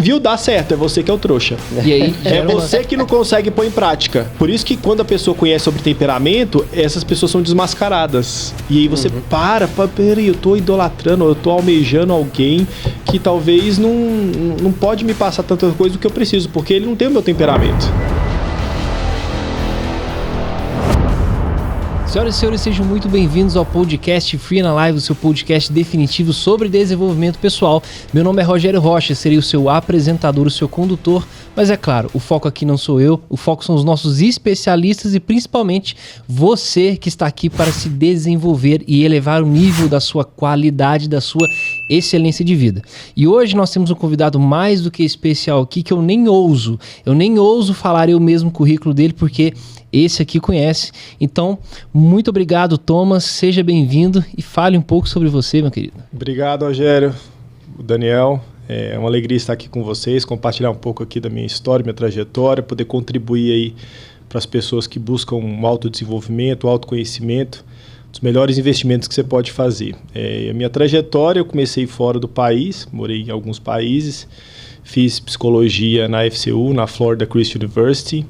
viu? Dá certo, é você que é o trouxa. E aí, é você que não consegue pôr em prática. Por isso que quando a pessoa conhece sobre temperamento, essas pessoas são desmascaradas. E aí você peraí, eu tô idolatrando, eu tô almejando alguém que talvez não pode me passar tanta coisa do que eu preciso, porque ele não tem o meu temperamento. Senhoras e senhores, sejam muito bem-vindos ao podcast Free na Live, o seu podcast definitivo sobre desenvolvimento pessoal. Meu nome é Rogério Rocha, serei o seu apresentador, o seu condutor, mas é claro, o foco aqui não sou eu, o foco são os nossos especialistas e principalmente você que está aqui para se desenvolver e elevar o nível da sua qualidade, da sua excelência de vida. E hoje nós temos um convidado mais do que especial aqui que eu nem ouso falar eu mesmo o currículo dele, porque esse aqui conhece. Então, muito obrigado, Thomas. Seja bem-vindo e fale um pouco sobre você, meu querido. Obrigado, Rogério. Daniel, é uma alegria estar aqui com vocês, compartilhar um pouco aqui da minha história, minha trajetória, poder contribuir aí para as pessoas que buscam um autodesenvolvimento, autoconhecimento, dos melhores investimentos que você pode fazer. A minha trajetória, eu comecei fora do país, morei em alguns países, fiz psicologia na FCU, na Florida Christian University.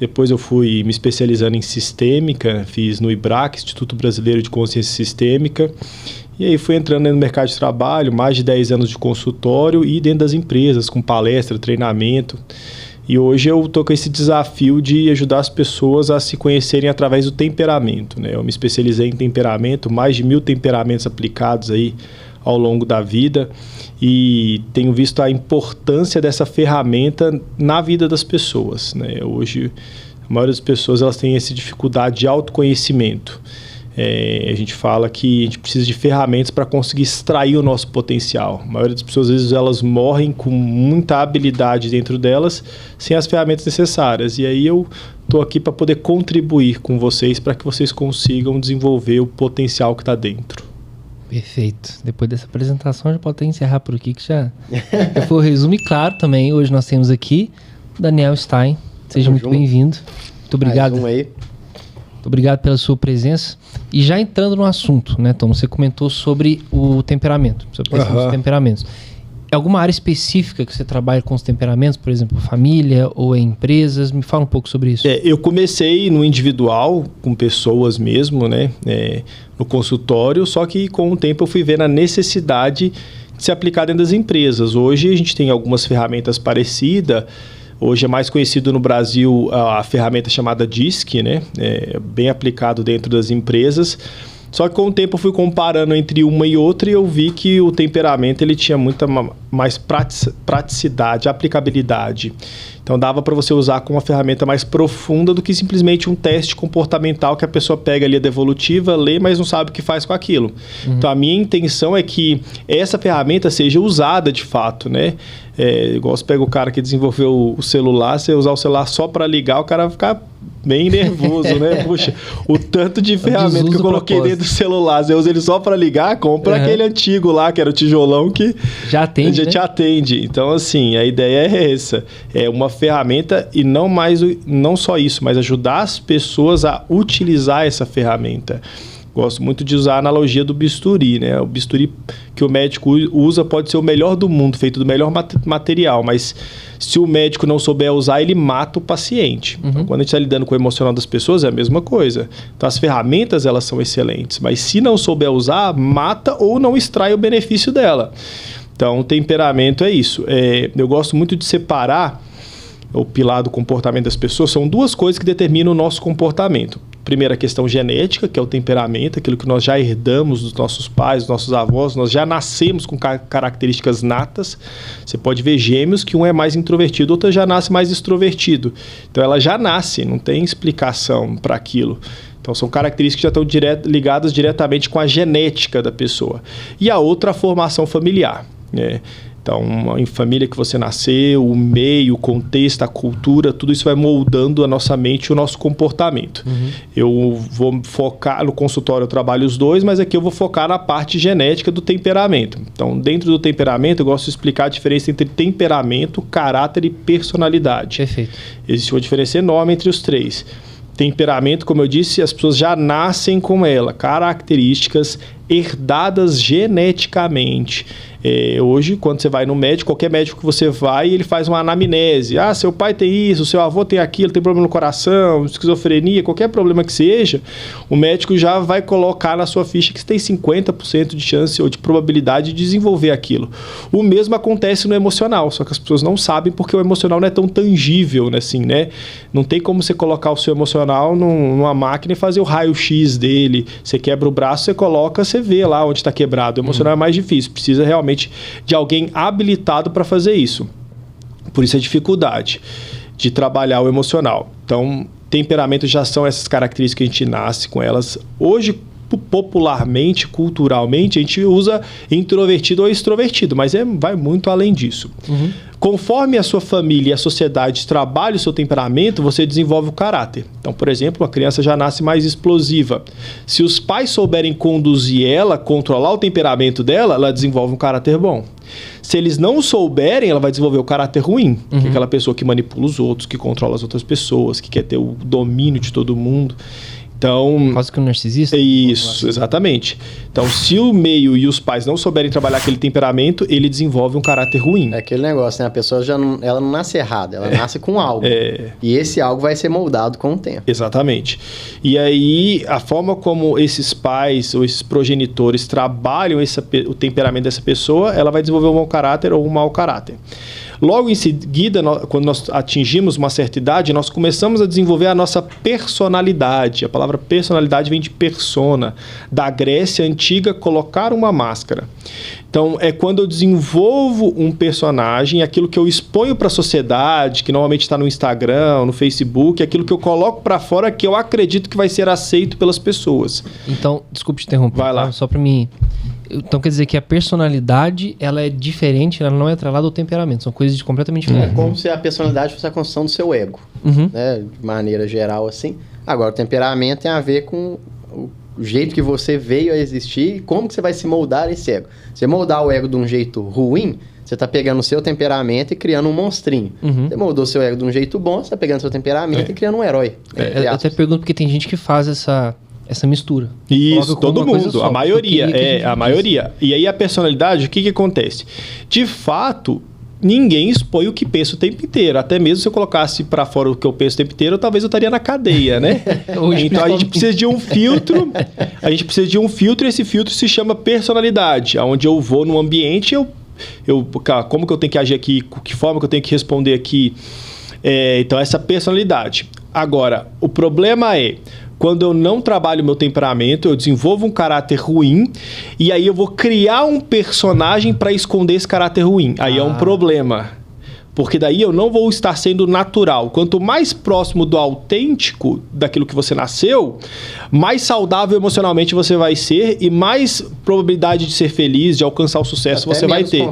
Depois eu fui me especializando em sistêmica, fiz no IBRAC, Instituto Brasileiro de Consciência Sistêmica, e aí fui entrando no mercado de trabalho, mais de 10 anos de consultório e dentro das empresas, com palestra, treinamento. E hoje eu estou com esse desafio de ajudar as pessoas a se conhecerem através do temperamento, né? Eu me especializei em temperamento, mais de 1000 temperamentos aplicados aí ao longo da vida, e tenho visto a importância dessa ferramenta na vida das pessoas, né? Hoje, a maioria das pessoas elas têm essa dificuldade de autoconhecimento. A gente fala que a gente precisa de ferramentas para conseguir extrair o nosso potencial. A maioria das pessoas, às vezes, elas morrem com muita habilidade dentro delas, sem as ferramentas necessárias. E aí eu estou aqui para poder contribuir com vocês, para que vocês consigam desenvolver o potencial que está dentro. Perfeito. Depois dessa apresentação, já pode até encerrar por aqui, que já foi o resumo. E claro, também, hoje nós temos aqui Daniel Stein. Seja muito bem-vindo. Muito obrigado. Muito obrigado pela sua presença. E já entrando no assunto, né, Tom? Você comentou sobre o temperamento, sobre os temperamentos. É alguma área específica que você trabalha com os temperamentos, por exemplo, família ou em empresas? Me fala um pouco sobre isso. Eu comecei no individual, com pessoas mesmo, né, no consultório, só que com o tempo eu fui vendo a necessidade de se aplicar dentro das empresas. Hoje a gente tem algumas ferramentas parecidas. Hoje é mais conhecido no Brasil a ferramenta chamada DISC, né, bem aplicado dentro das empresas. Só que com o tempo eu fui comparando entre uma e outra e eu vi que o temperamento ele tinha muita mais praticidade, aplicabilidade. Então dava para você usar com uma ferramenta mais profunda do que simplesmente um teste comportamental que a pessoa pega ali a devolutiva, lê, mas não sabe o que faz com aquilo. Então a minha intenção é que essa ferramenta seja usada de fato, né? Igual você pega o cara que desenvolveu o celular, você usar o celular só para ligar, o cara vai ficar bem nervoso, né? Puxa, o tanto de ferramenta que eu coloquei dentro do celular, você usa ele só para ligar, compra aquele antigo lá, que era o tijolão que já atende, te atende. Então, assim, a ideia é essa. É uma ferramenta e não só isso, mas ajudar as pessoas a utilizar essa ferramenta. Gosto muito de usar a analogia do bisturi, né? O bisturi que o médico usa pode ser o melhor do mundo, feito do melhor material, mas se o médico não souber usar, ele mata o paciente. Então, quando a gente está lidando com o emocional das pessoas, é a mesma coisa. Então, as ferramentas, elas são excelentes, mas se não souber usar, mata ou não extrai o benefício dela. Então, o temperamento é isso. Eu gosto muito de separar o pilar do comportamento das pessoas. São duas coisas que determinam o nosso comportamento. Primeiro, a questão genética, que é o temperamento, aquilo que nós já herdamos dos nossos pais, dos nossos avós, nós já nascemos com características natas. Você pode ver gêmeos que um é mais introvertido, outro já nasce mais extrovertido. Então, ela já nasce, não tem explicação para aquilo. Então, são características que já estão ligadas diretamente com a genética da pessoa. E a outra, a formação familiar, né? Então, em família que você nasceu, o meio, o contexto, a cultura, tudo isso vai moldando a nossa mente e o nosso comportamento. Eu vou focar no consultório, eu trabalho os dois, mas aqui eu vou focar na parte genética do temperamento. Então, dentro do temperamento, eu gosto de explicar a diferença entre temperamento, caráter e personalidade. Perfeito. Existe uma diferença enorme entre os três. Temperamento, como eu disse, as pessoas já nascem com ela, características herdadas geneticamente. Hoje, quando você vai no médico, qualquer médico que você vai, ele faz uma anamnese. Ah, seu pai tem isso, seu avô tem aquilo, tem problema no coração, esquizofrenia, qualquer problema que seja, o médico já vai colocar na sua ficha que você tem 50% de chance ou de probabilidade de desenvolver aquilo. O mesmo acontece no emocional, só que as pessoas não sabem porque o emocional não é tão tangível, né? Assim, né? Não tem como você colocar o seu emocional numa máquina e fazer o raio-x dele. Você quebra o braço, você coloca, você vê lá onde está quebrado. O emocional é mais difícil, precisa realmente de alguém habilitado para fazer isso. Por isso a dificuldade de trabalhar o emocional. Então, temperamento já são essas características que a gente nasce com elas. Hoje, popularmente, culturalmente, a gente usa introvertido ou extrovertido, mas vai muito além disso. Conforme a sua família e a sociedade trabalham o seu temperamento, você desenvolve o caráter. Então, por exemplo, uma criança já nasce mais explosiva. Se os pais souberem conduzir ela, controlar o temperamento dela, ela desenvolve um caráter bom. Se eles não souberem, ela vai desenvolver o caráter ruim, que é aquela pessoa que manipula os outros, que controla as outras pessoas, que quer ter o domínio de todo mundo. Então, quase que um narcisista? Isso, exatamente. Então, se o meio e os pais não souberem trabalhar aquele temperamento, ele desenvolve um caráter ruim. É aquele negócio, né? A pessoa ela não nasce errada, ela nasce com algo. E esse algo vai ser moldado com o tempo. Exatamente. E aí, a forma como esses pais ou esses progenitores trabalham o temperamento dessa pessoa, ela vai desenvolver um bom caráter ou um mau caráter. Logo em seguida, quando nós atingimos uma certa idade, nós começamos a desenvolver a nossa personalidade. A palavra personalidade vem de persona, da Grécia antiga, colocar uma máscara. Então, é quando eu desenvolvo um personagem, aquilo que eu exponho para a sociedade, que normalmente está no Instagram, no Facebook, aquilo que eu coloco para fora que eu acredito que vai ser aceito pelas pessoas. Então, desculpe te interromper. Vai lá. Só para mim... Então quer dizer que a personalidade, ela é diferente, ela não é atrelada ao temperamento, são coisas completamente diferentes. É como se a personalidade fosse a construção do seu ego, né? De maneira geral assim. Agora, o temperamento tem a ver com o jeito que você veio a existir e como que você vai se moldar esse ego. Você moldar o ego de um jeito ruim, você está pegando o seu temperamento e criando um monstrinho. Você moldou o seu ego de um jeito bom, você está pegando o seu temperamento e criando um herói. Eu até pergunto porque tem gente que faz essa mistura. Isso, todo mundo, a maioria, a maioria. E aí a personalidade, o que acontece? De fato, ninguém expõe o que pensa o tempo inteiro. Até mesmo se eu colocasse para fora o que eu penso o tempo inteiro, talvez eu estaria na cadeia, né? Então a gente precisa de um filtro, e esse filtro se chama personalidade, onde eu vou num ambiente, como que eu tenho que agir aqui, que forma que eu tenho que responder aqui. Então essa personalidade. Agora, o problema é... Quando eu não trabalho o meu temperamento, eu desenvolvo um caráter ruim e aí eu vou criar um personagem para esconder esse caráter ruim. Aí é um problema. Porque daí eu não vou estar sendo natural. Quanto mais próximo do autêntico, daquilo que você nasceu, mais saudável emocionalmente você vai ser e mais probabilidade de ser feliz, de alcançar o sucesso você vai ter.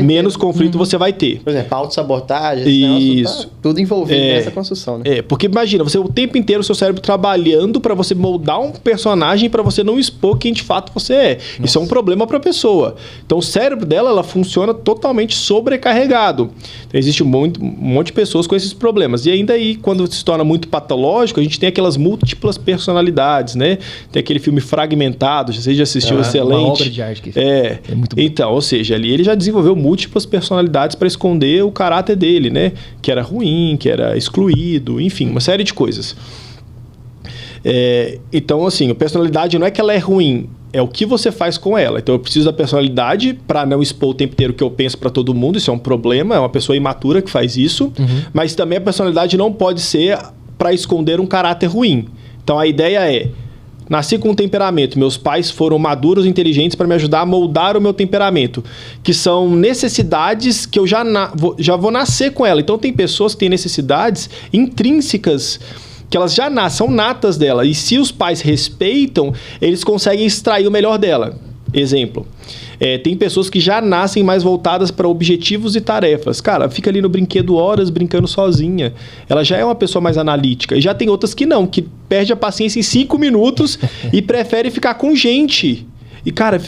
Menos conflito você vai ter. Por exemplo, autossabotagem, tá tudo envolvido nessa construção, né? Porque imagina, você o tempo inteiro o seu cérebro trabalhando para você moldar um personagem para você não expor quem de fato você é. Nossa. Isso é um problema para a pessoa. Então o cérebro dela, ela funciona totalmente sobrecarregado. Existe um monte de pessoas com esses problemas. E ainda aí, quando se torna muito patológico, a gente tem aquelas múltiplas personalidades, né? Tem aquele filme Fragmentado, você já assistiu, excelente. Uma obra de arte que é muito bom. Então, ou seja, ali ele já desenvolveu múltiplas personalidades para esconder o caráter dele, né? Que era ruim, que era excluído, enfim, uma série de coisas. Então, assim, a personalidade não é que ela é ruim, é o que você faz com ela. Então eu preciso da personalidade para não expor o tempo inteiro o que eu penso para todo mundo. Isso é um problema, é uma pessoa imatura que faz isso. Mas também a personalidade não pode ser para esconder um caráter ruim. Então a ideia é, nasci com um temperamento, meus pais foram maduros e inteligentes para me ajudar a moldar o meu temperamento, que são necessidades que eu já vou nascer com ela. Então tem pessoas que têm necessidades intrínsecas que elas já são natas dela. E se os pais respeitam, eles conseguem extrair o melhor dela. Exemplo, tem pessoas que já nascem mais voltadas para objetivos e tarefas. Cara, fica ali no brinquedo horas brincando sozinha. Ela já é uma pessoa mais analítica. E já tem outras que não, que perde a paciência em 5 minutos e prefere ficar com gente. E, cara,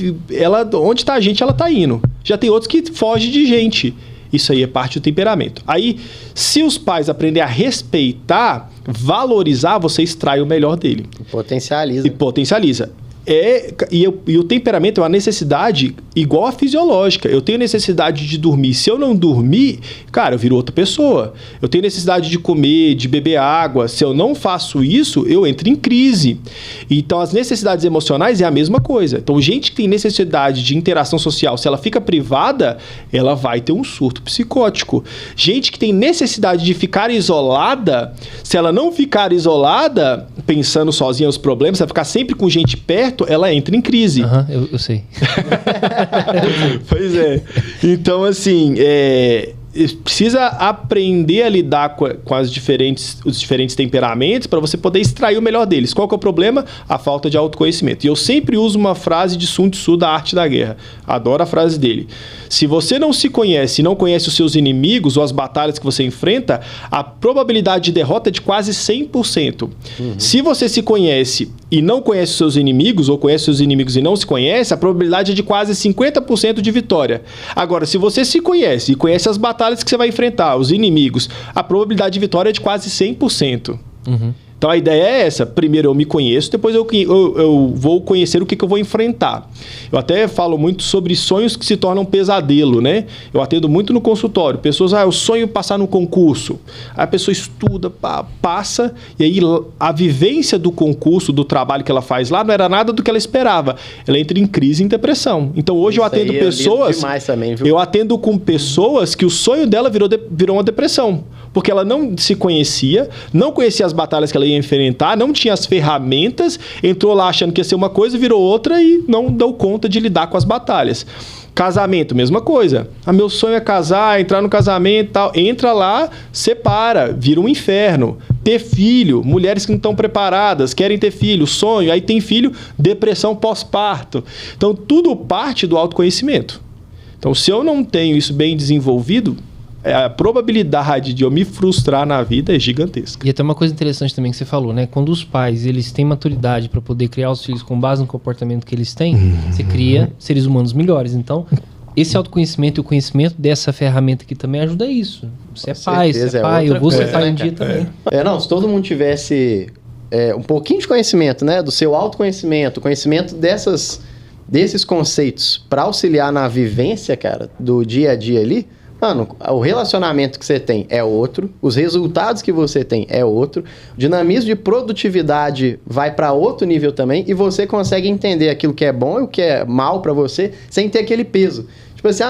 onde está a gente, ela está indo. Já tem outros que fogem de gente. Isso aí é parte do temperamento. Aí, se os pais aprenderem a respeitar, valorizar, você extrai o melhor dele. E potencializa. E o temperamento é uma necessidade igual a fisiológica. Eu tenho necessidade de dormir. Se eu não dormir, cara, eu viro outra pessoa. Eu tenho necessidade de comer, de beber água. Se eu não faço isso, eu entro em crise. Então, as necessidades emocionais é a mesma coisa. Então, gente que tem necessidade de interação social, se ela fica privada, ela vai ter um surto psicótico. Gente que tem necessidade de ficar isolada, se ela não ficar isolada, pensando sozinha os problemas, se ela ficar sempre com gente perto, ela entra em crise. Eu sei. Pois é. Então, assim, precisa aprender a lidar com os diferentes temperamentos para você poder extrair o melhor deles. Qual que é o problema? A falta de autoconhecimento. E eu sempre uso uma frase de Sun Tzu, da Arte da Guerra. Adoro a frase dele. Se você não se conhece e não conhece os seus inimigos ou as batalhas que você enfrenta, a probabilidade de derrota é de quase 100%. Se você se conhece e não conhece os seus inimigos, ou conhece os seus inimigos e não se conhece, a probabilidade é de quase 50% de vitória. Agora, se você se conhece e conhece as batalhas que você vai enfrentar, os inimigos, a probabilidade de vitória é de quase 100%. Então, a ideia é essa. Primeiro eu me conheço, depois eu vou conhecer o que eu vou enfrentar. Eu até falo muito sobre sonhos que se tornam pesadelo, né? Eu atendo muito no consultório. Pessoas, eu sonho passar no concurso. Aí a pessoa estuda, passa, e aí a vivência do concurso, do trabalho que ela faz lá, não era nada do que ela esperava. Ela entra em crise e em depressão. Então, hoje eu atendo pessoas... Também, viu? Eu atendo com pessoas que o sonho dela virou uma depressão. Porque ela não se conhecia, não conhecia as batalhas que ela ia enfrentar, não tinha as ferramentas, entrou lá achando que ia ser uma coisa, virou outra e não deu conta de lidar com as batalhas. Casamento, mesma coisa. Meu sonho é casar, entrar no casamento e tal. Entra lá, separa, vira um inferno. Ter filho, mulheres que não estão preparadas, querem ter filho, sonho, aí tem filho, depressão pós-parto. Então, tudo parte do autoconhecimento. Então, se eu não tenho isso bem desenvolvido, a probabilidade de eu me frustrar na vida é gigantesca. E até uma coisa interessante também que você falou, né? Quando os pais, eles têm maturidade para poder criar os filhos com base no comportamento que eles têm, você cria seres humanos melhores. Então, esse autoconhecimento e o conhecimento dessa ferramenta aqui também ajuda isso. Você é pai, eu vou ser pai um dia também. Se todo mundo tivesse um pouquinho de conhecimento, né? Do seu autoconhecimento, conhecimento desses conceitos para auxiliar na vivência, cara, do dia a dia ali, mano, o relacionamento que você tem é outro, os resultados que você tem é outro, o dinamismo de produtividade vai para outro nível também e você consegue entender aquilo que é bom e o que é mal para você sem ter aquele peso. Tipo assim,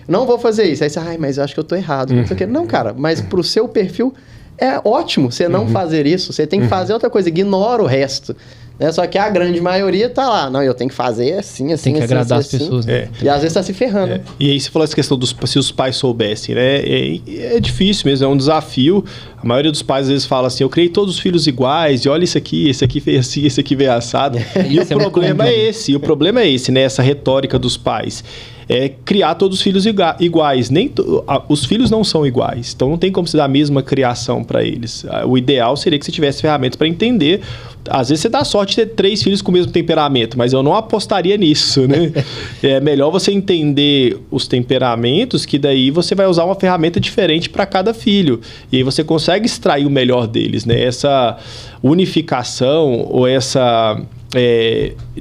não vou fazer isso. Aí você, mas eu acho que eu tô errado. Não, cara, mas pro seu perfil é ótimo você não fazer isso. Você tem que fazer outra coisa, ignora o resto. Né? Só que a grande maioria tá lá. Não, eu tenho que fazer assim, tem que agradar as pessoas. Né? E às vezes tá se ferrando. E aí você falou essa questão se os pais soubessem, né? É difícil mesmo, é um desafio. A maioria dos pais às vezes fala assim, eu criei todos os filhos iguais, e olha esse aqui veio assim, esse aqui veio assado. E o problema é esse, né? Essa retórica dos pais. É criar todos os filhos iguais. Os filhos não são iguais, então não tem como se dar a mesma criação para eles. O ideal seria que você tivesse ferramentas para entender. Às vezes você dá sorte de ter 3 filhos com o mesmo temperamento, mas eu não apostaria nisso, né? É melhor você entender os temperamentos, que daí você vai usar uma ferramenta diferente para cada filho. E aí você consegue extrair o melhor deles, né? Essa unificação ou essa...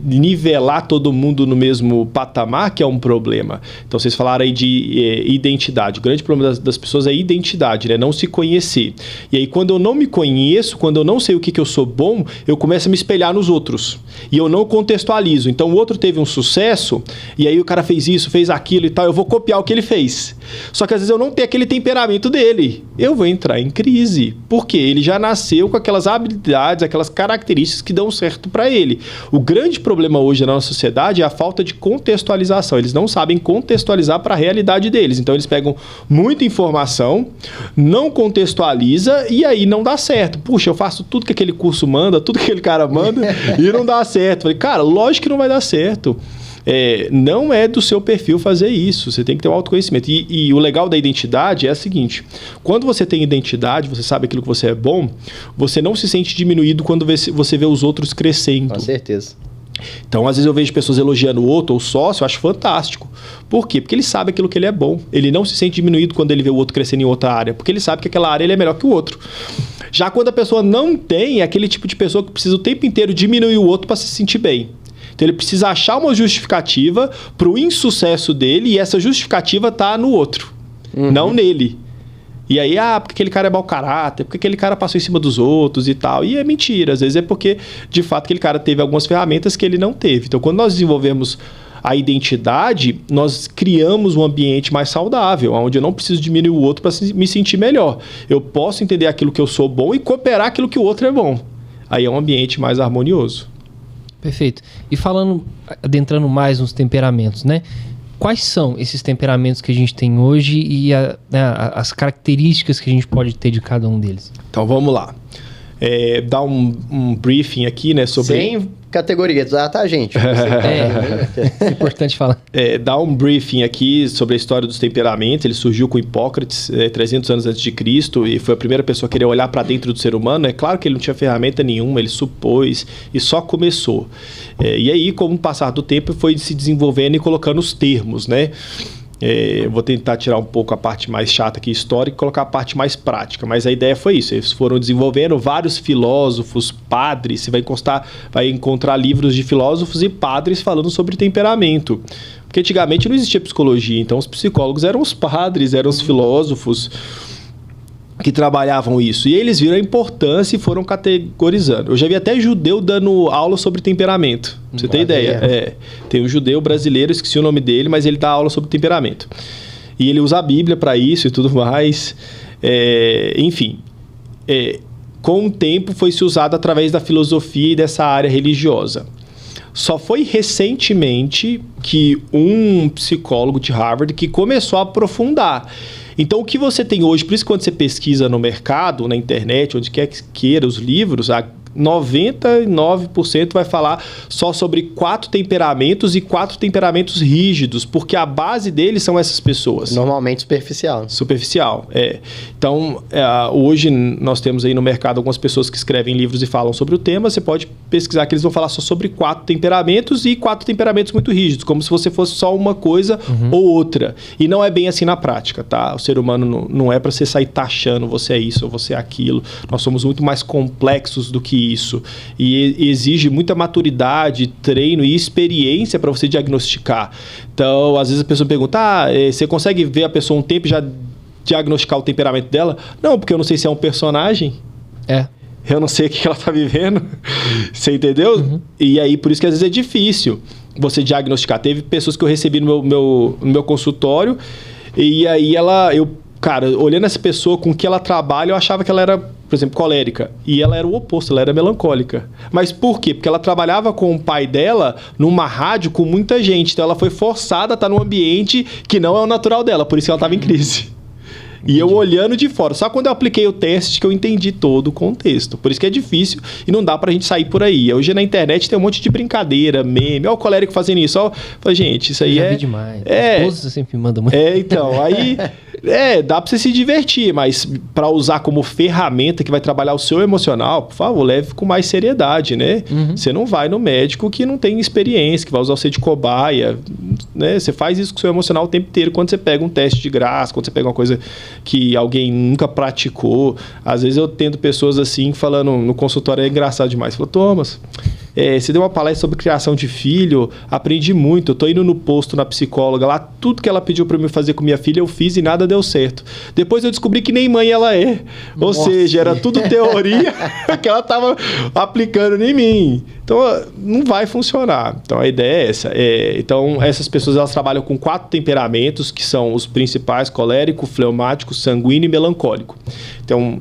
nivelar todo mundo no mesmo patamar, que é um problema. Então, vocês falaram aí de identidade. O grande problema das pessoas é identidade, né? Não se conhecer. E aí, quando eu não me conheço, quando eu não sei o que eu sou bom, eu começo a me espelhar nos outros. E eu não contextualizo. Então, o outro teve um sucesso, e aí o cara fez isso, fez aquilo e tal, eu vou copiar o que ele fez. Só que, às vezes, eu não tenho aquele temperamento dele. Eu vou entrar em crise. Por quê? Ele já nasceu com aquelas habilidades, aquelas características que dão certo para ele. O grande problema hoje na nossa sociedade é a falta de contextualização. Eles não sabem contextualizar para a realidade deles. Então, eles pegam muita informação, não contextualiza e aí não dá certo. Puxa, eu faço tudo que aquele curso manda, tudo que aquele cara manda e não dá certo. Falei, cara, lógico que não vai dar certo. Não é do seu perfil fazer isso. Você tem que ter um autoconhecimento. E o legal da identidade é o seguinte. Quando você tem identidade, você sabe aquilo que você é bom, você não se sente diminuído quando você vê os outros crescendo. Com certeza. Então, às vezes eu vejo pessoas elogiando o outro ou o sócio, eu acho fantástico. Por quê? Porque ele sabe aquilo que ele é bom. Ele não se sente diminuído quando ele vê o outro crescendo em outra área, porque ele sabe que aquela área ele é melhor que o outro. Já quando a pessoa não tem, é aquele tipo de pessoa que precisa o tempo inteiro diminuir o outro para se sentir bem. Então ele precisa achar uma justificativa para o insucesso dele e essa justificativa tá no outro, não nele. E aí, porque aquele cara é mau caráter, porque aquele cara passou em cima dos outros e tal. E é mentira, às vezes é porque, de fato, aquele cara teve algumas ferramentas que ele não teve. Então, quando nós desenvolvemos a identidade, nós criamos um ambiente mais saudável, onde eu não preciso diminuir o outro para me sentir melhor. Eu posso entender aquilo que eu sou bom e cooperar aquilo que o outro é bom. Aí é um ambiente mais harmonioso. Perfeito. E adentrando mais nos temperamentos, né? Quais são esses temperamentos que a gente tem hoje e as características que a gente pode ter de cada um deles? Então, vamos lá. Dar um briefing aqui, né? Sobre... Sem categorizar, tá, gente? É importante falar. Dar um briefing aqui sobre a história dos temperamentos. Ele surgiu com Hipócrates, 300 anos antes de Cristo, e foi a primeira pessoa a querer olhar para dentro do ser humano. É claro que ele não tinha ferramenta nenhuma, ele supôs e só começou. E aí, com o passar do tempo, foi se desenvolvendo e colocando os termos, né? Eu vou tentar tirar um pouco a parte mais chata aqui, histórica, e colocar a parte mais prática. Mas a ideia foi isso. Eles foram desenvolvendo vários filósofos, padres. Você vai encontrar livros de filósofos e padres falando sobre temperamento. Porque antigamente não existia psicologia. Então os psicólogos eram os padres, eram os filósofos que trabalhavam isso. E eles viram a importância e foram categorizando. Eu já vi até judeu dando aula sobre temperamento. Pra você ter ideia. Tem um judeu brasileiro, esqueci o nome dele, mas ele dá aula sobre temperamento. E ele usa a Bíblia para isso e tudo mais. Enfim. Com o tempo foi se usado através da filosofia e dessa área religiosa. Só foi recentemente que um psicólogo de Harvard que começou a aprofundar. Então, o que você tem hoje, por isso que quando você pesquisa no mercado, na internet, onde quer que queira, os livros, 99% vai falar só sobre 4 temperamentos e 4 temperamentos rígidos, porque a base deles são essas pessoas. Normalmente superficial. Superficial, Então, hoje nós temos aí no mercado algumas pessoas que escrevem livros e falam sobre o tema. Você pode pesquisar que eles vão falar só sobre 4 temperamentos e 4 temperamentos muito rígidos, como se você fosse só uma coisa ou outra. E não é bem assim na prática, tá? O ser humano não é para você sair taxando, você é isso ou você é aquilo. Nós somos muito mais complexos do que isso. E exige muita maturidade, treino e experiência para você diagnosticar. Então, às vezes a pessoa pergunta, você consegue ver a pessoa um tempo e já diagnosticar o temperamento dela? Não, porque eu não sei se é um personagem. Eu não sei o que ela está vivendo. Você entendeu? E aí, por isso que às vezes é difícil você diagnosticar. Teve pessoas que eu recebi no meu consultório e aí cara, olhando essa pessoa com que ela trabalha, eu achava que ela era, por exemplo, colérica. E ela era o oposto, ela era melancólica. Mas por quê? Porque ela trabalhava com o pai dela numa rádio com muita gente. Então ela foi forçada a estar num ambiente que não é o natural dela. Por isso que ela estava em crise. E eu olhando de fora. Só quando eu apliquei o teste que eu entendi todo o contexto. Por isso que é difícil e não dá pra gente sair por aí. Hoje na internet tem um monte de brincadeira, meme. Olha o colérico fazendo isso. Gente, isso aí já vi demais. A esposa sempre me manda muito. Então, aí... dá pra você se divertir, mas pra usar como ferramenta que vai trabalhar o seu emocional, por favor, leve com mais seriedade, né? Você não vai no médico que não tem experiência, que vai usar você de cobaia, né? Você faz isso com o seu emocional o tempo inteiro quando você pega um teste de graça, quando você pega uma coisa que alguém nunca praticou. Às vezes eu tento pessoas assim, falando no consultório, é engraçado demais. Falo, Thomas, você deu uma palestra sobre criação de filho, aprendi muito, eu tô indo no posto na psicóloga lá, tudo que ela pediu para eu fazer com minha filha eu fiz e nada deu certo. Depois eu descobri que nem mãe ela é. Ou seja, era tudo teoria que ela tava aplicando em mim. Então, não vai funcionar. Então, a ideia é essa. Então, essas pessoas elas trabalham com 4 temperamentos, que são os principais: colérico, fleumático, sanguíneo e melancólico. Então,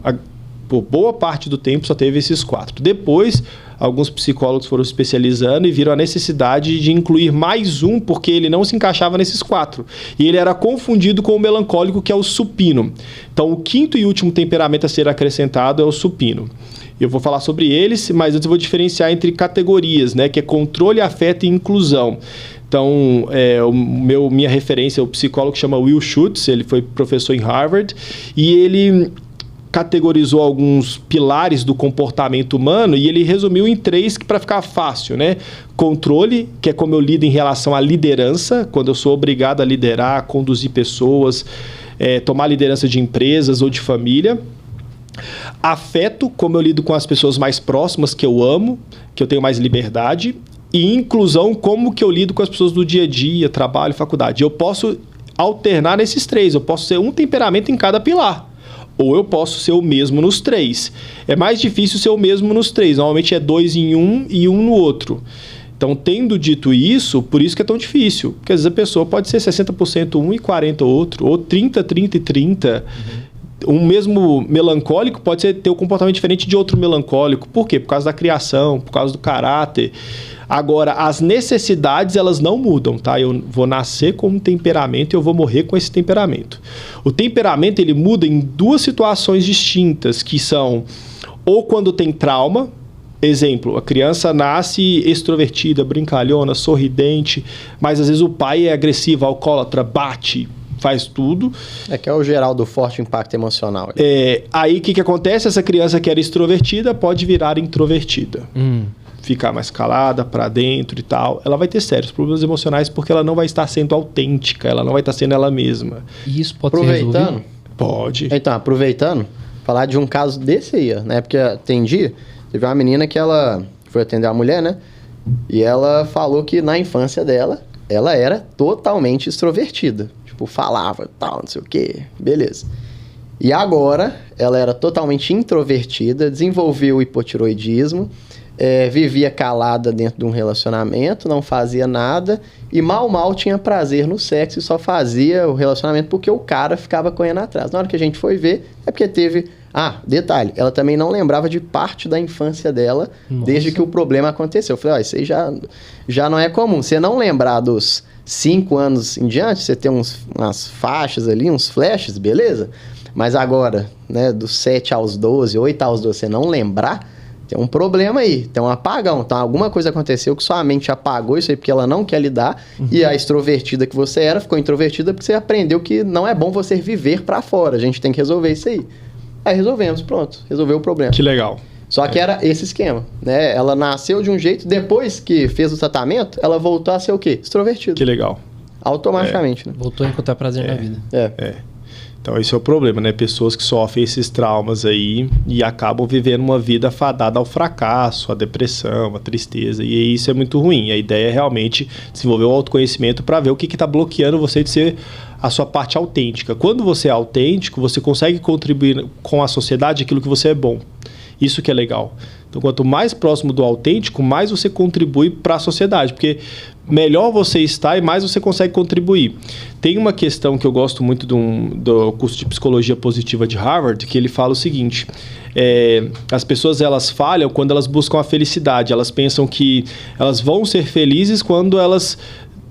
por boa parte do tempo só teve esses 4. Depois, alguns psicólogos foram especializando e viram a necessidade de incluir mais um, porque ele não se encaixava nesses 4. E ele era confundido com o melancólico, que é o supino. Então, o 5º e último temperamento a ser acrescentado é o supino. Eu vou falar sobre eles, mas antes eu vou diferenciar entre categorias, né? Que é controle, afeto e inclusão. Então, minha referência é o psicólogo que chama Will Schutz, ele foi professor em Harvard, e ele categorizou alguns pilares do comportamento humano e ele resumiu em 3 para ficar fácil, né? Controle, que é como eu lido em relação à liderança, quando eu sou obrigado a liderar, conduzir pessoas, tomar liderança de empresas ou de família. Afeto, como eu lido com as pessoas mais próximas, que eu amo, que eu tenho mais liberdade. e inclusão, como que eu lido com as pessoas do dia a dia, trabalho, faculdade. Eu posso alternar nesses 3, eu posso ser um temperamento em cada pilar. Ou eu posso ser o mesmo nos 3. É mais difícil ser o mesmo nos 3. Normalmente é 2 em um e 1 no outro. Então, tendo dito isso, por isso que é tão difícil. Porque às vezes a pessoa pode ser 60% um e 40% outro. Ou 30, 30 e 30. Um mesmo melancólico pode ter um comportamento diferente de outro melancólico. Por quê? Por causa da criação, por causa do caráter. Agora, as necessidades, elas não mudam, tá? Eu vou nascer com um temperamento e eu vou morrer com esse temperamento. O temperamento, ele muda em 2 situações distintas, que são ou quando tem trauma. Exemplo, a criança nasce extrovertida, brincalhona, sorridente, mas às vezes o pai é agressivo, alcoólatra, bate, faz tudo. É que é o geral do forte impacto emocional. Aí o que acontece? Essa criança que era extrovertida pode virar introvertida. Ficar mais calada, para dentro e tal. Ela vai ter sérios problemas emocionais porque ela não vai estar sendo autêntica, ela não vai estar sendo ela mesma. E isso pode ser resolvido? Pode. Então, aproveitando, falar de um caso desse aí, né? Porque teve uma menina que ela foi atender uma mulher, né? E ela falou que na infância dela, ela era totalmente extrovertida. Tipo, falava, tal, não sei o quê. Beleza. E agora, ela era totalmente introvertida, desenvolveu o hipotiroidismo, vivia calada dentro de um relacionamento, não fazia nada e mal tinha prazer no sexo e só fazia o relacionamento porque o cara ficava correndo atrás. Na hora que a gente foi ver, é porque teve... detalhe, ela também não lembrava de parte da infância dela. Nossa. Desde que o problema aconteceu. Eu falei, isso aí já não é comum. Você não lembrar dos 5 anos em diante, você tem umas faixas ali, uns flashes, beleza? Mas agora, né, dos 7 aos 12, 8 aos 12, você não lembrar... Tem um problema aí, tem um apagão. Então, alguma coisa aconteceu que sua mente apagou isso aí porque ela não quer lidar. E a extrovertida que você era ficou introvertida porque você aprendeu que não é bom você viver pra fora. A gente tem que resolver isso aí. Aí resolvemos, pronto. Resolveu o problema. Que legal. Só que era esse esquema, né? Ela nasceu de um jeito, depois que fez o tratamento, ela voltou a ser o quê? Extrovertida. Que legal. Automaticamente, né? Voltou a encontrar prazer na vida. Então, esse é o problema, né? Pessoas que sofrem esses traumas aí e acabam vivendo uma vida fadada ao fracasso, à depressão, à tristeza. E isso é muito ruim. A ideia é realmente desenvolver o autoconhecimento para ver o que está bloqueando você de ser a sua parte autêntica. Quando você é autêntico, você consegue contribuir com a sociedade aquilo que você é bom. Isso que é legal. Então, quanto mais próximo do autêntico, mais você contribui para a sociedade, porque melhor você está e mais você consegue contribuir. Tem uma questão que eu gosto muito do curso de Psicologia Positiva de Harvard, que ele fala o seguinte, as pessoas elas falham quando elas buscam a felicidade, elas pensam que elas vão ser felizes quando elas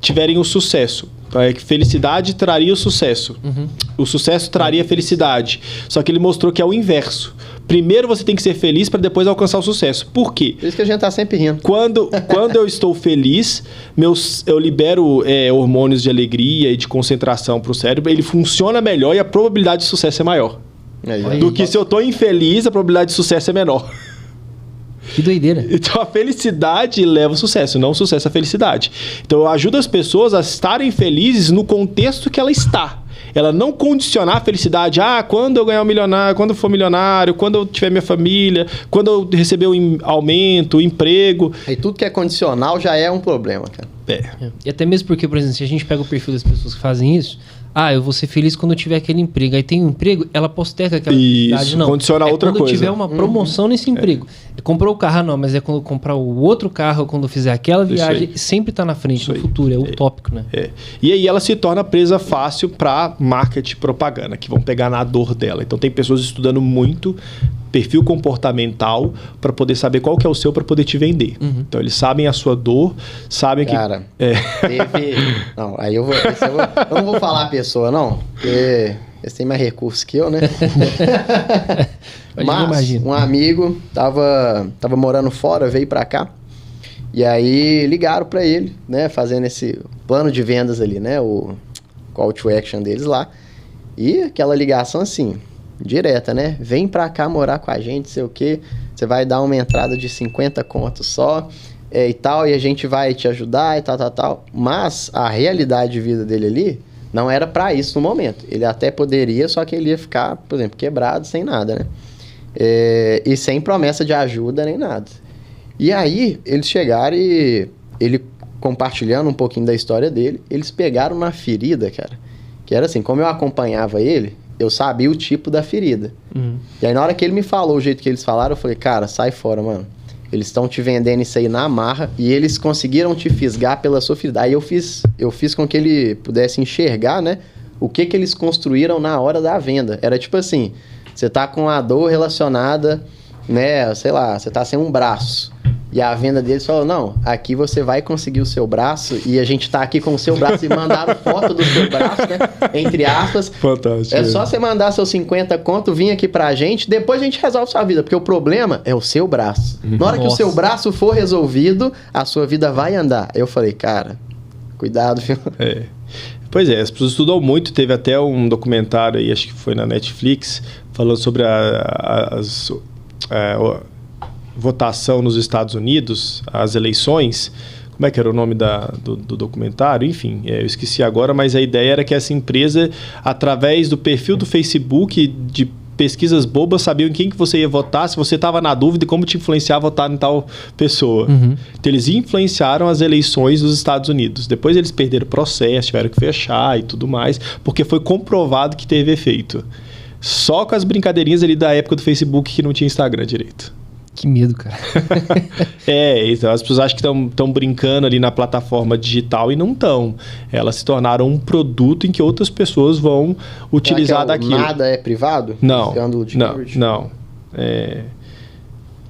tiverem o sucesso. Que felicidade traria o sucesso. O sucesso traria felicidade. Só que ele mostrou que é o inverso. Primeiro você tem que ser feliz para depois alcançar o sucesso. Por quê? Por isso que a gente tá sempre rindo. Quando eu estou feliz, eu libero hormônios de alegria e de concentração para o cérebro. Ele funciona melhor e a probabilidade de sucesso é maior. Do que se eu estou infeliz, a probabilidade de sucesso é menor. Que doideira. Então, a felicidade leva ao sucesso, não o sucesso à felicidade. Então, eu ajudo as pessoas a estarem felizes no contexto que ela está. Ela não condicionar a felicidade. Quando eu ganhar um milionário, quando eu for milionário, quando eu tiver minha família, quando eu receber um aumento, um emprego. E tudo que é condicional já é um problema, cara. E até mesmo porque, por exemplo, se a gente pega o perfil das pessoas que fazem isso... eu vou ser feliz quando eu tiver aquele emprego. Aí tem um emprego, ela posterga aquela felicidade. Não, condicionar outra coisa. Quando eu tiver uma promoção nesse emprego. Comprou o carro, não, mas é quando eu comprar o outro carro, quando eu fizer aquela viagem, sempre está na frente, no futuro, é utópico, né? E aí ela se torna presa fácil para marketing e propaganda, que vão pegar na dor dela. Então tem pessoas estudando muito perfil comportamental para poder saber qual que é o seu para poder te vender. Então eles sabem a sua dor, sabem Cara, Não, aí eu não vou falar a pessoa, não, porque eles têm mais recursos que eu, né? Mas um amigo tava morando fora, veio pra cá, e aí ligaram pra ele, né? Fazendo esse plano de vendas ali, né? O call to action deles lá. E aquela ligação assim, direta, né? Vem pra cá morar com a gente, sei o quê. Você vai dar uma entrada de 50 contos só e tal, e a gente vai te ajudar e tal. Mas a realidade de vida dele ali não era pra isso no momento. Ele até poderia, só que ele ia ficar, por exemplo, quebrado, sem nada, né? E sem promessa de ajuda nem nada. E aí, eles chegaram e ele compartilhando um pouquinho da história dele, eles pegaram na ferida, cara, que era assim, como eu acompanhava ele, eu sabia o tipo da ferida. E aí, na hora que ele me falou o jeito que eles falaram, eu falei, cara, sai fora, mano. Eles estão te vendendo isso aí na marra e eles conseguiram te fisgar pela sua ferida. Aí eu fiz com que ele pudesse enxergar, né, o que eles construíram na hora da venda. Era tipo assim, você tá com a dor relacionada, né, sei lá, você tá sem um braço. E a venda deles falou, não, aqui você vai conseguir o seu braço e a gente tá aqui com o seu braço e mandaram foto do seu braço, né? Entre aspas. Fantástico. É só você mandar seus 50 conto, vir aqui pra gente, depois a gente resolve sua vida, porque o problema é o seu braço. Na hora que o seu braço for resolvido, a sua vida vai andar. Eu falei, cara, cuidado, viu? Pois é, as pessoas estudam muito, teve até um documentário aí, acho que foi na Netflix, falando sobre a votação nos Estados Unidos, as eleições. Como é que era o nome do documentário? Enfim, eu esqueci agora, mas a ideia era que essa empresa, através do perfil do Facebook, de pesquisas bobas, sabiam em quem que você ia votar, se você estava na dúvida e como te influenciar a votar em tal pessoa. Então, eles influenciaram as eleições dos Estados Unidos. Depois eles perderam o processo, tiveram que fechar e tudo mais, porque foi comprovado que teve efeito. Só com as brincadeirinhas ali da época do Facebook que não tinha Instagram direito. Que medo, cara. Então as pessoas acham que estão brincando ali na plataforma digital e não estão. Elas se tornaram um produto em que outras pessoas vão utilizar daquilo. Nada é privado? Não.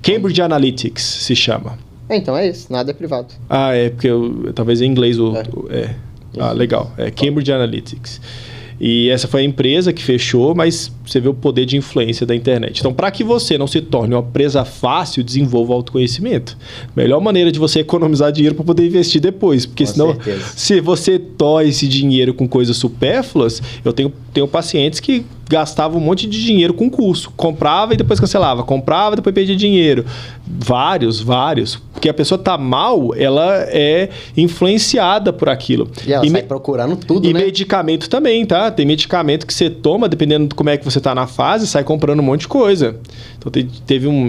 Cambridge Analytics se chama. Então é isso, nada é privado. Porque talvez em inglês legal. Cambridge Analytics. E essa foi a empresa que fechou, mas você vê o poder de influência da internet. Então, para que você não se torne uma presa fácil, desenvolva autoconhecimento. Melhor maneira de você economizar dinheiro para poder investir depois. Porque senão, se você torre esse dinheiro com coisas supérfluas, eu tenho pacientes que gastavam um monte de dinheiro com curso. Comprava e depois cancelava. Comprava e depois perdia dinheiro. Vários. Porque a pessoa tá mal, ela é influenciada por aquilo. E ela sai procurando tudo, né? E medicamento também, tá? Tem medicamento que você toma, dependendo de como é que você tá na fase, sai comprando um monte de coisa. Então, teve um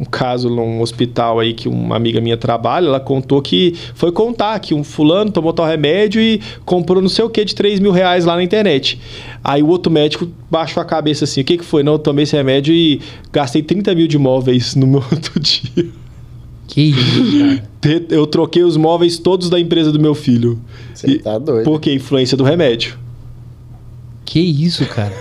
caso num hospital aí que uma amiga minha trabalha, ela contou que foi contar que um fulano tomou tal remédio e comprou não sei o que de 3 mil reais lá na internet. Aí o outro médico baixou a cabeça assim, o que foi? Não, eu tomei esse remédio e gastei 30 mil de móveis no meu outro dia. Que isso, cara? Eu troquei os móveis todos da empresa do meu filho. Você tá doido. Porque influência do remédio. Que isso, cara?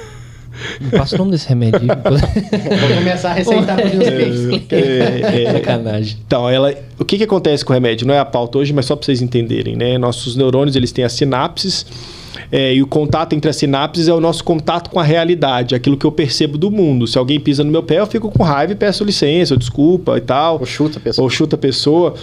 Não passa o nome desse remédio. Vou começar a receitar para os peixes. Sacanagem. Então, o que acontece com o remédio? Não é a pauta hoje, mas só para vocês entenderem, né? Nossos neurônios, eles têm as sinapses, e o contato entre as sinapses é o nosso contato com a realidade, aquilo que eu percebo do mundo. Se alguém pisa no meu pé, eu fico com raiva e peço licença, ou desculpa e tal. Ou chuta a pessoa.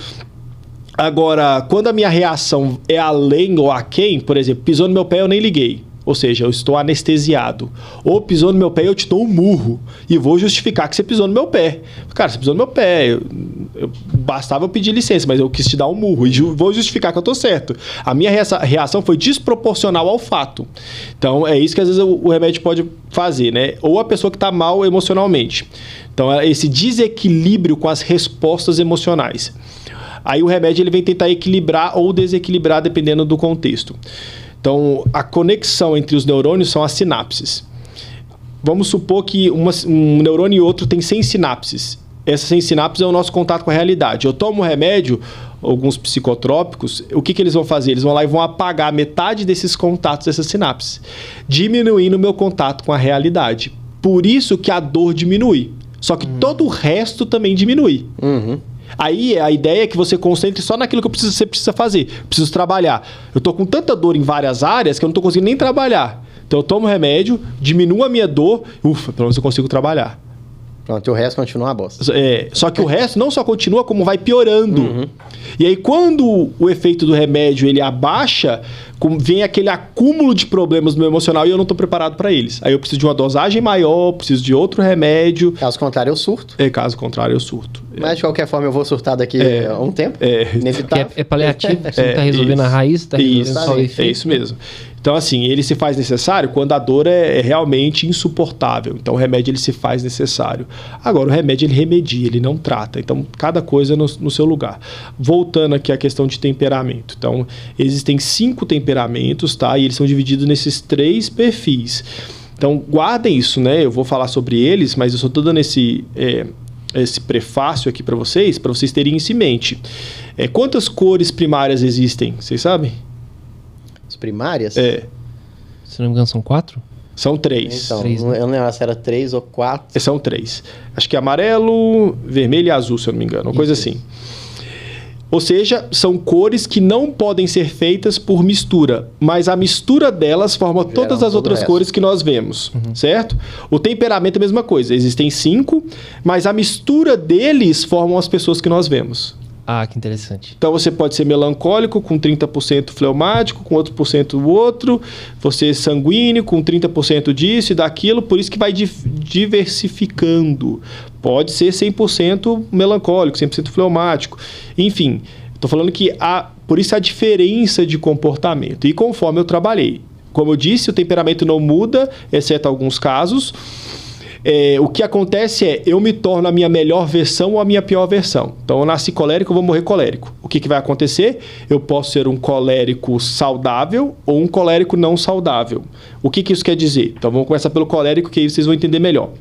Agora, quando a minha reação é além ou aquém, por exemplo, pisou no meu pé, eu nem liguei. Ou seja, eu estou anestesiado. Ou pisou no meu pé e eu te dou um murro. E vou justificar que você pisou no meu pé. Cara, você pisou no meu pé. Bastava eu pedir licença, mas eu quis te dar um murro. E vou justificar que eu estou certo. A minha reação foi desproporcional ao fato. Então, é isso que às vezes o remédio pode fazer, né? Ou a pessoa que está mal emocionalmente. Então, é esse desequilíbrio com as respostas emocionais. Aí o remédio ele vem tentar equilibrar ou desequilibrar, dependendo do contexto. Então, a conexão entre os neurônios são as sinapses. Vamos supor que um neurônio e outro tem 100 sinapses. Essas 100 sinapses é o nosso contato com a realidade. Eu tomo um remédio, alguns psicotrópicos, o que eles vão fazer? Eles vão lá e vão apagar metade desses contatos, dessas sinapses, diminuindo o meu contato com a realidade. Por isso que a dor diminui. Só que todo o resto também diminui. Aí a ideia é que você concentre só naquilo que você precisa fazer. Preciso trabalhar. Eu tô com tanta dor em várias áreas que eu não tô conseguindo nem trabalhar. Então eu tomo remédio, diminuo a minha dor, ufa, pelo menos eu consigo trabalhar. Pronto, e o resto continua a bosta. Só que o resto não só continua, como vai piorando. E aí quando o efeito do remédio ele abaixa, vem aquele acúmulo de problemas no meu emocional e eu não estou preparado para eles. Aí eu preciso de uma dosagem maior, preciso de outro remédio. Caso contrário, eu surto. Caso contrário, eu surto. Mas de qualquer forma eu vou surtar daqui a um tempo. Inevitável. É paliativo, você não está resolvendo a raiz, está resolvendo só o efeito. É isso mesmo. Então, assim, ele se faz necessário quando a dor é realmente insuportável. Então, o remédio ele se faz necessário. Agora, o remédio ele remedia, ele não trata. Então, cada coisa no seu lugar. Voltando aqui à questão de temperamento. Então, existem 5 temperamentos, tá? E eles são divididos nesses 3 perfis. Então, guardem isso, né? Eu vou falar sobre eles, mas eu só estou dando esse prefácio aqui para vocês terem isso em mente. Quantas cores primárias existem? Vocês sabem? As primárias? Se não me engano, são 4? São 3. Então, 3, eu não lembro se era 3 ou 4. São 3. Acho que é amarelo, vermelho e azul, se eu não me engano. Uma coisa assim. Ou seja, são cores que não podem ser feitas por mistura, mas a mistura delas forma todas as outras cores que nós vemos, certo? O temperamento é a mesma coisa, existem 5, mas a mistura deles formam as pessoas que nós vemos. Ah, que interessante. Então você pode ser melancólico com 30% fleumático, com outro por cento o outro, você sanguíneo com 30% disso e daquilo, por isso que vai diversificando. Pode ser 100% melancólico, 100% fleumático. Enfim, estou falando que por isso a diferença de comportamento. E conforme eu trabalhei, como eu disse, o temperamento não muda, exceto alguns casos. O que acontece eu me torno a minha melhor versão ou a minha pior versão. Então, eu nasci colérico, eu vou morrer colérico. O que vai acontecer? Eu posso ser um colérico saudável ou um colérico não saudável. O que isso quer dizer? Então, vamos começar pelo colérico, que aí vocês vão entender melhor.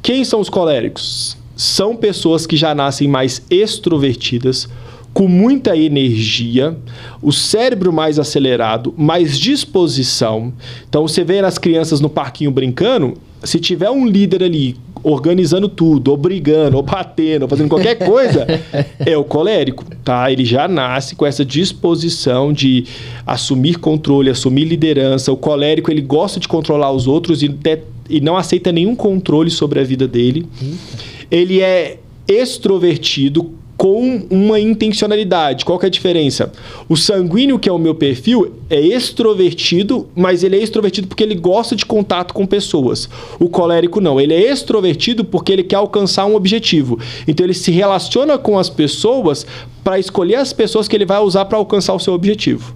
Quem são os coléricos? São pessoas que já nascem mais extrovertidas, com muita energia, o cérebro mais acelerado, mais disposição. Então, você vê as crianças no parquinho brincando, se tiver um líder ali organizando tudo, ou brigando, ou batendo, ou fazendo qualquer coisa, é o colérico, tá? Ele já nasce com essa disposição de assumir controle, assumir liderança. O colérico, ele gosta de controlar os outros e não aceita nenhum controle sobre a vida dele. Ele é extrovertido com uma intencionalidade. Qual que é a diferença? O sanguíneo, que é o meu perfil, é extrovertido, mas ele é extrovertido porque ele gosta de contato com pessoas. O colérico não. Ele é extrovertido porque ele quer alcançar um objetivo. Então, ele se relaciona com as pessoas para escolher as pessoas que ele vai usar para alcançar o seu objetivo.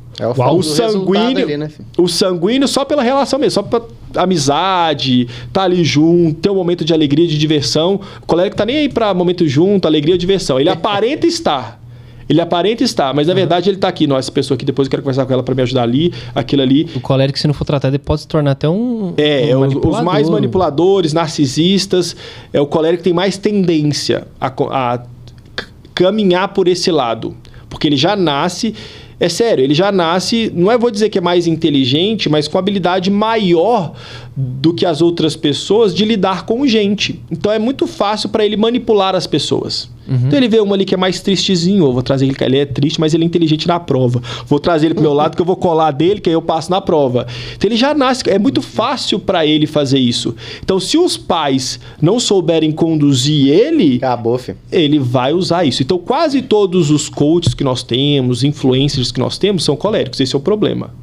O sanguíneo, ali, né, o sanguíneo só pela relação mesmo, só pra amizade, tá ali junto, ter um momento de alegria, de diversão. O colérico tá nem aí pra momento junto, alegria, diversão. Ele aparenta estar. Mas na verdade ele tá aqui. Não, essa pessoa aqui, depois eu quero conversar com ela pra me ajudar ali, aquilo ali. O colérico, se não for tratado, ele pode se tornar até um os mais manipuladores, narcisistas. O colérico tem mais tendência a caminhar por esse lado. Porque ele já nasce... É sério, ele já nasce, não vou dizer que é mais inteligente, mas com habilidade maior do que as outras pessoas de lidar com gente. Então é muito fácil para ele manipular as pessoas. Então ele vê uma ali que é mais tristezinho, vou trazer ele é triste, mas ele é inteligente na prova. Vou trazer ele pro meu lado que eu vou colar dele, que aí eu passo na prova. Então ele já nasce, é muito fácil para ele fazer isso. Então se os pais não souberem conduzir ele, acabou, filho. Ele vai usar isso. Então quase todos os coaches que nós temos, influencers que nós temos, são coléricos. Esse é o problema.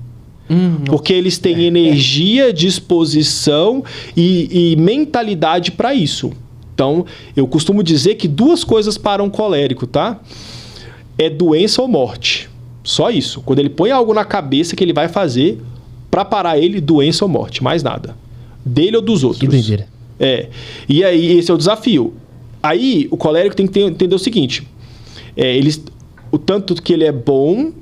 Porque eles têm energia, disposição e mentalidade para isso. Então, eu costumo dizer que 2 coisas param um colérico, tá? É doença ou morte. Só isso. Quando ele põe algo na cabeça que ele vai fazer, para parar ele, doença ou morte. Mais nada. Dele ou dos outros. Que doideira. E aí, esse é o desafio. Aí, o colérico tem que entender o seguinte. O tanto que ele é bom...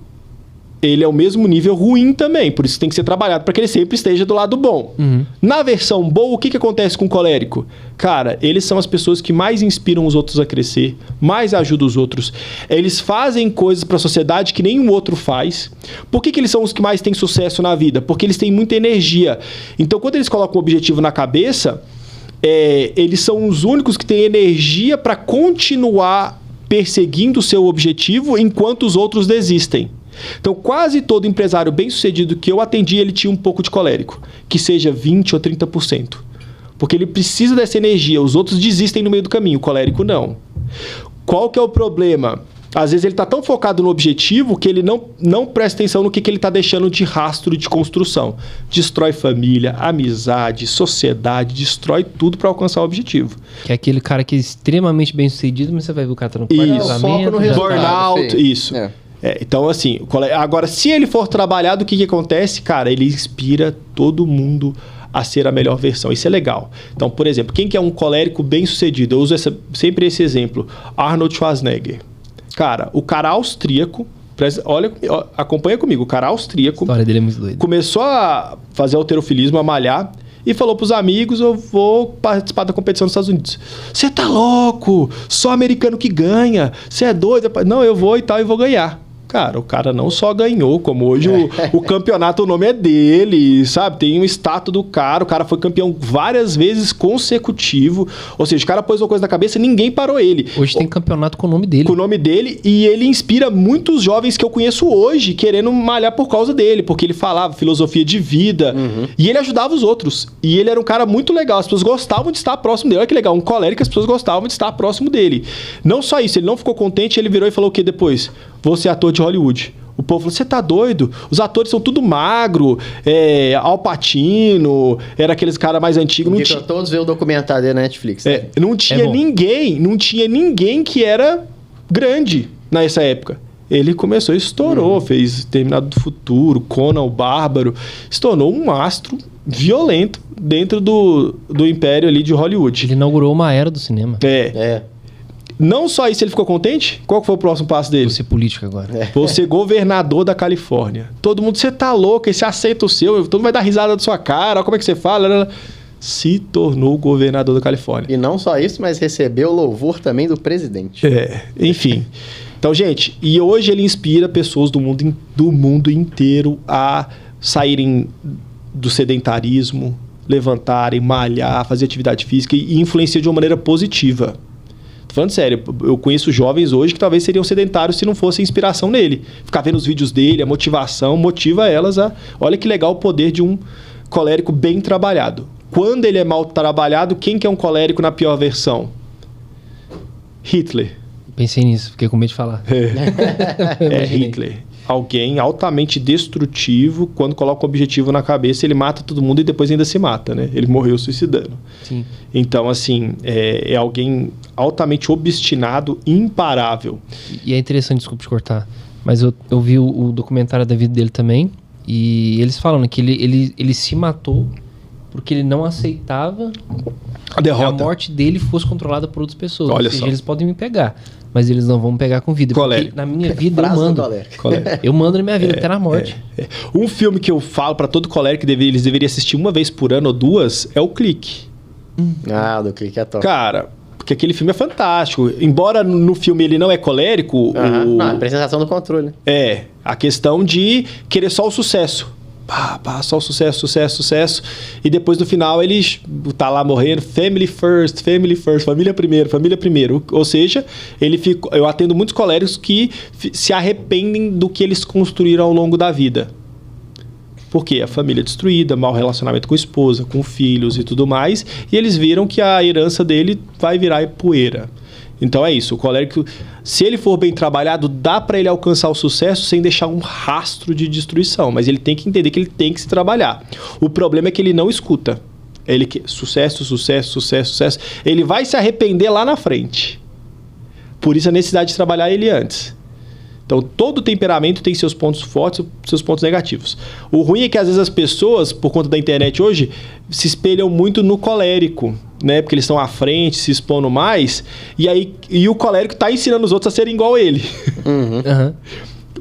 ele é o mesmo nível ruim também. Por isso tem que ser trabalhado para que ele sempre esteja do lado bom. Na versão boa, o que acontece com o colérico? Cara, eles são as pessoas que mais inspiram os outros a crescer, mais ajudam os outros. Eles fazem coisas para a sociedade que nenhum outro faz. Por que eles são os que mais têm sucesso na vida? Porque eles têm muita energia. Então, quando eles colocam um objetivo na cabeça, eles são os únicos que têm energia para continuar perseguindo o seu objetivo enquanto os outros desistem. Então, quase todo empresário bem-sucedido que eu atendi, ele tinha um pouco de colérico, que seja 20% ou 30%. Porque ele precisa dessa energia, os outros desistem no meio do caminho, o colérico não. Qual que é o problema? Às vezes ele está tão focado no objetivo que ele não presta atenção no que ele está deixando de rastro de construção. Destrói família, amizade, sociedade, destrói tudo para alcançar o objetivo. Que é aquele cara que é extremamente bem-sucedido, mas você vai ver o cara tá no burnout, isso. Então, assim, agora, se ele for trabalhado, o que acontece? Cara, ele inspira todo mundo a ser a melhor versão. Isso é legal. Então, por exemplo, quem que é um colérico bem-sucedido? Eu uso sempre esse exemplo. Arnold Schwarzenegger. Cara, o cara austríaco, olha, acompanha comigo, o cara austríaco... A história dele é muito doida. Começou a fazer halterofilismo, a malhar, e falou pros amigos, eu vou participar da competição nos Estados Unidos. Você tá louco? Só americano que ganha. Você é doido? Não, eu vou e tal, e vou ganhar. Cara, o cara não só ganhou, como hoje o campeonato, o nome é dele, sabe? Tem um status do cara, o cara foi campeão várias vezes consecutivo. Ou seja, o cara pôs uma coisa na cabeça e ninguém parou ele. Hoje tem campeonato com o nome dele. Com o nome dele, e ele inspira muitos jovens que eu conheço hoje querendo malhar por causa dele, porque ele falava filosofia de vida, e ele ajudava os outros. E ele era um cara muito legal, as pessoas gostavam de estar próximo dele. Olha que legal, um colérico, as pessoas gostavam de estar próximo dele. Não só isso, ele não ficou contente, ele virou e falou o que depois? Vou ser ator de Hollywood. O povo falou, você tá doido? Os atores são tudo magro, Al Pacino, era aqueles caras mais antigos. Todos vê o documentário da Netflix. Né? Não tinha ninguém que era grande nessa época. Ele começou, estourou, fez Terminado do Futuro, Conan o Bárbaro, se tornou um astro violento dentro do império ali de Hollywood. Ele inaugurou uma era do cinema. Não só isso, ele ficou contente? Qual que foi o próximo passo dele? Vou ser político agora. Vou ser governador da Califórnia. Todo mundo, você tá louco, você aceita o seu, todo mundo vai dar risada da sua cara, como é que você fala? Se tornou governador da Califórnia. E não só isso, mas recebeu louvor também do presidente. Enfim. Então, gente, e hoje ele inspira pessoas do mundo inteiro a saírem do sedentarismo, levantarem, malhar, fazer atividade física e influenciar de uma maneira positiva. Falando sério, eu conheço jovens hoje que talvez seriam sedentários se não fosse a inspiração nele. Ficar vendo os vídeos dele, a motivação, motiva elas a... Olha que legal o poder de um colérico bem trabalhado. Quando ele é mal trabalhado, quem que é um colérico na pior versão? Hitler. Pensei nisso, fiquei com medo de falar. Hitler. Alguém altamente destrutivo, quando coloca o objetivo na cabeça, ele mata todo mundo e depois ainda se mata, né? Ele morreu suicidando. Sim. Então, assim, é alguém altamente obstinado, imparável. E é interessante, desculpa te cortar, mas eu vi o documentário da vida dele também, e eles falam que ele se matou porque ele não aceitava a derrota. Que a morte dele fosse controlada por outras pessoas. Olha Ou seja, só. eles podem me pegar, mas eles não vão me pegar com vida. Colérico. Porque na minha vida eu mando. Colérico. Eu mando na minha vida, até na morte. Um filme que eu falo para todo colérico que eles deveriam assistir uma vez por ano ou duas é o Clique. Ah, do Clique é top. Cara, porque aquele filme é fantástico. Embora no filme ele não é colérico... Não, a apresentação do controle. A questão de querer só o sucesso. Só o sucesso. E depois no final ele tá lá morrendo. Family first. Família primeiro. Ou seja, eu atendo muitos coléricos que se arrependem do que eles construíram ao longo da vida. Por quê? A família destruída, mau relacionamento com a esposa, com filhos e tudo mais. E eles viram que a herança dele vai virar poeira. Então é isso, o colérico, se ele for bem trabalhado, dá para ele alcançar o sucesso sem deixar um rastro de destruição, mas ele tem que entender que ele tem que se trabalhar. O problema é que ele não escuta. Ele quer sucesso. Ele vai se arrepender lá na frente. Por isso a necessidade de trabalhar ele antes. Então, todo temperamento tem seus pontos fortes e seus pontos negativos. O ruim é que, às vezes, as pessoas, por conta da internet hoje, se espelham muito no colérico, né? Porque eles estão à frente, se expondo mais, e o colérico está ensinando os outros a serem igual a ele. Pra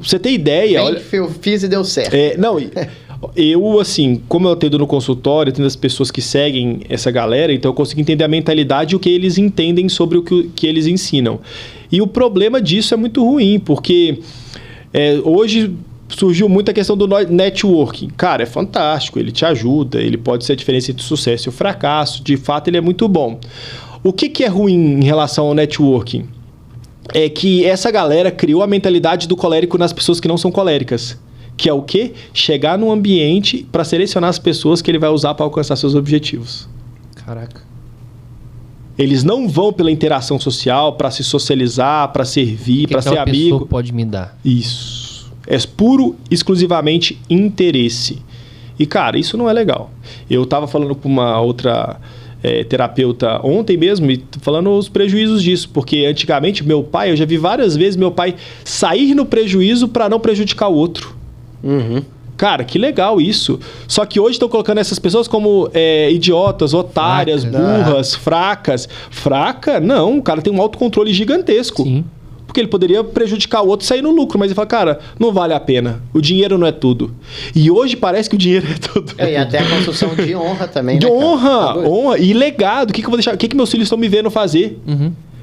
você ter ideia... Olha, eu fiz e deu certo. Eu, assim, como eu atendo no consultório, atendo as pessoas que seguem essa galera, então eu consigo entender a mentalidade e o que eles entendem sobre o que eles ensinam. E o problema disso é muito ruim, porque hoje surgiu muita questão do networking. Cara, é fantástico, ele te ajuda, ele pode ser a diferença entre o sucesso e o fracasso, de fato ele é muito bom. O que é ruim em relação ao networking? É que essa galera criou a mentalidade do colérico nas pessoas que não são coléricas. Que é o quê? Chegar num ambiente para selecionar as pessoas que ele vai usar para alcançar seus objetivos. Caraca. Eles não vão pela interação social, para se socializar, para servir, para ser amigo. Que pessoa pode me dar? Isso. É puro, exclusivamente interesse. E, cara, isso não é legal. Eu estava falando com uma outra terapeuta ontem mesmo, e falando os prejuízos disso, porque antigamente meu pai, eu já vi várias vezes meu pai sair no prejuízo para não prejudicar o outro. Cara, que legal isso. Só que hoje estão colocando essas pessoas como idiotas, otárias, burras, fracas. Fraca? Não, o cara tem um autocontrole gigantesco. Sim. Porque ele poderia prejudicar o outro e sair no lucro, mas ele fala, cara, não vale a pena. O dinheiro não é tudo. E hoje parece que o dinheiro é tudo. E até a construção de honra também, de né, honra e legado. O que eu vou deixar? O que meus filhos estão me vendo fazer?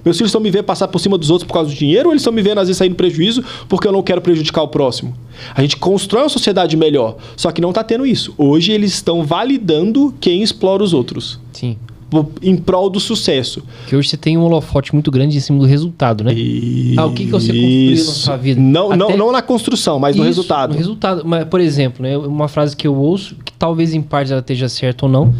Meus filhos estão me vendo passar por cima dos outros por causa do dinheiro, ou eles estão me vendo às vezes sair no prejuízo porque eu não quero prejudicar o próximo? A gente constrói uma sociedade melhor, só que não está tendo isso. Hoje eles estão validando quem explora os outros. Sim. Em prol do sucesso. Porque hoje você tem um holofote muito grande em cima do resultado, né? O que você construiu na sua vida? Não na construção, mas no resultado. No resultado. Mas, por exemplo, né, uma frase que eu ouço, que talvez em parte ela esteja certa ou não,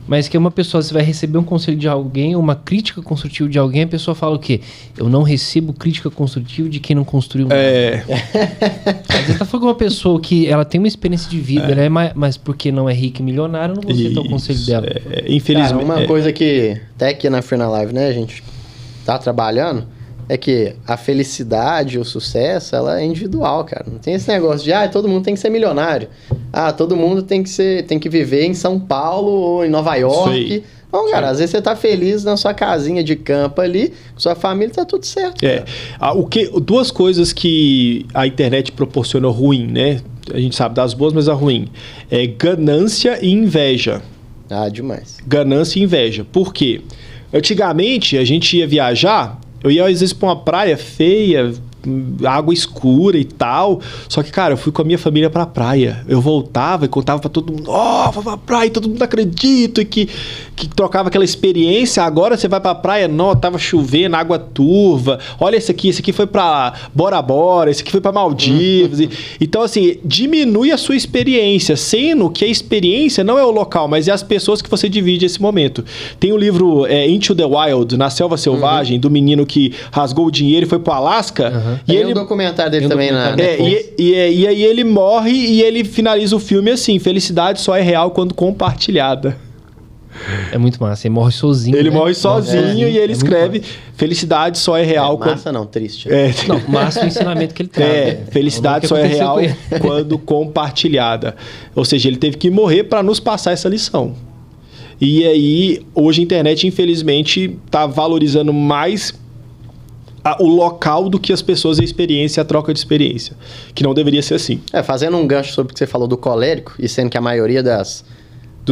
mas que uma pessoa, você vai receber um conselho de alguém, uma crítica construtiva de alguém, a pessoa fala o quê? Eu não recebo crítica construtiva de quem não construiu nada. Às vezes tá falando com uma pessoa que ela tem uma experiência de vida, né? Mas porque não é rica e milionária, eu não vou aceitar o conselho dela. Infelizmente. Cara, uma coisa que até aqui na Free Live, né, a gente tá trabalhando, é que a felicidade, o sucesso, ela é individual, cara. Não tem esse negócio de, todo mundo tem que ser milionário. Todo mundo tem que viver em São Paulo ou em Nova York. Não, cara, às vezes você tá feliz na sua casinha de campo ali, com sua família, tá tudo certo. Duas coisas que a internet proporciona ruim, né? A gente sabe das boas, mas a ruim. É ganância e inveja. Demais. Ganância e inveja. Por quê? Antigamente, a gente ia viajar, eu ia às vezes pra uma praia feia, água escura e tal. Só que, cara, eu fui com a minha família pra praia. Eu voltava e contava pra todo mundo, vou pra praia, e todo mundo acredita, e que trocava aquela experiência. Agora você vai pra praia, tava chovendo, água turva. Olha esse aqui foi pra Bora Bora, esse aqui foi pra Maldivas. Então, assim, diminui a sua experiência, sendo que a experiência não é o local, mas é as pessoas que você divide esse momento. Tem o livro Into the Wild, Na Selva Selvagem, do menino que rasgou o dinheiro e foi pro Alasca. E ele um documentário dele também na e aí ele morre e ele finaliza o filme assim: felicidade só é real quando compartilhada. É muito massa, ele morre sozinho. Ele morre sozinho e ele escreve: felicidade só é real massa não, triste. Não, massa o ensinamento que ele traz. Felicidade só é real quando compartilhada. Ou seja, ele teve que morrer para nos passar essa lição. E aí, hoje a internet, infelizmente, está valorizando mais o local do que as pessoas, a experiência, a troca de experiência. Que não deveria ser assim. Fazendo um gancho sobre o que você falou do colérico, e sendo que a maioria dos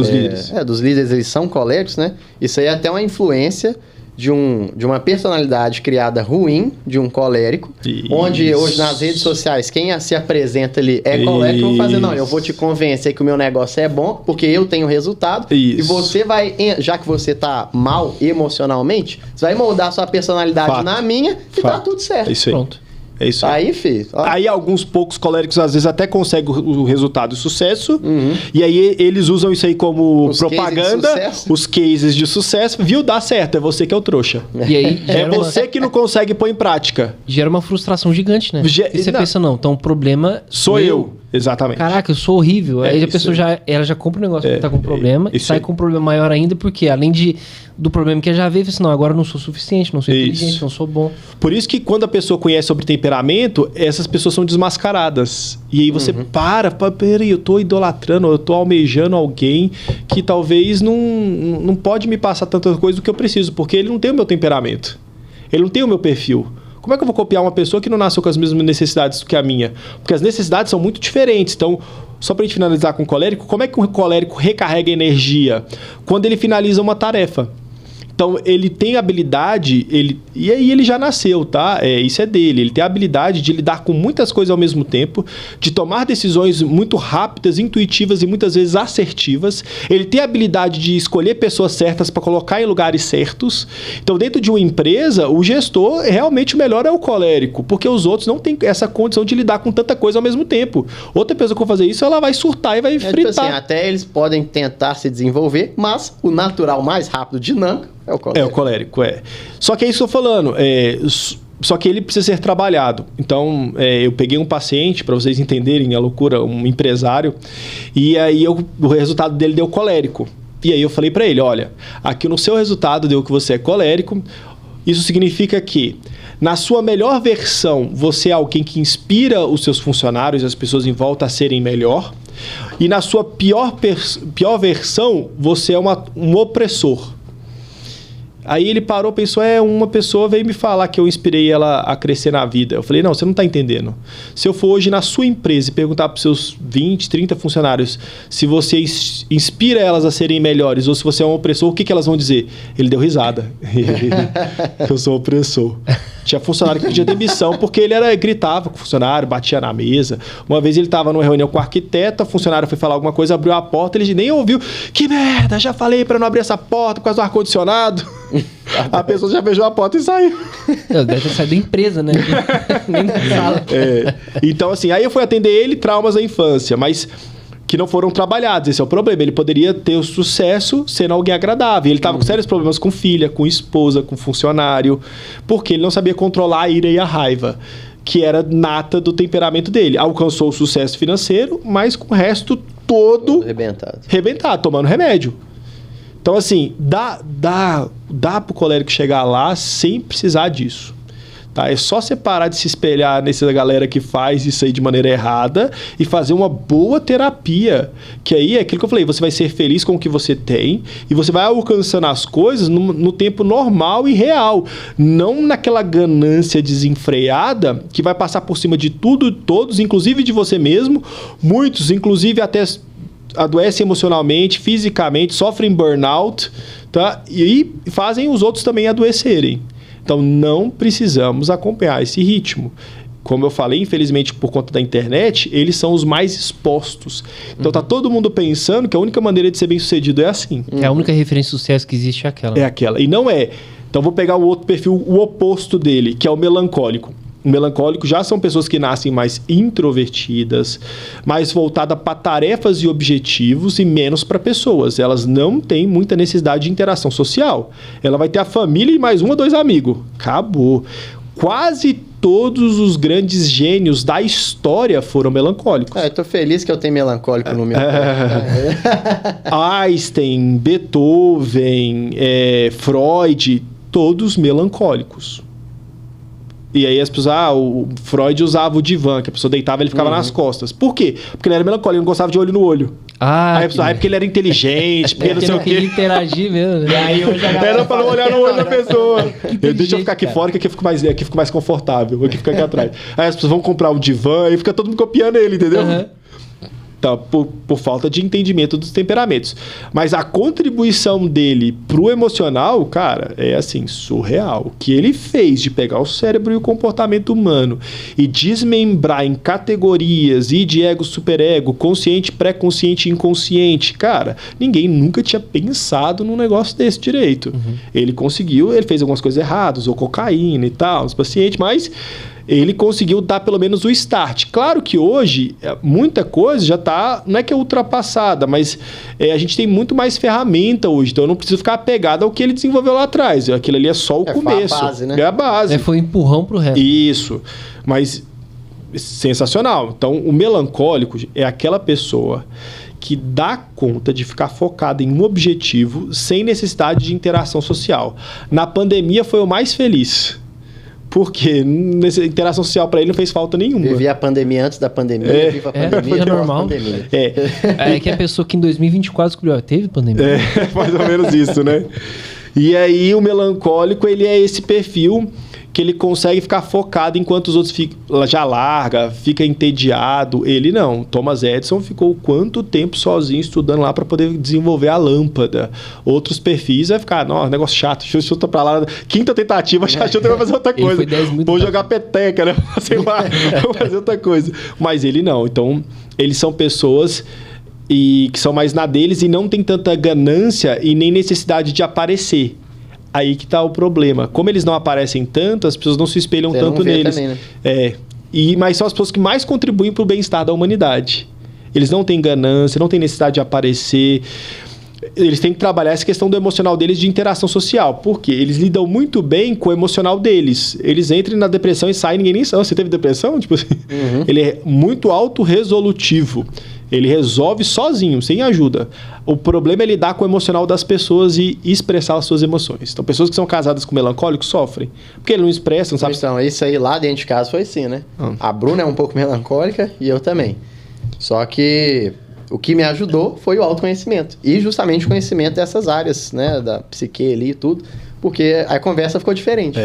líderes. Dos líderes, eles são coléricos, né? Isso aí é até uma influência de uma personalidade criada ruim, de um colérico, onde hoje nas redes sociais, quem se apresenta ali é colérico, eu vou fazer, eu vou te convencer que o meu negócio é bom, porque eu tenho resultado, e você vai, já que você tá mal emocionalmente, você vai moldar sua personalidade na minha e tá tudo certo. É isso aí. Pronto. É isso aí. Aí, filho. Aí alguns poucos coléricos às vezes até conseguem o resultado e sucesso. E aí eles usam isso aí como propaganda. Os cases de sucesso. Viu? Dá certo. É você que é o trouxa. E aí você que não consegue pôr em prática. Gera uma frustração gigante, né? E você pensa, então o problema sou eu. Exatamente. Caraca, eu sou horrível. Aí a pessoa já compra um negócio que tá com problema e sai com um problema maior ainda, porque além do problema que já veio, você não, agora eu não sou suficiente, não sou inteligente, não sou bom. Por isso que quando a pessoa conhece sobre temperamento, essas pessoas são desmascaradas. E aí você peraí, eu tô idolatrando, eu tô almejando alguém que talvez não pode me passar tanta coisa do que eu preciso, porque ele não tem o meu temperamento. Ele não tem o meu perfil. Como é que eu vou copiar uma pessoa que não nasceu com as mesmas necessidades do que a minha? Porque as necessidades são muito diferentes. Então, só para a gente finalizar com o colérico, como é que um colérico recarrega energia? Quando ele finaliza uma tarefa. Então, ele tem habilidade, e aí ele já nasceu, tá? Isso é dele. Ele tem a habilidade de lidar com muitas coisas ao mesmo tempo, de tomar decisões muito rápidas, intuitivas e muitas vezes assertivas. Ele tem a habilidade de escolher pessoas certas para colocar em lugares certos. Então, dentro de uma empresa, o gestor, realmente o melhor é o colérico, porque os outros não têm essa condição de lidar com tanta coisa ao mesmo tempo. Outra pessoa que for fazer isso, ela vai surtar e vai fritar. Tipo assim, até eles podem tentar se desenvolver, mas o natural mais rápido, dinâmico, é o colérico. É o colérico, Só que é isso que eu tô falando. Só que ele precisa ser trabalhado. Então, eu peguei um paciente, para vocês entenderem a loucura, um empresário, e aí o resultado dele deu colérico. E aí eu falei para ele, olha, aqui no seu resultado deu que você é colérico, isso significa que na sua melhor versão você é alguém que inspira os seus funcionários e as pessoas em volta a serem melhor, e na sua pior versão você é um opressor. Aí ele parou, pensou, uma pessoa veio me falar que eu inspirei ela a crescer na vida. Eu falei, não, você não está entendendo. Se eu for hoje na sua empresa e perguntar para os seus 20, 30 funcionários se você inspira elas a serem melhores ou se você é um opressor, o que elas vão dizer? Ele deu risada. Eu sou opressor. Tinha funcionário que pedia demissão porque ele gritava com o funcionário, batia na mesa. Uma vez ele estava numa reunião com o arquiteto, a funcionária foi falar alguma coisa, abriu a porta, ele nem ouviu. Que merda, já falei para não abrir essa porta por causa do ar-condicionado. A pessoa já fechou a porta e saiu. Deve ter saído da empresa, né? Nem da sala. Então, assim, aí eu fui atender ele, traumas da infância, mas que não foram trabalhados. Esse é o problema. Ele poderia ter o sucesso sendo alguém agradável. Ele estava com sérios problemas com filha, com esposa, com funcionário, porque ele não sabia controlar a ira e a raiva, que era nata do temperamento dele. Alcançou o sucesso financeiro, mas com o resto todo arrebentado, tomando remédio. Então, assim, dá pro colérico chegar lá sem precisar disso. Tá? É só você parar de se espelhar nessa galera que faz isso aí de maneira errada e fazer uma boa terapia. Que aí é aquilo que eu falei, você vai ser feliz com o que você tem e você vai alcançando as coisas no tempo normal e real. Não naquela ganância desenfreada que vai passar por cima de tudo, todos, inclusive de você mesmo. Muitos, inclusive até adoecem emocionalmente, fisicamente, sofrem burnout, tá? E fazem os outros também adoecerem. Então, não precisamos acompanhar esse ritmo. Como eu falei, infelizmente, por conta da internet, eles são os mais expostos. Então, tá todo mundo pensando que a única maneira de ser bem-sucedido é assim. É a única referência de sucesso que existe é aquela. É aquela. E não é. Então, vou pegar o outro perfil, o oposto dele, que é o melancólico. O melancólico já são pessoas que nascem mais introvertidas, mais voltadas para tarefas e objetivos e menos para pessoas. Elas não têm muita necessidade de interação social. Ela vai ter a família e mais 1 ou 2 amigos. Acabou. Quase todos os grandes gênios da história foram melancólicos. Eu tô feliz que eu tenho melancólico no meu. Einstein, Beethoven, Freud, todos melancólicos. E aí as pessoas, o Freud usava o divã, que a pessoa deitava e ele ficava nas costas. Por quê? Porque ele era melancólico, ele não gostava de olho no olho. Aí a pessoa, porque ele era inteligente, porque não sei o quê. Ele interagir mesmo, né? E aí hoje era pra não olhar no olho da pessoa. Deixa eu ficar aqui fora, que aqui eu fico mais confortável. Aqui fica aqui atrás. Aí as pessoas vão comprar o divã e fica todo mundo copiando ele, entendeu? Então, por falta de entendimento dos temperamentos. Mas a contribuição dele pro emocional, cara, é assim, surreal. O que ele fez de pegar o cérebro e o comportamento humano e desmembrar em categorias e de ego, superego, consciente, pré-consciente e inconsciente, cara, ninguém nunca tinha pensado num negócio desse direito. Ele conseguiu, ele fez algumas coisas erradas, ou cocaína e tal, nos pacientes, mas ele conseguiu dar pelo menos o start. Claro que hoje, muita coisa já está, não é que é ultrapassada, mas a gente tem muito mais ferramenta hoje, então eu não preciso ficar apegado ao que ele desenvolveu lá atrás. Aquilo ali é só o começo. Foi a base, né? É a base. Foi um empurrão pro resto. Isso. Mas sensacional. Então, o melancólico é aquela pessoa que dá conta de ficar focada em um objetivo sem necessidade de interação social. Na pandemia foi o mais feliz. Porque nessa interação social para ele não fez falta nenhuma. Vivia a pandemia antes da pandemia, viva a pandemia normal. Pandemia. É que a pessoa que em 2024 descobriu, teve pandemia. Mais ou menos isso, né? E aí o melancólico, ele é esse perfil que ele consegue ficar focado enquanto os outros já larga, fica entediado. Ele não. Thomas Edison ficou quanto tempo sozinho estudando lá para poder desenvolver a lâmpada. Outros perfis vai ficar, negócio chato, chuta pra lá. Quinta tentativa, já chuta vai fazer outra coisa. Vou jogar peteca, né? Sei lá, vou fazer outra coisa. Mas ele não. Então, eles são pessoas que são mais na deles e não tem tanta ganância e nem necessidade de aparecer. Aí que tá o problema. Como eles não aparecem tanto, as pessoas não se espelham tanto neles. Também, né? Mas são as pessoas que mais contribuem para o bem-estar da humanidade. Eles não têm ganância, não têm necessidade de aparecer. Eles têm que trabalhar essa questão do emocional deles de interação social. Por quê? Eles lidam muito bem com o emocional deles. Eles entram na depressão e saem, ninguém nem sabe. Você teve depressão? Tipo assim, ele é muito autorresolutivo. Ele resolve sozinho, sem ajuda. O problema é lidar com o emocional das pessoas e expressar as suas emoções. Então, pessoas que são casadas com melancólicos sofrem. Porque ele não expressa, não sabe... Então, isso aí lá dentro de casa foi assim, né? A Bruna é um pouco melancólica e eu também. Só que o que me ajudou foi o autoconhecimento. E justamente o conhecimento dessas áreas, né? Da psique ali e tudo. Porque a conversa ficou diferente.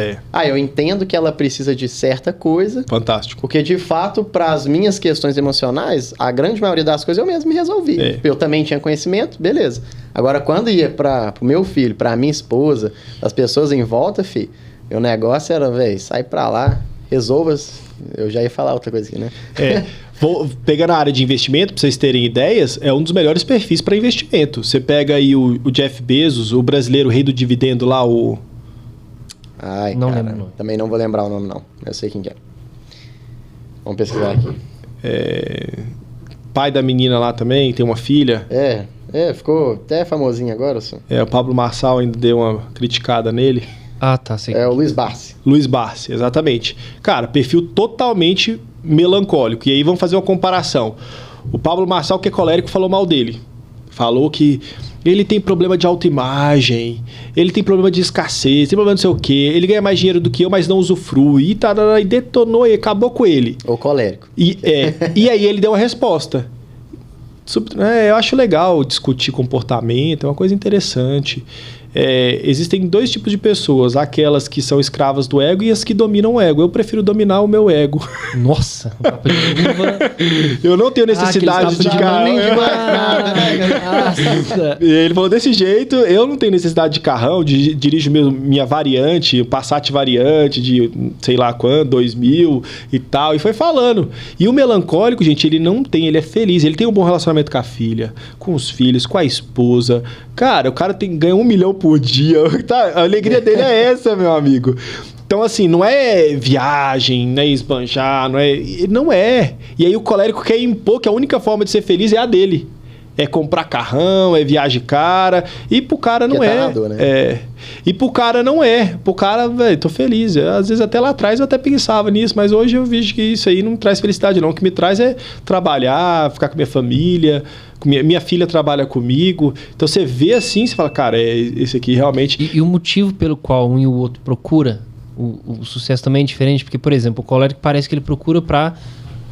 Eu entendo que ela precisa de certa coisa. Fantástico. Porque, de fato, para as minhas questões emocionais, a grande maioria das coisas eu mesmo me resolvi. Eu também tinha conhecimento, beleza. Agora, quando ia para o meu filho, para a minha esposa, as pessoas em volta, meu negócio era, sai para lá, resolva. Eu já ia falar outra coisa aqui, né? Vou pegar na área de investimento, para vocês terem ideias, é um dos melhores perfis para investimento. Você pega aí o Jeff Bezos, o brasileiro rei do dividendo lá, o... Não lembro. Também não vou lembrar o nome, não. Eu sei quem que é. Vamos pesquisar aqui. Pai da menina lá também, tem uma filha. Ficou até famosinho agora. Só. O Pablo Marçal ainda deu uma criticada nele. Tá, sei. É o Luiz Barsi. Luiz Barsi, exatamente. Cara, perfil totalmente melancólico. E aí vamos fazer uma comparação. O Pablo Marçal, que é colérico, falou mal dele. Falou que ele tem problema de autoimagem, ele tem problema de escassez, tem problema não sei o quê, ele ganha mais dinheiro do que eu, mas não usufrui, e detonou e acabou com ele. O colérico. E aí ele deu uma resposta. Eu acho legal discutir comportamento, é uma coisa interessante. Existem dois tipos de pessoas, aquelas que são escravas do ego e as que dominam o ego. Eu prefiro dominar o meu ego. Nossa, papo de luva. Eu não tenho necessidade de carro. E ele falou desse jeito, eu não tenho necessidade de carrão, dirijo minha variante, Passat variante de sei lá quando, 2000 e tal, e foi falando. E o melancólico, gente, ele não tem, ele é feliz, ele tem um bom relacionamento com a filha, com os filhos, com a esposa. Cara, o cara ganha 1 milhão por dia. A alegria dele é essa, meu amigo. Então, assim, não é viagem, não é esbanjar, não é. E aí o colérico quer impor que a única forma de ser feliz é a dele. É comprar carrão, é viagem cara. E pro cara não é. Tarado, né? E pro cara não é. Pro cara, velho, tô feliz. Às vezes até lá atrás eu até pensava nisso, mas hoje eu vejo que isso aí não traz felicidade, não. O que me traz é trabalhar, ficar com minha família. Minha filha trabalha comigo. Então você vê assim, você fala, cara, esse aqui realmente... E o motivo pelo qual um e o outro procura o sucesso também é diferente, porque, por exemplo, o colérico parece que ele procura para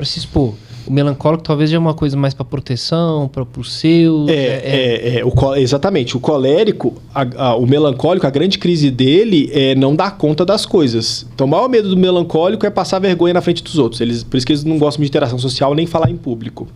se expor. O melancólico talvez já é uma coisa mais para proteção, para o seu... Exatamente. O colérico, o melancólico, a grande crise dele é não dar conta das coisas. Então, o maior medo do melancólico é passar vergonha na frente dos outros. Por isso que eles não gostam de interação social nem falar em público.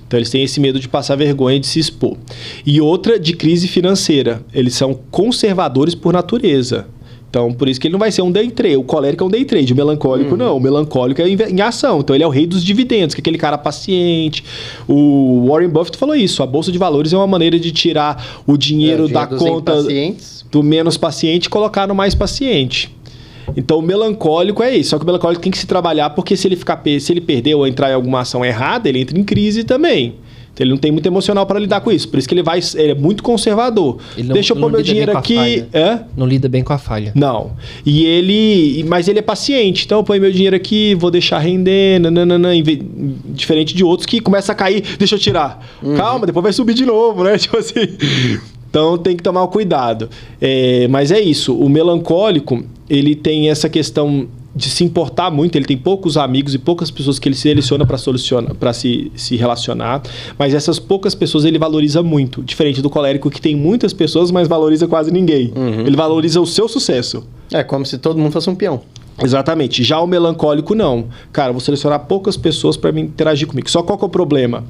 Então, eles têm esse medo de passar vergonha e de se expor. E outra, de crise financeira. Eles são conservadores por natureza. Então, por isso que ele não vai ser um day trade. O colérico é um day trade, o melancólico não. O melancólico é em ação. Então, ele é o rei dos dividendos, que é aquele cara paciente. O Warren Buffett falou isso. A Bolsa de Valores é uma maneira de tirar o dinheiro da conta do menos paciente e colocar no mais paciente. Então, o melancólico é isso. Só que o melancólico tem que se trabalhar, porque se ele perder ou entrar em alguma ação errada, ele entra em crise também. Então, ele não tem muito emocional para lidar com isso. Por isso que ele é muito conservador. Deixa eu pôr meu dinheiro aqui. Não lida bem com a falha. Não. Mas ele é paciente. Então, eu ponho meu dinheiro aqui, vou deixar render. Diferente de outros que começa a cair, deixa eu tirar. Calma, depois vai subir de novo, né? Tipo assim. Então, tem que tomar cuidado. Mas é isso. O melancólico, ele tem essa questão de se importar muito, ele tem poucos amigos e poucas pessoas que ele seleciona para se relacionar, mas essas poucas pessoas ele valoriza muito, diferente do colérico que tem muitas pessoas, mas valoriza quase ninguém. Ele valoriza o seu sucesso. É como se todo mundo fosse um peão. Exatamente. Já o melancólico, não. Cara, vou selecionar poucas pessoas para interagir comigo. Só qual que é o problema?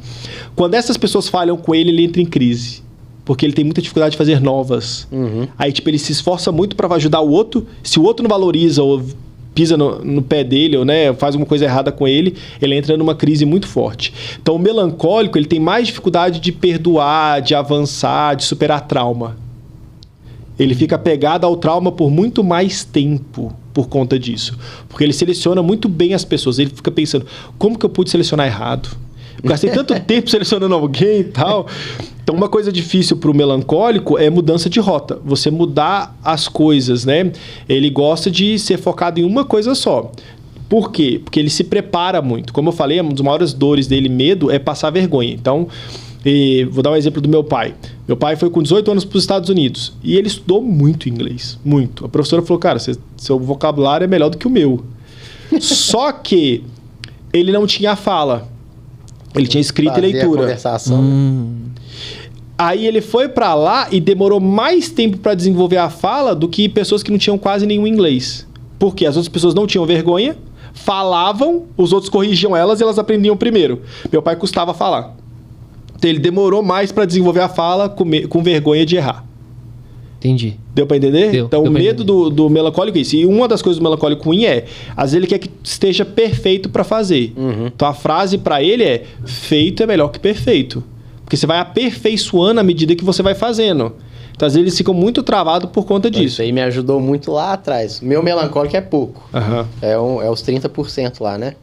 Quando essas pessoas falham com ele entra em crise. Porque ele tem muita dificuldade de fazer novas. Aí, ele se esforça muito para ajudar o outro. Se o outro não valoriza ou pisa no pé dele, ou faz alguma coisa errada com ele, ele entra numa crise muito forte. Então, o melancólico, ele tem mais dificuldade de perdoar, de avançar, de superar trauma. Ele fica apegado ao trauma por muito mais tempo por conta disso. Porque ele seleciona muito bem as pessoas. Ele fica pensando, como que eu pude selecionar errado? Eu gastei tanto tempo selecionando alguém e tal. Então, uma coisa difícil para o melancólico é mudança de rota. Você mudar as coisas, né? Ele gosta de ser focado em uma coisa só. Por quê? Porque ele se prepara muito. Como eu falei, uma das maiores dores dele, medo, é passar vergonha. Então, vou dar um exemplo do meu pai. Meu pai foi com 18 anos para os Estados Unidos e ele estudou muito inglês, muito. A professora falou, cara, seu vocabulário é melhor do que o meu. Só que ele não tinha fala. Ele tinha escrita e leitura. A conversação. Aí ele foi para lá e demorou mais tempo para desenvolver a fala do que pessoas que não tinham quase nenhum inglês. Porque as outras pessoas não tinham vergonha, falavam, os outros corrigiam elas e elas aprendiam primeiro. Meu pai custava falar. Então ele demorou mais para desenvolver a fala com vergonha de errar. Entendi. Deu para entender? Deu, então o medo do melancólico é isso. E uma das coisas do melancólico ruim às vezes ele quer que esteja perfeito para fazer. Então a frase para ele é: feito é melhor que perfeito. Porque você vai aperfeiçoando à medida que você vai fazendo. Então às vezes eles ficam muito travados por conta disso. Isso aí me ajudou muito lá atrás. Meu melancólico é pouco. É os 30% lá, né?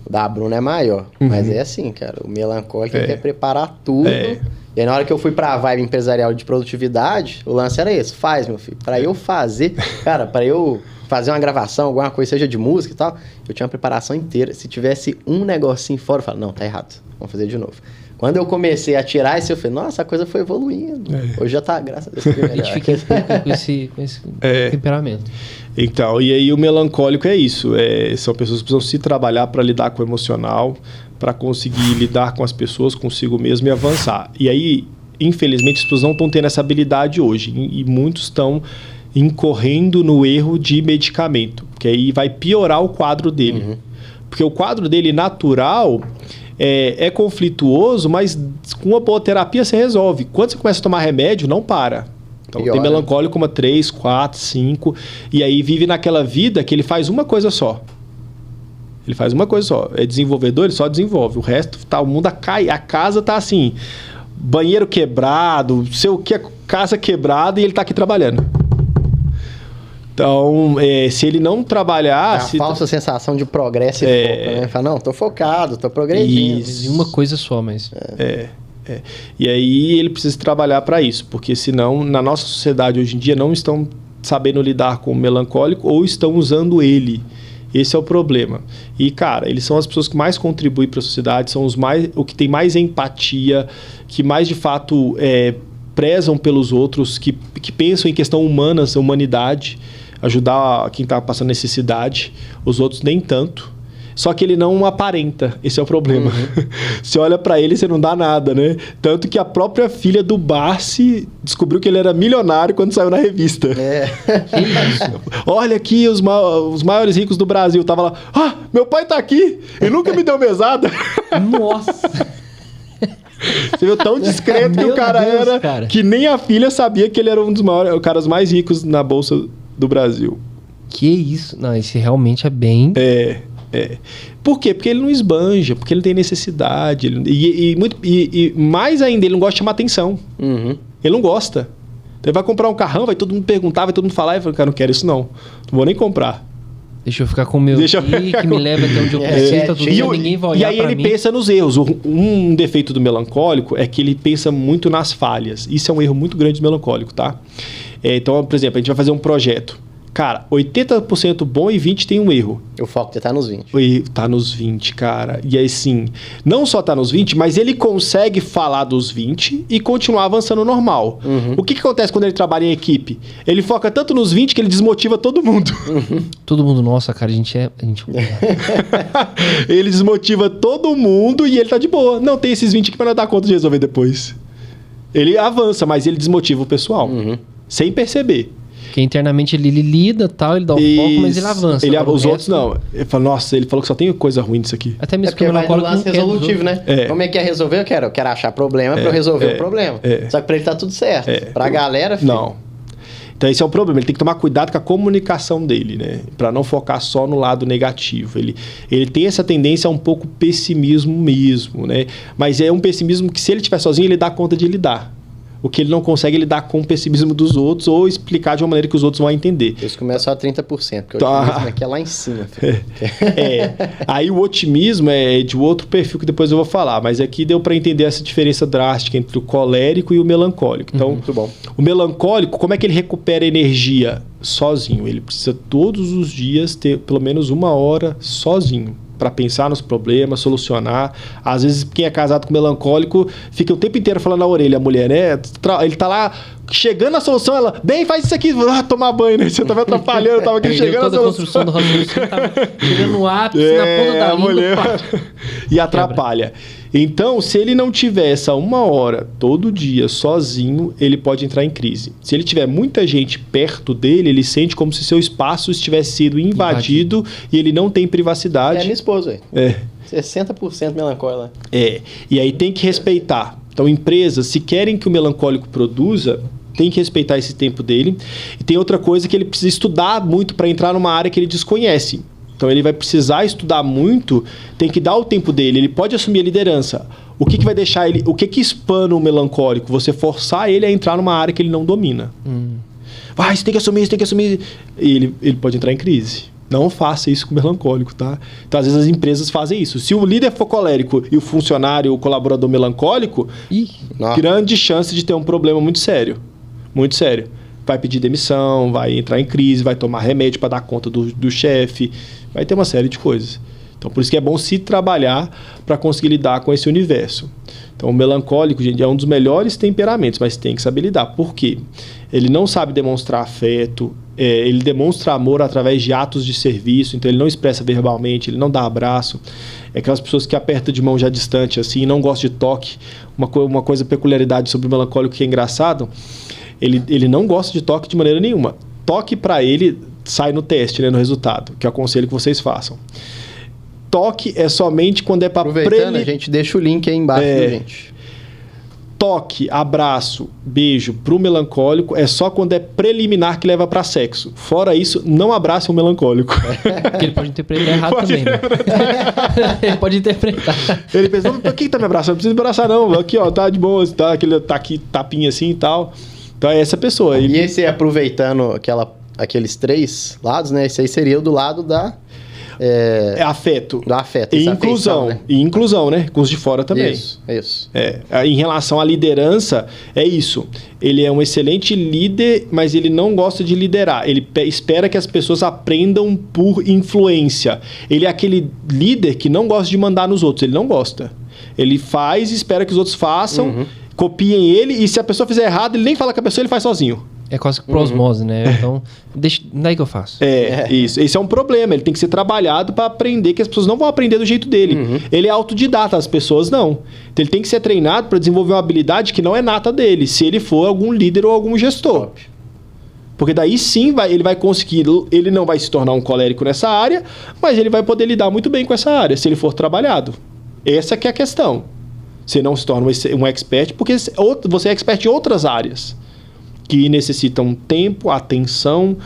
O da Bruna é maior. Mas é assim, cara. O melancólico quer preparar tudo. E aí, na hora que eu fui pra vibe empresarial de produtividade, o lance era esse. Faz, meu filho. Pra eu fazer... Cara, pra eu fazer uma gravação, alguma coisa, seja de música e tal, eu tinha uma preparação inteira. Se tivesse um negocinho fora, eu falava, não, tá errado. Vamos fazer de novo. Quando eu comecei a tirar isso, eu falei, nossa, a coisa foi evoluindo. Hoje já tá, graças a Deus. Identifiquei com esse temperamento. Então, e aí o melancólico é isso. São pessoas que precisam se trabalhar para lidar com o emocional, para conseguir lidar com as pessoas, consigo mesmo e avançar. E aí, infelizmente, as pessoas não estão tendo essa habilidade hoje. E muitos estão incorrendo no erro de medicamento. Porque aí vai piorar o quadro dele. Porque o quadro dele natural... É conflituoso, mas com uma boa terapia você resolve. Quando você começa a tomar remédio, não para. Então tem melancólico como 3, 4, 5, e aí vive naquela vida que ele faz uma coisa só. Ele faz uma coisa só. É desenvolvedor, ele só desenvolve. O resto, o mundo cai. A casa tá assim, banheiro quebrado, sei o que, casa quebrada, e ele tá aqui trabalhando. Então, se ele não trabalhar... É a falsa sensação de progresso e foco, né? Fala, não, tô focado, tô progredindo. Isso. Uma coisa só, mas... E aí ele precisa trabalhar para isso, porque senão, na nossa sociedade hoje em dia, não estão sabendo lidar com o melancólico ou estão usando ele. Esse é o problema. E, cara, eles são as pessoas que mais contribuem para a sociedade, são o que tem mais empatia, que mais, de fato, prezam pelos outros, que pensam em questão humanas, humanidade, ajudar quem está passando necessidade, os outros nem tanto. Só que ele não aparenta, esse é o problema. Você olha pra ele e você não dá nada, né? Tanto que a própria filha do Barsi descobriu que ele era milionário quando saiu na revista. Olha aqui os maiores ricos do Brasil. Tava lá, meu pai tá aqui e nunca me deu mesada. Nossa! Você viu tão discreto que o cara era, que nem a filha sabia que ele era um dos maiores, caras mais ricos na Bolsa do Brasil. Que isso? Não, esse realmente é bem... Por quê? Porque ele não esbanja, porque ele tem necessidade. E mais ainda, ele não gosta de chamar atenção. Ele não gosta. Então ele vai comprar um carrão, vai todo mundo perguntar, vai todo mundo falar, e fala, cara, não quero isso não vou nem comprar. Deixa eu ficar com o meu aqui, que me leva até onde eu preciso, tudo bem, ninguém vai olhar pra mim. E aí ele pensa nos erros. Um defeito do melancólico é que ele pensa muito nas falhas. Isso é um erro muito grande do melancólico, tá? Então, por exemplo, a gente vai fazer um projeto. Cara, 80% bom e 20% tem um erro. O foco tá nos 20. Tá nos 20, cara. E aí, sim, não só tá nos 20, mas ele consegue falar dos 20 e continuar avançando normal. O que acontece quando ele trabalha em equipe? Ele foca tanto nos 20 que ele desmotiva todo mundo. Todo mundo, nossa, cara, a gente Ele desmotiva todo mundo e ele tá de boa. Não, tem esses 20 aqui pra não dar conta de resolver depois. Ele avança, mas ele desmotiva o pessoal. Sem perceber. Porque internamente ele lida, tal, ele dá o foco, mas ele avança. Os outros não. Ele fala, nossa, ele falou que só tem coisa ruim nisso aqui. Até mesmo porque vai no lance resolutivo, né? Como é que é resolver? Eu quero achar problema pra eu resolver o problema. Só que pra ele tá tudo certo. Pra galera, filho. Não. Então esse é o problema. Ele tem que tomar cuidado com a comunicação dele, né? Pra não focar só no lado negativo. Ele tem essa tendência a um pouco pessimismo mesmo, né? Mas é um pessimismo que se ele estiver sozinho, ele dá conta de lidar. o que ele não consegue lidar com o pessimismo dos outros ou explicar de uma maneira que os outros vão entender. Isso começa a 30%, porque o otimismo aqui é lá em cima. Aí o otimismo é de outro perfil que depois eu vou falar, mas aqui deu para entender essa diferença drástica entre o colérico e o melancólico. Então, muito bom. O melancólico, como é que ele recupera energia? Sozinho. Ele precisa todos os dias ter pelo menos 1 hora sozinho para pensar nos problemas, solucionar. Às vezes, quem é casado com melancólico fica o tempo inteiro falando na orelha, a mulher, né? Ele tá lá chegando na solução, ela, bem, faz isso aqui, tomar banho, né? Você tava atrapalhando, tava aqui chegando na solução. A construção do raciocínio tava chegando no ápice, na ponta da língua. Mulher e atrapalha. Então, se ele não tiver essa 1 hora todo dia sozinho, ele pode entrar em crise. Se ele tiver muita gente perto dele, ele sente como se seu espaço estivesse sido invadido e ele não tem privacidade. É minha esposa, velho. 60% melancólica. E aí tem que respeitar. Então, empresas, se querem que o melancólico produza, tem que respeitar esse tempo dele. E tem outra coisa que ele precisa estudar muito para entrar numa área que ele desconhece. Então, ele vai precisar estudar muito, tem que dar o tempo dele. Ele pode assumir a liderança. O que vai deixar ele... O que espana o melancólico? Você forçar ele a entrar numa área que ele não domina. Vai, você tem que assumir, você tem que assumir. E ele pode entrar em crise. Não faça isso com o melancólico, tá? Então, às vezes, as empresas fazem isso. Se o líder for colérico e o funcionário, o colaborador melancólico, grande chance de ter um problema muito sério. Muito sério. Vai pedir demissão, vai entrar em crise, vai tomar remédio para dar conta do chefe, vai ter uma série de coisas. Então, por isso que é bom se trabalhar para conseguir lidar com esse universo. Então, o melancólico, gente, é um dos melhores temperamentos, mas tem que saber lidar. Por quê? Ele não sabe demonstrar afeto, ele demonstra amor através de atos de serviço, então ele não expressa verbalmente, ele não dá abraço. É aquelas pessoas que apertam de mão já distante, assim, não gostam de toque. Uma coisa, peculiaridade sobre o melancólico que é engraçado, ele não gosta de toque de maneira nenhuma. Toque para ele sai no teste, né, no resultado, que eu aconselho que vocês façam. Toque é somente quando é para... Aproveitando, a gente deixa o link aí embaixo, gente. Toque, abraço, beijo pro melancólico é só quando é preliminar que leva para sexo. Fora isso, não abraça o melancólico. Porque ele pode interpretar errado também, né? Ele pode interpretar. Ele pensa, por que tá me abraçando? Não precisa me abraçar não. Aqui, ó, tá de boa, tá, aquele tá aqui, tapinha assim e tal. Então é essa pessoa. E esse, aproveitando aqueles 3 lados, né? Esse aí seria o do lado da... afeto. Do afeto. E inclusão. Afeição, né? E inclusão, né? Com os de fora também. Isso. Em relação à liderança, é isso. Ele é um excelente líder, mas ele não gosta de liderar. Ele espera que as pessoas aprendam por influência. Ele é aquele líder que não gosta de mandar nos outros. Ele não gosta. Ele faz e espera que os outros façam, copiem ele, e se a pessoa fizer errado, ele nem fala com a pessoa, ele faz sozinho. É quase que por osmose, né? Então, daí que eu faço. Isso. Esse é um problema. Ele tem que ser trabalhado para aprender, que as pessoas não vão aprender do jeito dele. Ele é autodidata, as pessoas não. Então, ele tem que ser treinado para desenvolver uma habilidade que não é nata dele, se ele for algum líder ou algum gestor. Porque daí sim ele vai conseguir... Ele não vai se tornar um colérico nessa área, mas ele vai poder lidar muito bem com essa área, se ele for trabalhado. Essa que é a questão. Você não se torna um expert, porque você é expert em outras áreas que necessitam tempo, atenção,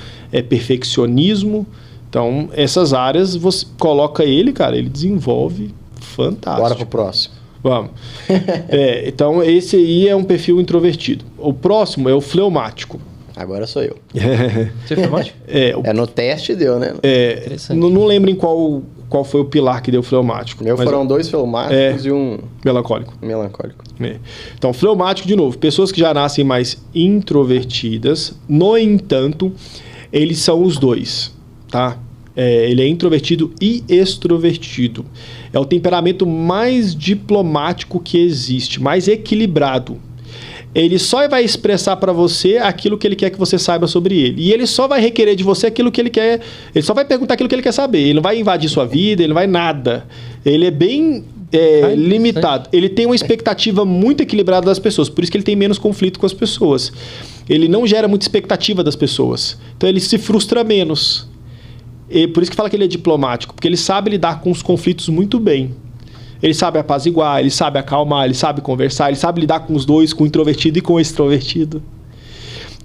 perfeccionismo. Então, essas áreas, você coloca ele, cara, ele desenvolve fantástico. Bora pro próximo. Vamos. Então, esse aí é um perfil introvertido. O próximo é o fleumático. Agora sou eu. Você é fleumático? No teste deu, né? Não lembro em qual foi o pilar que deu fleumático. Foram 2 fleumáticos e um... Melancólico. Melancólico. Então, fleumático, de novo, pessoas que já nascem mais introvertidas. No entanto, eles são os dois, tá? Ele é introvertido e extrovertido. É o temperamento mais diplomático que existe, mais equilibrado. Ele só vai expressar para você aquilo que ele quer que você saiba sobre ele. E ele só vai requerer de você aquilo que ele quer... Ele só vai perguntar aquilo que ele quer saber. Ele não vai invadir sua vida, ele não vai nada. Ele é bem limitado. Ele tem uma expectativa muito equilibrada das pessoas. Por isso que ele tem menos conflito com as pessoas. Ele não gera muita expectativa das pessoas. Então ele se frustra menos. E por isso que fala que ele é diplomático. Porque ele sabe lidar com os conflitos muito bem. Ele sabe apaziguar, ele sabe acalmar, ele sabe conversar, ele sabe lidar com os dois, com o introvertido e com o extrovertido.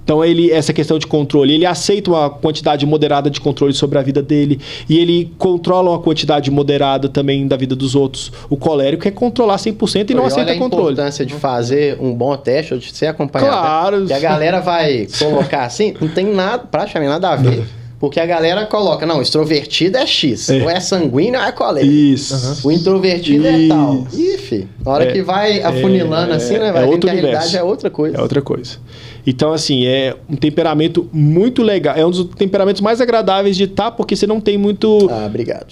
Então, essa questão de controle, ele aceita uma quantidade moderada de controle sobre a vida dele e ele controla uma quantidade moderada também da vida dos outros. O colérico quer controlar 100% e não aceita controle. A importância de fazer um bom teste ou de ser acompanhado. Claro. Que a galera vai colocar assim, não tem nada, praticamente nada a ver. Porque a galera coloca, não, extrovertido é X, ou é sanguíneo ou é colérico. Isso. O introvertido é tal. Ih, filho, na hora que vai afunilando assim, né, vai ver que a realidade é outra coisa. É outra coisa. Então, assim, é um temperamento muito legal. É um dos temperamentos mais agradáveis de estar, porque você não tem muito... obrigado.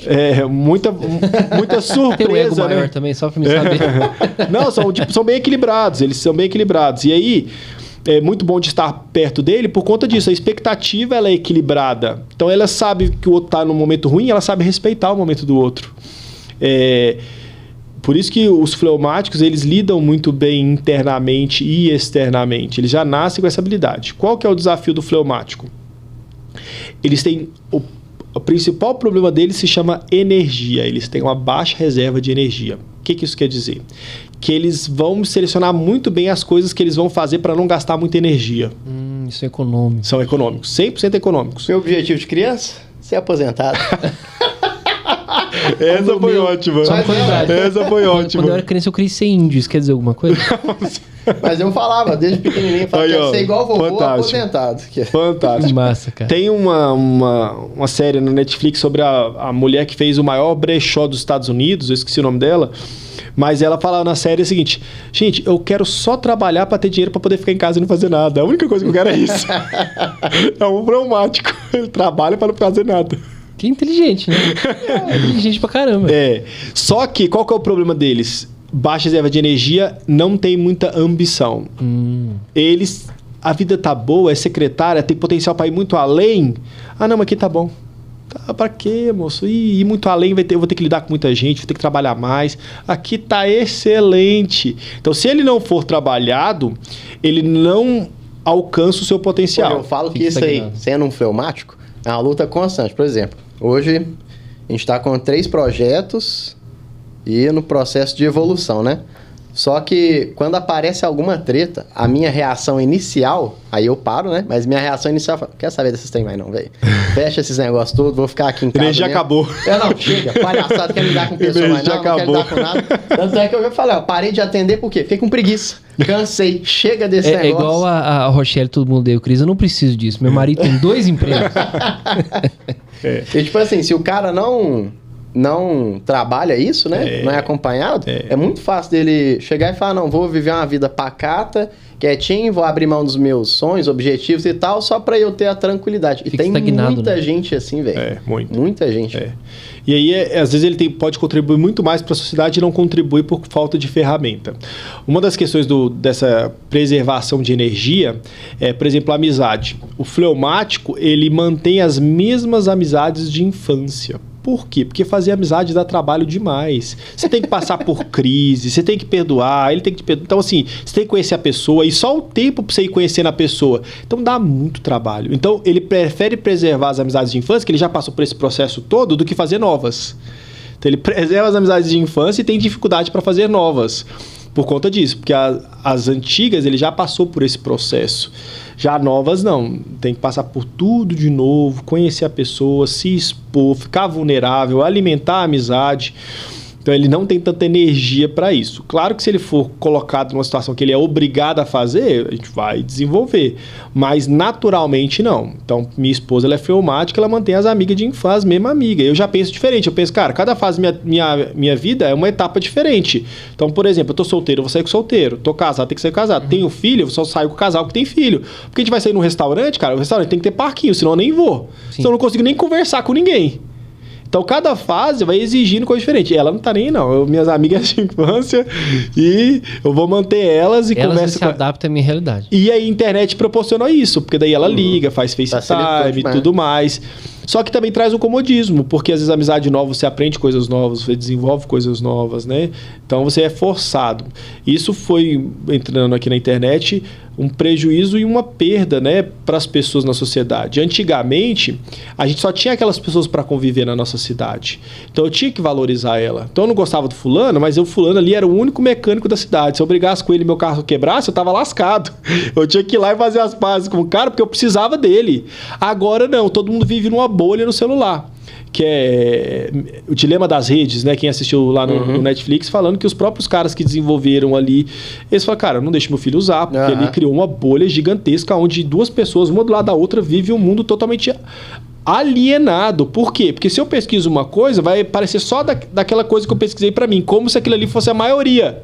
Muita surpresa, tem um ego maior né? também, só pra me saber. Não, são bem equilibrados. Eles são bem equilibrados. E aí... É muito bom de estar perto dele por conta disso. A expectativa ela é equilibrada. Então ela sabe que o outro está num momento ruim, ela sabe respeitar o momento do outro. Por isso que os fleumáticos eles lidam muito bem internamente e externamente. Eles já nascem com essa habilidade. Qual que é o desafio do fleumático? Eles têm... O principal problema deles se chama energia. Eles têm uma baixa reserva de energia. O que isso quer dizer? Que eles vão selecionar muito bem as coisas que eles vão fazer para não gastar muita energia. Isso é econômico. São econômicos, 100% econômicos. Meu objetivo de criança? Ser aposentado. Essa foi ótima. Essa foi ótima. Quando eu era criança eu queria ser índio. Isso quer dizer alguma coisa? Mas eu falava, desde pequenininho, quero ser igual vovô, aposentado. Fantástico. Que massa, cara. Tem uma série na Netflix sobre a mulher que fez o maior brechó dos Estados Unidos, eu esqueci o nome dela, mas ela fala na série o seguinte: gente, eu quero só trabalhar para ter dinheiro para poder ficar em casa e não fazer nada. A única coisa que eu quero é isso. É um fleumático. Ele trabalha para não fazer nada. Que inteligente, né? Inteligente pra caramba. Só que, qual que é o problema deles? Baixa reserva de energia, não tem muita ambição. Eles... A vida tá boa, é secretária, tem potencial para ir muito além. Ah, não, mas aqui tá bom. Tá, pra quê, moço? Ir muito além, eu vou ter que lidar com muita gente, vou ter que trabalhar mais. Aqui tá excelente. Então, se ele não for trabalhado, ele não alcança o seu potencial. Eu falo que isso aí, sendo um fleumático, é uma luta constante. Por exemplo, hoje a gente está com 3 projetos e no processo de evolução, né? Só que quando aparece alguma treta, a minha reação inicial, aí eu paro, né? Mas minha reação inicial é: quer saber desses trem mais não, velho? Fecha esses negócios todos, vou ficar aqui em casa. Já acabou. Não, chega, palhaçada, quer lidar com pessoa mais não, não quer lidar com nada. Tanto é que eu falei, parei de atender por quê? Fiquei com preguiça. Cansei, chega desse negócio. É igual a Rochelle, todo mundo deu, Cris, eu não preciso disso. Meu marido tem 2 empregos. E tipo assim, se o cara não trabalha isso, né? Não é acompanhado, é muito fácil dele chegar e falar: não, vou viver uma vida pacata, quietinho, vou abrir mão dos meus sonhos, objetivos e tal, só pra eu ter a tranquilidade. Fica e tem muita né? gente assim, velho. Muita gente. E aí, às vezes, ele pode contribuir muito mais para a sociedade e não contribui por falta de ferramenta. Uma das questões dessa preservação de energia é, por exemplo, a amizade. O fleumático, ele mantém as mesmas amizades de infância. Por quê? Porque fazer amizade dá trabalho demais. Você tem que passar por crise, você tem que perdoar, ele tem que te perdoar. Então, assim, você tem que conhecer a pessoa e só o tempo para você ir conhecendo a pessoa. Então, dá muito trabalho. Então, ele prefere preservar as amizades de infância, que ele já passou por esse processo todo, do que fazer novas. Então, ele preserva as amizades de infância e tem dificuldade para fazer novas. Por conta disso, porque as antigas ele já passou por esse processo. Já novas não, tem que passar por tudo de novo, conhecer a pessoa, se expor, ficar vulnerável, alimentar a amizade. Então ele não tem tanta energia para isso. Claro que se ele for colocado numa situação que ele é obrigado a fazer, a gente vai desenvolver. Mas naturalmente não. Então minha esposa ela é fleumática, ela mantém as amigas de infância, as mesmas amigas. Eu já penso diferente. Eu penso, cara, cada fase da minha vida é uma etapa diferente. Então, por exemplo, eu tô solteiro, eu vou sair com solteiro. Tô casado, tem que sair casado. Tenho filho, eu só saio com o casal que tem filho. Porque a gente vai sair num restaurante, cara, o restaurante tem que ter parquinho, senão eu nem vou. Então eu não consigo nem conversar com ninguém. Então, cada fase vai exigindo coisa diferente. Ela não tá nem, não. Minhas amigas de infância e eu vou manter elas e conversa com... Elas se adaptam à minha realidade. E aí, a internet proporcionou isso, porque daí ela liga, faz FaceTime e tudo mais. Só que também traz o comodismo, porque às vezes a amizade nova, você aprende coisas novas, você desenvolve coisas novas, né? Então, você é forçado. Isso foi, entrando aqui na internet, um prejuízo e uma perda, né, para as pessoas na sociedade. Antigamente, a gente só tinha aquelas pessoas para conviver na nossa cidade. Então eu tinha que valorizar ela. Então eu não gostava do fulano, mas o fulano ali era o único mecânico da cidade. Se eu brigasse com ele e meu carro quebrasse, eu tava lascado. Eu tinha que ir lá e fazer as pazes com o cara porque eu precisava dele. Agora não, todo mundo vive numa bolha no celular. Que é o dilema das redes, né? Quem assistiu lá no Netflix, falando que os próprios caras que desenvolveram ali, eles falaram, cara, não deixa meu filho usar, porque ele criou uma bolha gigantesca onde duas pessoas, uma do lado da outra, vivem um mundo totalmente alienado. Por quê? Porque se eu pesquiso uma coisa, vai parecer só daquela coisa que eu pesquisei pra mim, como se aquilo ali fosse a maioria.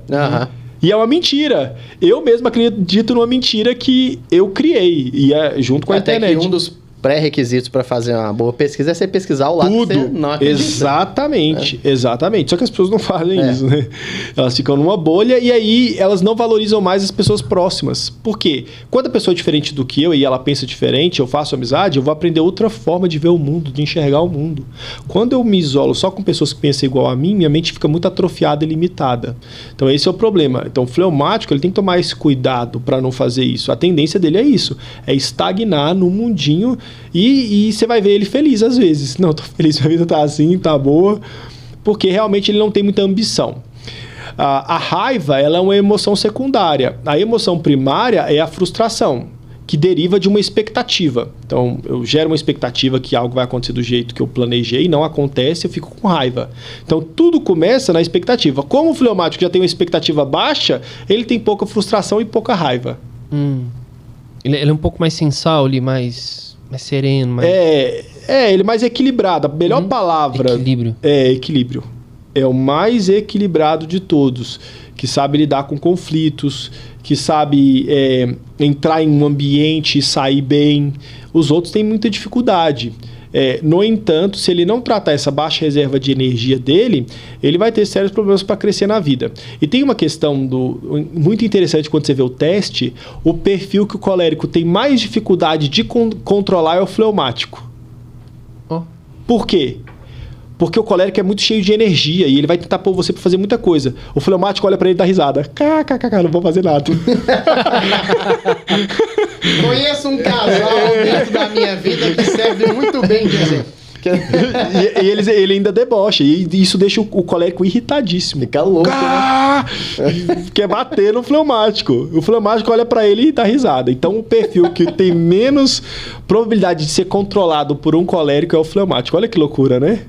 E é uma mentira. Eu mesmo acredito numa mentira que eu criei, e junto com a internet. Que um dos pré-requisitos para fazer uma boa pesquisa é você pesquisar o lado que você não acredita. Exatamente. Só que as pessoas não fazem isso, né? Elas ficam numa bolha e aí elas não valorizam mais as pessoas próximas. Por quê? Quando a pessoa é diferente do que eu e ela pensa diferente, eu faço amizade, eu vou aprender outra forma de ver o mundo, de enxergar o mundo. Quando eu me isolo só com pessoas que pensam igual a mim, minha mente fica muito atrofiada e limitada. Então esse é o problema. Então o fleumático, ele tem que tomar esse cuidado para não fazer isso. A tendência dele é isso, é estagnar no mundinho. E você vai ver ele feliz às vezes. Não, tô feliz, minha vida tá assim, tá boa. Porque realmente ele não tem muita ambição. A raiva, ela é uma emoção secundária. A emoção primária é a frustração, que deriva de uma expectativa. Então, eu gero uma expectativa que algo vai acontecer do jeito que eu planejei, não acontece, eu fico com raiva. Então, tudo começa na expectativa. Como o fleumático já tem uma expectativa baixa, ele tem pouca frustração e pouca raiva. Ele é um pouco mais sensal ali, mais sereno. Mais... ele é mais equilibrado. A melhor palavra... Equilíbrio. É equilíbrio. É o mais equilibrado de todos. Que sabe lidar com conflitos, que sabe entrar em um ambiente e sair bem. Os outros têm muita dificuldade. No entanto, se ele não tratar essa baixa reserva de energia dele, ele vai ter sérios problemas para crescer na vida. E tem uma questão muito interessante quando você vê o teste, o perfil que o colérico tem mais dificuldade de controlar é o fleumático. Por quê? Porque o colérico é muito cheio de energia e ele vai tentar pôr você para fazer muita coisa. O fleumático olha para ele e dá risada. KKK, não vou fazer nada. Conheço um casal dentro da minha vida que serve muito bem de exemplo. E ele ainda debocha. E isso deixa o colérico irritadíssimo. Fica louco, né? Quer bater no fleumático. O fleumático olha pra ele e dá risada. Então o perfil que tem menos probabilidade de ser controlado por um colérico é o fleumático. Olha que loucura, né?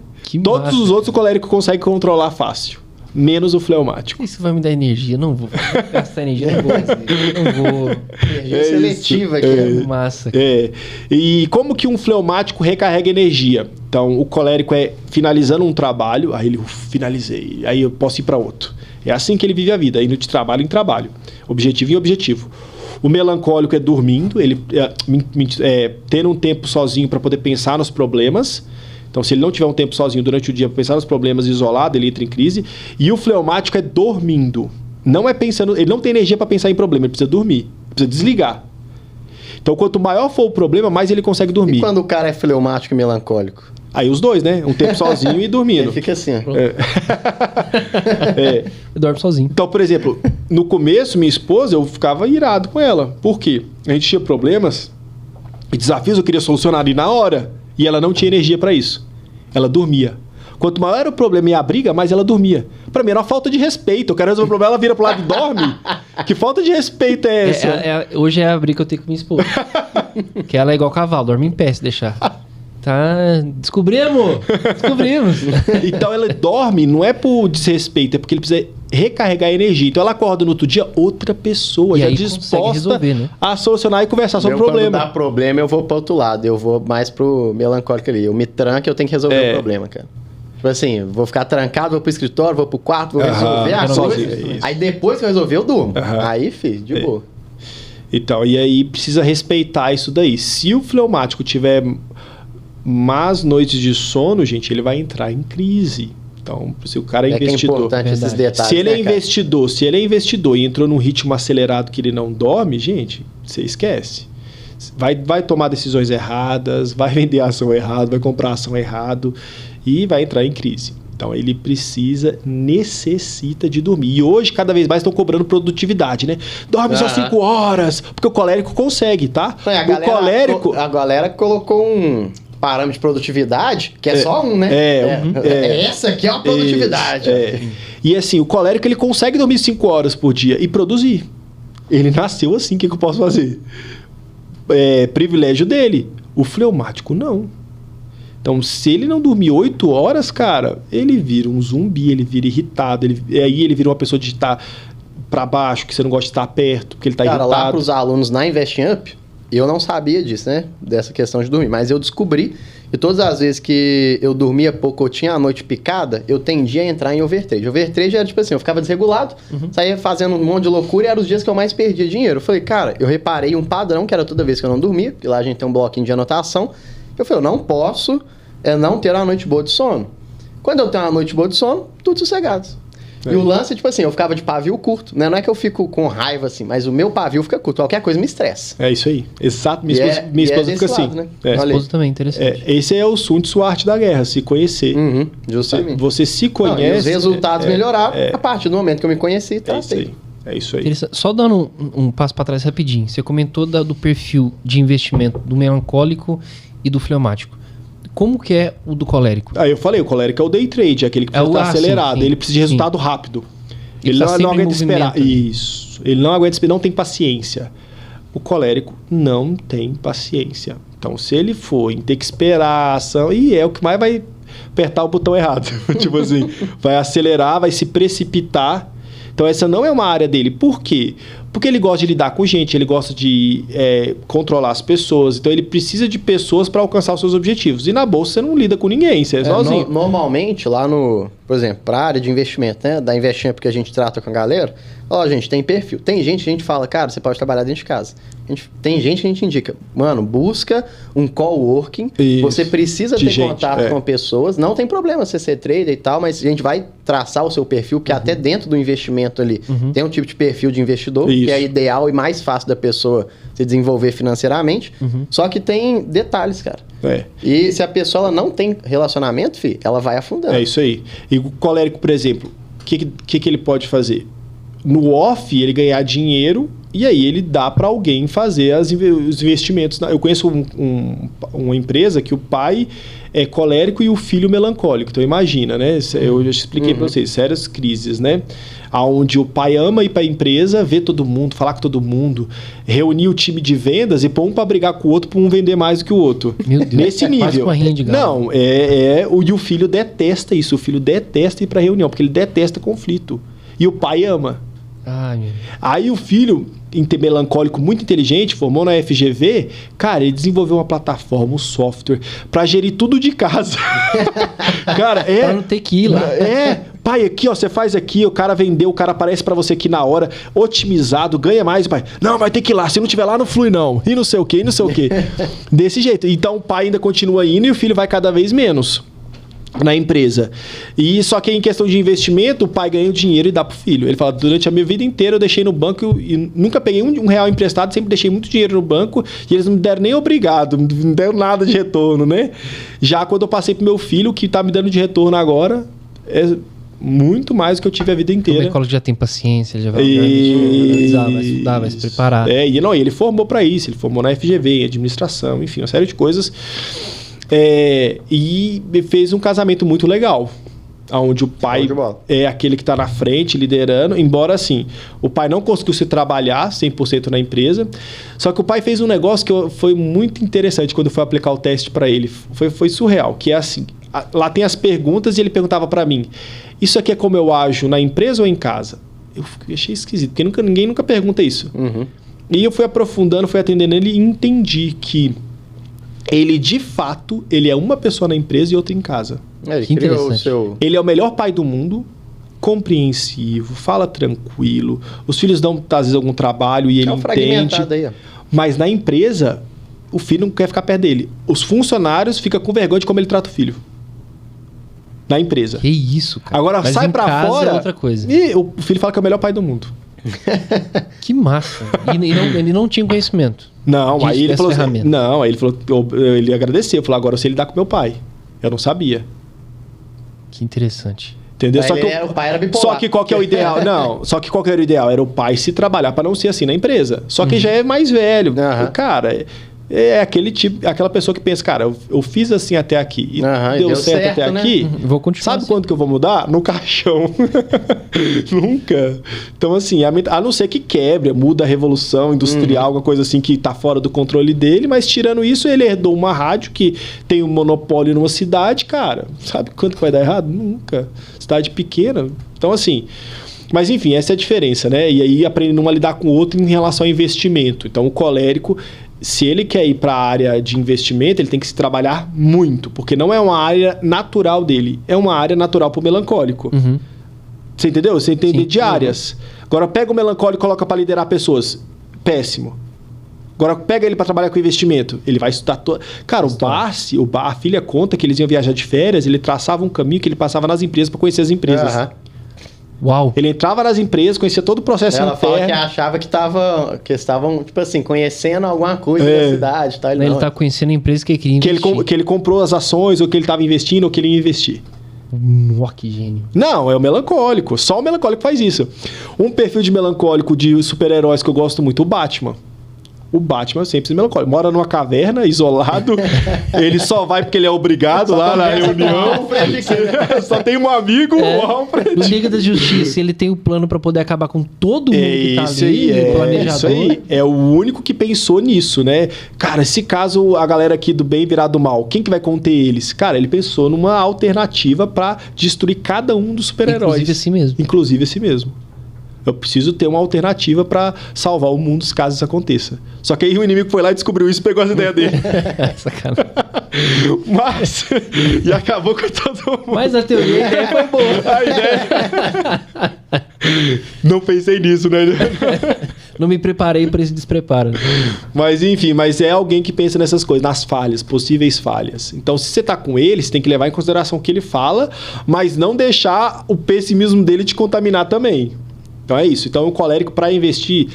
Todos os outros o colérico consegue controlar fácil. Menos o fleumático. Isso vai me dar energia. Não vou gastar energia, não vou fazer. Não vou. Energia seletiva aqui. Massa. E como que um fleumático recarrega energia? Então, o colérico finalizando um trabalho, aí ele finalizei, aí eu posso ir para outro. É assim que ele vive a vida, indo de trabalho em trabalho. Objetivo em objetivo. O melancólico é dormindo, ele tendo um tempo sozinho para poder pensar nos problemas. Então, se ele não tiver um tempo sozinho durante o dia para pensar nos problemas isolado, ele entra em crise. E o fleumático é dormindo. Não é pensando... Ele não tem energia para pensar em problema, ele precisa dormir. Precisa desligar. Então, quanto maior for o problema, mais ele consegue dormir. E quando o cara é fleumático e melancólico? Aí os dois, né? Um tempo sozinho e dormindo. Ele fica assim. Eu dormo sozinho. Então, por exemplo, no começo, minha esposa, eu ficava irado com ela. Por quê? A gente tinha problemas e desafios eu queria solucionar ali na hora. E ela não tinha energia para isso. Ela dormia. Quanto maior era o problema e a briga, mais ela dormia. Pra mim era uma falta de respeito. Eu quero resolver o problema, ela vira pro lado e dorme. Que falta de respeito é essa? Hoje é a briga que eu tenho com minha esposa. Que ela é igual cavalo, dorme em pé se deixar. Tá, descobrimos. Então ela dorme, não é por desrespeito, é porque ele precisa recarregar a energia. Então ela acorda no outro dia outra pessoa, e já aí disposta resolver, né? a solucionar e conversar sobre o problema. Quando dá problema, eu vou pro outro lado. Eu vou mais pro melancólico ali. Eu me tranco, eu tenho que resolver o problema, cara. Tipo assim, vou ficar trancado, vou pro escritório, vou pro quarto, vou resolver as coisas. Aí depois que eu resolver, eu durmo. Aí, filho, de boa. Então, e aí precisa respeitar isso daí. Se o fleumático tiver más noites de sono, gente, ele vai entrar em crise. Então, se o cara é investidor... Que é importante esses detalhes, se ele é investidor e entrou num ritmo acelerado que ele não dorme, gente, você esquece. Vai tomar decisões erradas, vai vender ação errada, vai comprar ação errado e vai entrar em crise. Então, ele necessita de dormir. E hoje, cada vez mais, estão cobrando produtividade, né? Dorme só 5 horas, porque o colérico consegue, tá? A galera colocou um parâmetro de produtividade, que é só um, né? Essa aqui é uma produtividade. E assim, o colérico, ele consegue dormir 5 horas por dia e produzir. Ele nasceu assim, o que eu posso fazer? É privilégio dele. O fleumático, não. Então, se ele não dormir 8 horas, cara, ele vira um zumbi, ele vira irritado, aí ele vira uma pessoa de estar para baixo, que você não gosta de estar perto, porque ele está irritado. Lá para os alunos na Investing Up, eu não sabia disso, né? Dessa questão de dormir, mas eu descobri que todas as vezes que eu dormia pouco ou tinha a noite picada, eu tendia a entrar em overtrade. Overtrade era tipo assim, eu ficava desregulado, saía fazendo um monte de loucura e eram os dias que eu mais perdia dinheiro. Eu falei, cara, eu reparei um padrão que era toda vez que eu não dormia, e lá a gente tem um bloquinho de anotação. Eu falei, eu não posso não ter uma noite boa de sono. Quando eu tenho uma noite boa de sono, tudo sossegado. E o lance, tipo assim, eu ficava de pavio curto, né? Não é que eu fico com raiva, assim, mas o meu pavio fica curto. Qualquer coisa me estressa. É isso aí. Exato. Minha esposa fica assim. Lado, né? Minha esposa também, interessante. Esse é o Sun Tzu, a arte da guerra, se conhecer. Justamente. Você se conhece... e os resultados melhoraram a partir do momento que eu me conheci. Tá? É isso aí. Só dando um passo para trás rapidinho. Você comentou do perfil de investimento do melancólico e do fleumático. Como que é o do colérico? Eu falei, o colérico é o day trade, é aquele que precisa estar acelerado. Sim. Ele precisa de resultado rápido. Ele não aguenta esperar. Isso. Ele não aguenta esperar, não tem paciência. O colérico não tem paciência. Então, se ele for em ter que esperar a ação, é o que mais vai apertar o botão errado. Tipo assim, vai acelerar, vai se precipitar. Então, essa não é uma área dele. Por quê? Porque ele gosta de lidar com gente, ele gosta de controlar as pessoas. Então, ele precisa de pessoas para alcançar os seus objetivos. E na bolsa, você não lida com ninguém, você é sozinho. Normalmente, lá por exemplo, para a área de investimento, né? Da Investing Up que a gente trata com a galera, gente, tem perfil. Tem gente que a gente fala, cara, você pode trabalhar dentro de casa. Tem gente que a gente indica, mano, busca um coworking, você precisa ter contato com pessoas, não tem problema você ser trader e tal, mas a gente vai traçar o seu perfil, que até dentro do investimento ali tem um tipo de perfil de investidor, que é ideal e mais fácil da pessoa se desenvolver financeiramente, só que tem detalhes, cara. E se a pessoa ela não tem relacionamento, ela vai afundando. É isso aí. E o colérico, por exemplo, o que ele pode fazer? No off, ele ganhar dinheiro e aí ele dá para alguém fazer os investimentos. Eu conheço uma empresa que o pai é colérico e o filho melancólico. Então imagina, né? Eu já expliquei para vocês, sérias crises, né? Onde o pai ama ir para a empresa, ver todo mundo, falar com todo mundo, reunir o time de vendas e pôr um para brigar com o outro para um vender mais do que o outro. Meu Deus, nesse nível. Quase com a rinha de galo. Não, e o filho detesta isso. O filho detesta ir para reunião, porque ele detesta conflito. E o pai ama. Aí o filho, melancólico, muito inteligente, formou na FGV, cara, ele desenvolveu uma plataforma, um software, pra gerir tudo de casa. Cara, pra não ter que ir lá. Pai, aqui, ó, você faz aqui, o cara vendeu, o cara aparece pra você aqui na hora, otimizado, ganha mais, pai. Não, vai ter que ir lá, se não tiver lá, não flui não. E não sei o quê, Desse jeito. Então o pai ainda continua indo e o filho vai cada vez menos na empresa. E só que em questão de investimento, o pai ganha o dinheiro e dá pro filho. Ele fala, durante a minha vida inteira eu deixei no banco e nunca peguei um real emprestado, sempre deixei muito dinheiro no banco e eles não me deram nem obrigado, não deram nada de retorno, né? Já quando eu passei pro meu filho, o que tá me dando de retorno agora é muito mais do que eu tive a vida inteira. O melancólico já tem paciência, ele já vai estudar, vai se preparar. E ele formou para isso, ele formou na FGV, em administração, enfim, uma série de coisas. E fez um casamento muito legal, onde o pai é aquele que está na frente, liderando, embora assim, o pai não conseguiu se trabalhar 100% na empresa, só que o pai fez um negócio que foi muito interessante quando eu fui aplicar o teste para ele, foi surreal, que é assim, lá tem as perguntas e ele perguntava para mim, isso aqui é como eu ajo na empresa ou em casa? Eu achei esquisito, porque ninguém nunca pergunta isso. E eu fui aprofundando, fui atendendo ele e entendi que ele, de fato, ele é uma pessoa na empresa e outra em casa. Que interessante. Ele é o melhor pai do mundo, compreensivo, fala tranquilo. Os filhos dão, às vezes, algum trabalho e ele entende. Aí, mas na empresa, o filho não quer ficar perto dele. Os funcionários ficam com vergonha de como ele trata o filho. Na empresa. Que isso, cara. Agora mas sai pra fora é outra coisa. E o filho fala que é o melhor pai do mundo. Que massa. Ele não tinha conhecimento. Não, aí ele falou assim, ele agradeceu, falou, agora eu sei lidar com meu pai. Eu não sabia. Que interessante. Entendeu? O pai era bipolar. Só que qual que é o ideal? Não, só que qual que era o ideal? Era o pai se trabalhar para não ser assim na empresa. Só que já é mais velho. Cara, é aquela pessoa que pensa, cara, eu fiz assim até aqui e deu certo até aqui. Vou continuar. Sabe quando que eu vou mudar? No caixão. Nunca. Então, assim, a não ser que quebre, muda a revolução industrial, alguma coisa assim que tá fora do controle dele, mas tirando isso, ele herdou uma rádio que tem um monopólio numa cidade, cara. Sabe quanto que vai dar errado? Nunca. Cidade pequena. Então, assim... Mas, enfim, essa é a diferença, né? E aí, aprendendo um a lidar com o outro em relação ao investimento. Então, o colérico... Se ele quer ir para a área de investimento, ele tem que se trabalhar muito, porque não é uma área natural dele, é uma área natural para o melancólico. Você entendeu? Você entende de áreas. Agora, pega o melancólico e coloca para liderar pessoas. Péssimo. Agora, pega ele para trabalhar com investimento. Ele vai estudar... Cara, a filha conta que eles iam viajar de férias, ele traçava um caminho que ele passava nas empresas para conhecer as empresas. Uau. Ele entrava nas empresas, conhecia todo o processo interno. Ela fala que achava que estavam, tipo assim, conhecendo alguma coisa da cidade. Tá? Ele tá conhecendo a empresa que ele queria investir. Que ele comprou as ações, ou que ele estava investindo, ou que ele ia investir. Nossa, que gênio. Não, é o melancólico. Só o melancólico faz isso. Um perfil de melancólico de super-heróis que eu gosto muito, o Batman. O Batman sempre é melancólico. Mora numa caverna, isolado. Ele só vai porque ele é obrigado lá na reunião. Só tem um amigo, o Alfred. No Liga da Justiça, ele tem o plano pra poder acabar com todo mundo que tá ali, o planejador. Isso aí. É o único que pensou nisso, né? Cara, se caso a galera aqui do bem virar do mal, quem que vai conter eles? Cara, ele pensou numa alternativa pra destruir cada um dos super-heróis. Inclusive assim mesmo. Inclusive esse mesmo. Eu preciso ter uma alternativa pra salvar o mundo se caso isso aconteça. Só que aí o inimigo foi lá e descobriu isso e pegou as ideias dele. Sacanagem. Mas... E acabou com todo mundo. Mas a teoria, a ideia foi boa. A ideia... Não pensei nisso, né? Não me preparei para esse despreparo. Mas enfim, é alguém que pensa nessas coisas, nas falhas, possíveis falhas. Então, se você tá com ele, você tem que levar em consideração o que ele fala, mas não deixar o pessimismo dele te contaminar também. Então é isso. Então o colérico para investir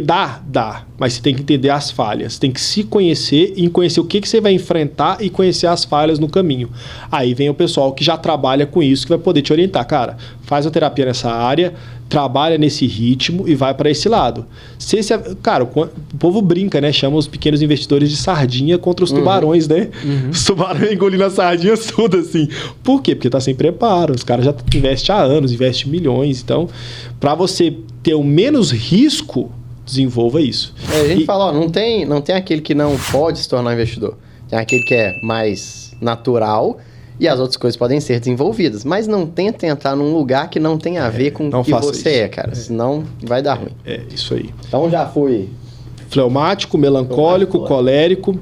dá, mas você tem que entender as falhas, tem que se conhecer e conhecer o que você vai enfrentar e conhecer as falhas no caminho. Aí vem o pessoal que já trabalha com isso, que vai poder te orientar. Cara, faz uma terapia nessa área, trabalha nesse ritmo e vai para esse lado. Cara, o povo brinca, né? Chama os pequenos investidores de sardinha contra os tubarões, né? Os tubarões engolindo a sardinha tudo assim. Por quê? Porque tá sem preparo. Os caras já investem há anos, investem milhões. Então, para você ter o menos risco, desenvolva isso. A gente fala, ó, não tem aquele que não pode se tornar investidor. Tem aquele que é mais natural e as outras coisas podem ser desenvolvidas. Mas não tenta entrar num lugar que não tem a ver com o que você é, cara. Senão vai dar ruim. É, isso aí. Então já fui... Fleumático, melancólico, colérico,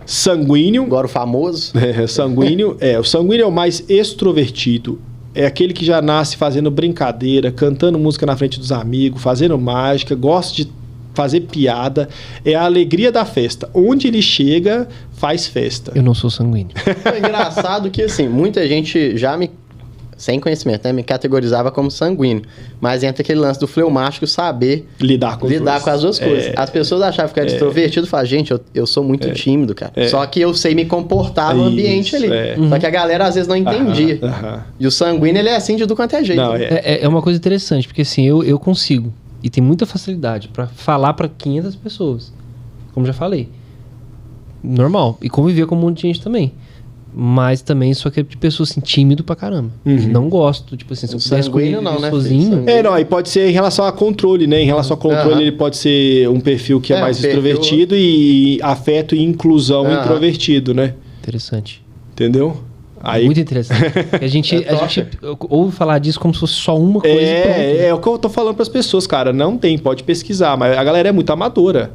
sanguíneo. Agora o famoso. Sanguíneo. O sanguíneo é o mais extrovertido. É aquele que já nasce fazendo brincadeira, cantando música na frente dos amigos, fazendo mágica, gosta de fazer piada. É a alegria da festa. Onde ele chega, faz festa. Eu não sou sanguíneo. É engraçado que, assim, muita gente já sem conhecimento, né, me categorizava como sanguíneo. Mas entra aquele lance do fleumático saber lidar com as duas coisas. As pessoas achavam que era extrovertido e falavam, gente, eu sou muito tímido, cara. Só que eu sei me comportar no ambiente ali. Só que a galera às vezes não entendia. E o sanguíneo, ele é assim de tudo quanto é jeito. Não, é uma coisa interessante, porque assim, eu consigo, e tem muita facilidade pra falar pra 500 pessoas. Como já falei. Normal. E conviver com um monte de gente também. Mas também sou aquele tipo de pessoa assim, tímido pra caramba. Não gosto, tipo assim, se eu pudesse conviver sozinho... E pode ser em relação a controle, né? Em relação a controle, ele pode ser um perfil que é mais extrovertido e afeto e inclusão introvertido, né? Interessante. Entendeu? Aí... Muito interessante. A gente ouve falar disso como se fosse só uma coisa. É o que eu tô falando pras pessoas, cara. Não tem, pode pesquisar, mas a galera é muito amadora.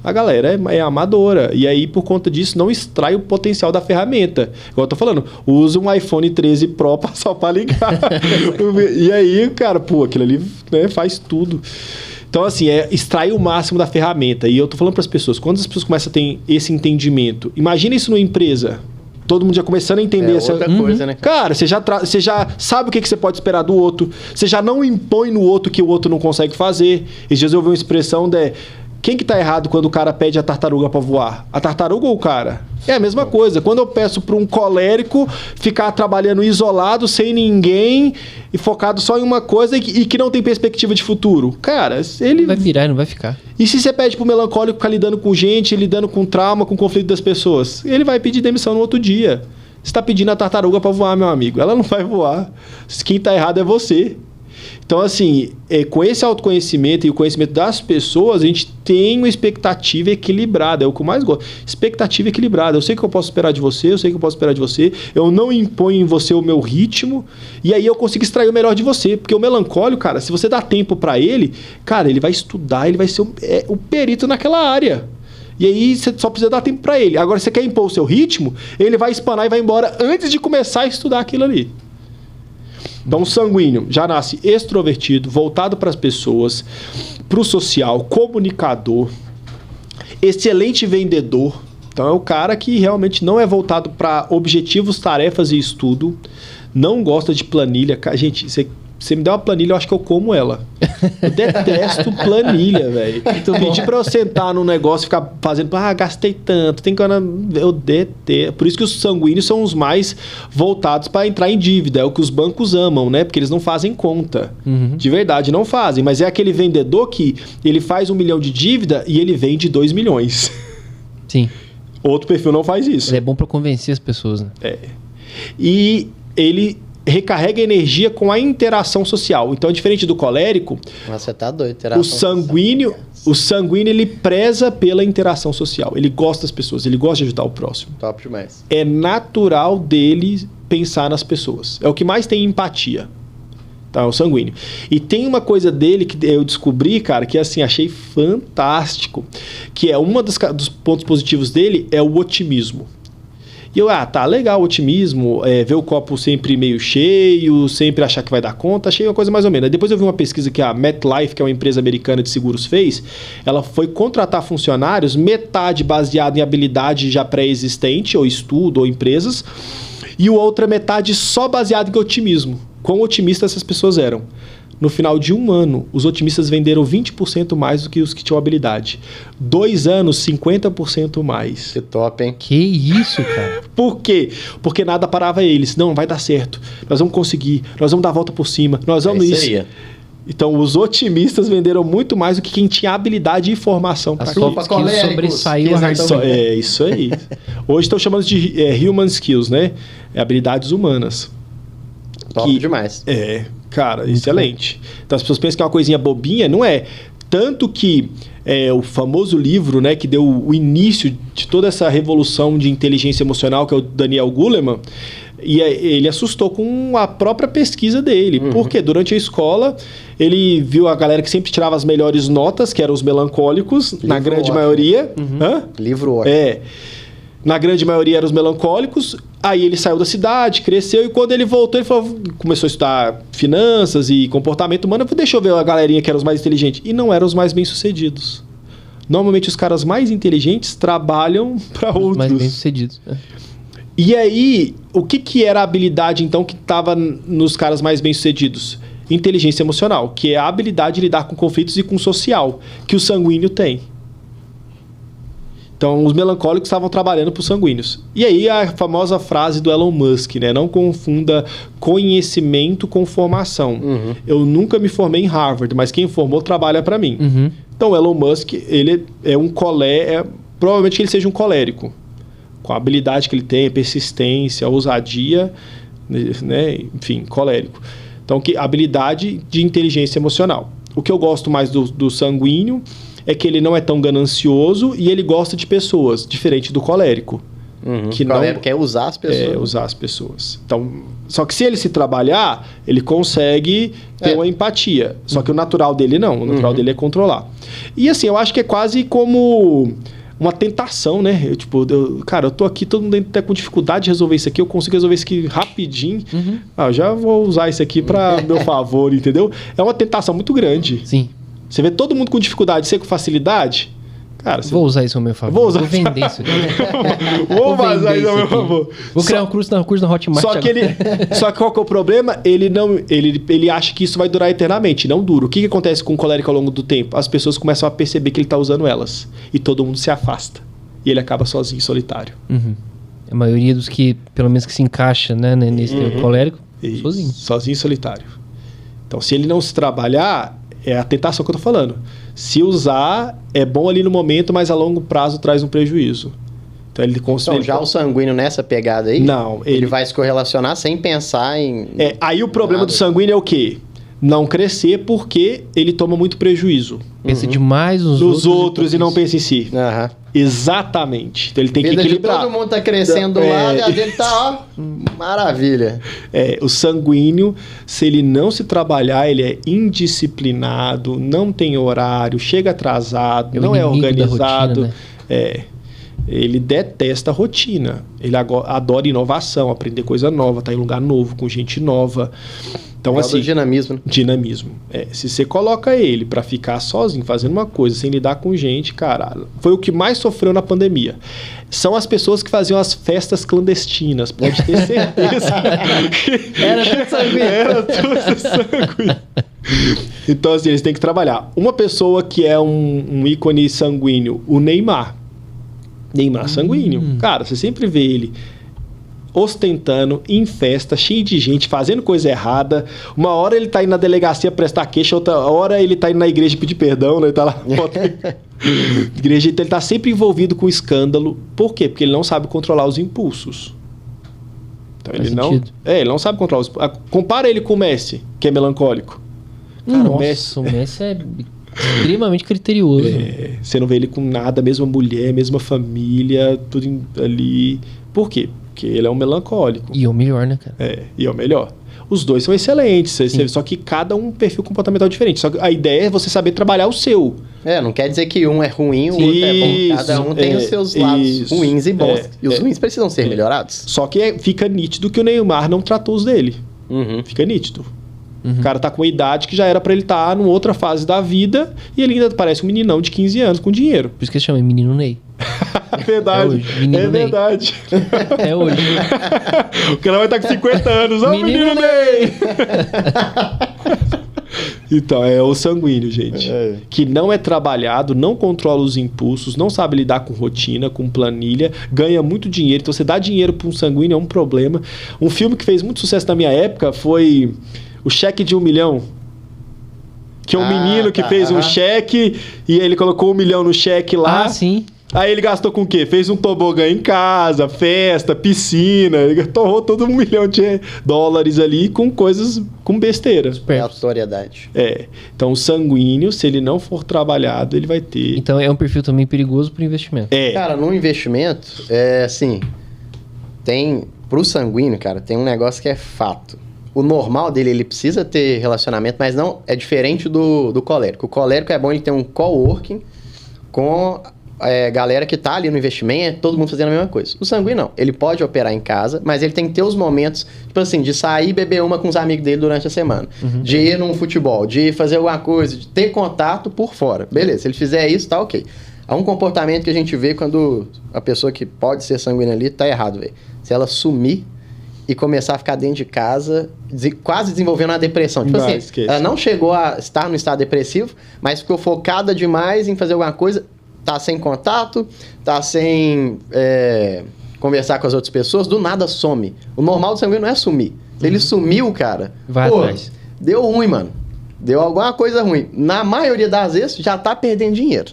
A galera é amadora. E aí, por conta disso, não extrai o potencial da ferramenta. Igual eu tô falando, usa um iPhone 13 Pro só pra ligar. E aí, cara, aquilo ali, né, faz tudo. Então, assim, extrai o máximo da ferramenta. E eu tô falando pras pessoas, quando as pessoas começam a ter esse entendimento, imagina isso numa empresa. Todo mundo já começando a entender essa coisa, né? Cara, você já sabe o que você pode esperar do outro. Você já não impõe no outro que o outro não consegue fazer. Esses dias eu ouvi uma expressão Quem que tá errado quando o cara pede a tartaruga para voar? A tartaruga ou o cara? É a mesma coisa. Quando eu peço para um colérico ficar trabalhando isolado, sem ninguém, e focado só em uma coisa e que não tem perspectiva de futuro. Cara, ele... Vai virar e não vai ficar. E se você pede pro melancólico ficar lidando com gente, lidando com trauma, com conflito das pessoas? Ele vai pedir demissão no outro dia. Você tá pedindo a tartaruga para voar, meu amigo. Ela não vai voar. Quem tá errado é você. Então, assim, com esse autoconhecimento e o conhecimento das pessoas, a gente tem uma expectativa equilibrada. É o que eu mais gosto. Expectativa equilibrada. Eu sei que eu posso esperar de você, eu sei que eu posso esperar de você. Eu não imponho em você o meu ritmo. E aí eu consigo extrair o melhor de você. Porque o melancólico, cara, se você dá tempo para ele, cara, ele vai estudar, ele vai ser o perito naquela área. E aí você só precisa dar tempo para ele. Agora, você quer impor o seu ritmo, ele vai espanar e vai embora antes de começar a estudar aquilo ali. Então, o sanguíneo já nasce extrovertido, voltado para as pessoas, para o social, comunicador, excelente vendedor. Então, é o cara que realmente não é voltado para objetivos, tarefas e estudo, não gosta de planilha. Gente, você me dá uma planilha, eu acho que eu como ela. Eu detesto planilha, velho. Pedir pra eu sentar num negócio e ficar fazendo... gastei tanto, tem que... Eu detesto. Por isso que os sanguíneos são os mais voltados para entrar em dívida. É o que os bancos amam, né? Porque eles não fazem conta. Uhum. De verdade, não fazem. Mas é aquele vendedor que ele faz 1 milhão de dívida e ele vende 2 milhões. Sim. Outro perfil não faz isso. Ele é bom para convencer as pessoas, né? É. E ele... recarrega energia com a interação social. Então, diferente do colérico, você tá doido, o sanguíneo ele preza pela interação social. Ele gosta das pessoas, ele gosta de ajudar o próximo. Top demais. É natural dele pensar nas pessoas. É o que mais tem empatia. Tá, o sanguíneo. E tem uma coisa dele que eu descobri, cara, que assim, achei fantástico, que é dos pontos positivos dele é o otimismo. E eu, tá, legal o otimismo, ver o copo sempre meio cheio, sempre achar que vai dar conta, achei uma coisa mais ou menos. Depois eu vi uma pesquisa que a MetLife, que é uma empresa americana de seguros, fez. Ela foi contratar funcionários, metade baseado em habilidade já pré-existente, ou estudo, ou empresas, e outra metade só baseado em otimismo. Quão otimistas essas pessoas eram. No final de 1 ano, os otimistas venderam 20% mais do que os que tinham habilidade. 2 anos, 50% mais. Que top, hein? Que isso, cara? Por quê? Porque nada parava eles. Não, vai dar certo. Nós vamos conseguir. Nós vamos dar a volta por cima. Nós vamos isso. Então, os otimistas venderam muito mais do que quem tinha habilidade e formação para aquilo. A soft skills sobressaiu a hard skills. É isso aí. Hoje estão chamando de human skills, né? Habilidades humanas. Top demais. Cara, muito excelente. Bom. Então as pessoas pensam que é uma coisinha bobinha, não é? Tanto que o famoso livro, né, que deu o início de toda essa revolução de inteligência emocional, que é o Daniel Goleman, e ele assustou com a própria pesquisa dele. Uhum. Porque durante a escola, ele viu a galera que sempre tirava as melhores notas, que eram os melancólicos, livro na grande ótimo. Maioria. Uhum. Livro ótimo. Na grande maioria eram os melancólicos. Aí ele saiu da cidade, cresceu, e quando ele voltou, ele começou a estudar finanças e comportamento humano. Deixa eu ver a galerinha que eram os mais inteligentes. E não eram os mais bem-sucedidos. Normalmente os caras mais inteligentes trabalham para outros. Mais bem-sucedidos. E aí, o que era a habilidade, então, que estava nos caras mais bem-sucedidos? Inteligência emocional, que é a habilidade de lidar com conflitos e com social, que o sanguíneo tem. Então, os melancólicos estavam trabalhando para os sanguíneos. E aí, a famosa frase do Elon Musk, né? Não confunda conhecimento com formação. Uhum. Eu nunca me formei em Harvard, mas quem formou trabalha para mim. Uhum. Então, o Elon Musk, ele é um provavelmente que ele seja um colérico. Com a habilidade que ele tem, persistência, ousadia, né? Enfim, colérico. Então, habilidade de inteligência emocional. O que eu gosto mais do sanguíneo é que ele não é tão ganancioso e ele gosta de pessoas, diferente do colérico. Uhum. Que o colérico quer usar as pessoas. Usar as pessoas. Então, só que se ele se trabalhar, ele consegue ter uma empatia. Só que o natural dele não. O natural dele é controlar. E assim, eu acho que é quase como uma tentação, né? Eu tô aqui, todo mundo tá com dificuldade de resolver isso aqui, eu consigo resolver isso aqui rapidinho. Uhum. Eu já vou usar isso aqui para meu favor, entendeu? É uma tentação muito grande. Sim. Você vê todo mundo com dificuldade, você com facilidade, Cara, vou usar isso ao meu favor. Vou vender isso aqui. Vou usar isso ao meu favor. Vou criar um curso na Hotmart. Só que qual que é o problema? Ele acha que isso vai durar eternamente. Não dura. O que acontece com o colérico ao longo do tempo? As pessoas começam a perceber que ele está usando elas. E todo mundo se afasta. E ele acaba sozinho, solitário. Uhum. A maioria dos que, pelo menos que se encaixa, né, nesse colérico, sozinho e solitário. Então, se ele não se trabalhar, é a tentação que eu tô falando. Se usar, é bom ali no momento, mas a longo prazo traz um prejuízo. Então, já o sanguíneo nessa pegada aí? Não. Ele vai se correlacionar sem pensar em... Aí o problema do sanguíneo é o quê? Não crescer porque ele toma muito prejuízo. Pensa demais nos outros e não pensa em si. Uhum. Exatamente. Então ele tem que equilibrar. Todo mundo tá crescendo lá e a dele tá, ó, maravilha. O sanguíneo, se ele não se trabalhar, ele é indisciplinado, não tem horário, chega atrasado, não é organizado. Rotina, né? Ele detesta a rotina. Ele adora inovação, aprender coisa nova, tá em lugar novo, com gente nova. Então, assim, dinamismo. Né? Dinamismo. Se você coloca ele para ficar sozinho, fazendo uma coisa, sem lidar com gente, cara, foi o que mais sofreu na pandemia. São as pessoas que faziam as festas clandestinas, pode ter certeza. Era tudo sanguíneo. Era tudo sanguíneo. Então, assim, eles têm que trabalhar. Uma pessoa que é um ícone sanguíneo, o Neymar. Neymar sanguíneo. Cara, você sempre vê ele ostentando em festa, cheio de gente, fazendo coisa errada. Uma hora ele tá indo na delegacia prestar queixa, outra hora ele tá indo na igreja pedir perdão, né? Ele tá lá igreja, então ele tá sempre envolvido com escândalo. Por quê? Porque ele não sabe controlar os impulsos. Então ele não sabe controlar os impulsos. Compara ele com o Messi, que é melancólico. Cara, o Messi é extremamente criterioso. Você não vê ele com nada, mesma mulher, mesma família, tudo ali. Por quê? Porque ele é um melancólico. E é o melhor, né, cara? E é o melhor. Os dois são excelentes, só que cada um perfil comportamental diferente. Só que a ideia é você saber trabalhar o seu. Não quer dizer que um é ruim, o outro é bom. Cada um tem os seus lados ruins e bons. E os ruins precisam ser melhorados. Só que fica nítido que o Neymar não tratou os dele. Fica nítido. O cara tá com uma idade que já era pra ele estar numa outra fase da vida e ele ainda parece um meninão de 15 anos com dinheiro. Por isso que ele chama Menino Ney. É verdade. É verdade. É hoje. O cara vai estar com 50 anos. Ó, Menino Ney! Então, é o sanguíneo, gente. Que não é trabalhado, não controla os impulsos, não sabe lidar com rotina, com planilha, ganha muito dinheiro. Então, você dá dinheiro para um sanguíneo é um problema. Um filme que fez muito sucesso na minha época foi O Cheque de 1 Milhão. Que é um menino que fez um cheque e ele colocou 1 milhão no cheque lá. Ah, sim. Aí ele gastou com o quê? Fez um tobogã em casa, festa, piscina. Ele torrou todo $1 milhão ali com coisas, com besteira. É autoridade. Então o sanguíneo, se ele não for trabalhado, ele vai ter... Então é um perfil também perigoso para o investimento. Cara, no investimento, assim, pro sanguíneo, cara, tem um negócio que é fato. O normal dele, ele precisa ter relacionamento, mas não é diferente do colérico. O colérico é bom ele ter um coworking com galera que tá ali no investimento, todo mundo fazendo a mesma coisa. O sanguíneo não. Ele pode operar em casa, mas ele tem que ter os momentos, tipo assim, de sair e beber uma com os amigos dele durante a semana. De ir num futebol, de fazer alguma coisa, de ter contato por fora. Beleza, se ele fizer isso, tá ok. Há um comportamento que a gente vê quando a pessoa que pode ser sanguínea ali tá errado, velho. Se ela sumir e começar a ficar dentro de casa, quase desenvolvendo uma depressão. Tipo assim, ela não chegou a estar no estado depressivo, mas ficou focada demais em fazer alguma coisa, tá sem contato, tá sem conversar com as outras pessoas, do nada some. O normal do sanguíneo não é sumir. Se ele sumiu, cara, atrás. Deu ruim, mano. Deu alguma coisa ruim. Na maioria das vezes, já tá perdendo dinheiro.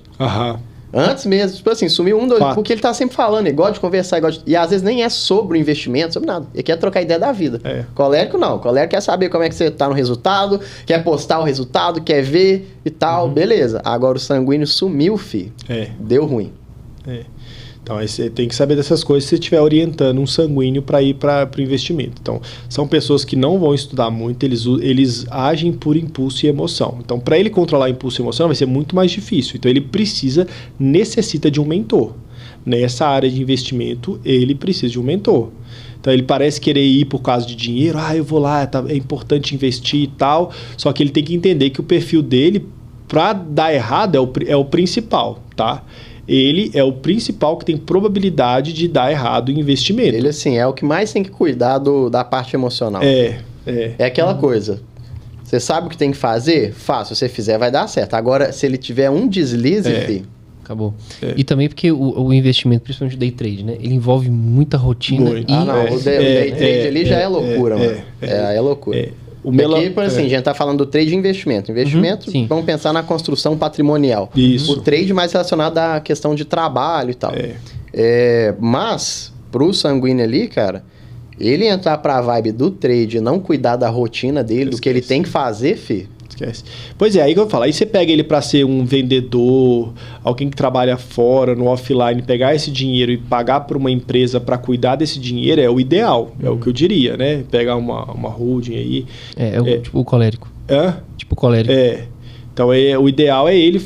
Antes mesmo, tipo assim, sumiu 1, 2, porque ele tá sempre falando, ele gosta de conversar, e às vezes nem é sobre o investimento, sobre nada. Ele quer trocar ideia da vida. Colérico não, colérico quer saber como é que você tá no resultado, quer postar o resultado, quer ver e tal, beleza. Agora o sanguíneo sumiu, filho. Deu ruim. Então, aí você tem que saber dessas coisas se você estiver orientando um sanguíneo para ir para o investimento. Então, são pessoas que não vão estudar muito, eles agem por impulso e emoção. Então, para ele controlar impulso e emoção, vai ser muito mais difícil. Então, ele necessita de um mentor. Nessa área de investimento, ele precisa de um mentor. Então, ele parece querer ir por causa de dinheiro. Eu vou lá, é importante investir e tal. Só que ele tem que entender que o perfil dele, para dar errado, é o principal, tá? ele é o principal que tem probabilidade de dar errado em investimento. Ele, assim, é o que mais tem que cuidar da parte emocional. É aquela coisa. Você sabe o que tem que fazer? Faça. Se você fizer, vai dar certo. Agora, se ele tiver um deslize, filho, acabou. E também porque o investimento, principalmente o day trade, né? Ele envolve muita rotina. Muito. O day trade ali já é loucura, mano. É loucura. Aqui, por assim, a gente tá falando do trade de investimento. Investimento, vamos pensar na construção patrimonial. Isso. O trade mais relacionado à questão de trabalho e tal. Mas, pro sanguíneo ali, cara, ele entrar pra vibe do trade e não cuidar da rotina dele, do que ele tem que fazer, filho. Esquece. Pois é, aí que eu falo, aí você pega ele para ser um vendedor, alguém que trabalha fora, no offline, pegar esse dinheiro e pagar para uma empresa para cuidar desse dinheiro é o ideal, é o que eu diria, né? Pegar uma holding aí. Tipo o colérico. Tipo o colérico. Então o ideal é ele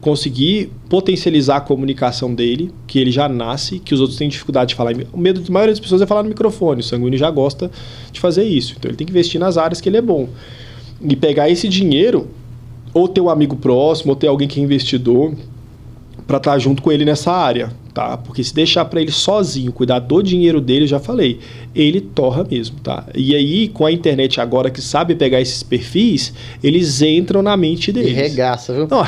conseguir potencializar a comunicação dele, que ele já nasce, que os outros têm dificuldade de falar. O medo da maioria das pessoas é falar no microfone, o sanguíneo já gosta de fazer isso. Então ele tem que investir nas áreas que ele é bom. E pegar esse dinheiro, ou ter um amigo próximo, ou ter alguém que é investidor, para estar junto com ele nessa área, tá? Porque se deixar para ele sozinho, cuidar do dinheiro dele, eu já falei, ele torra mesmo, tá? E aí, com a internet agora que sabe pegar esses perfis, eles entram na mente deles. E regaça, viu? Não.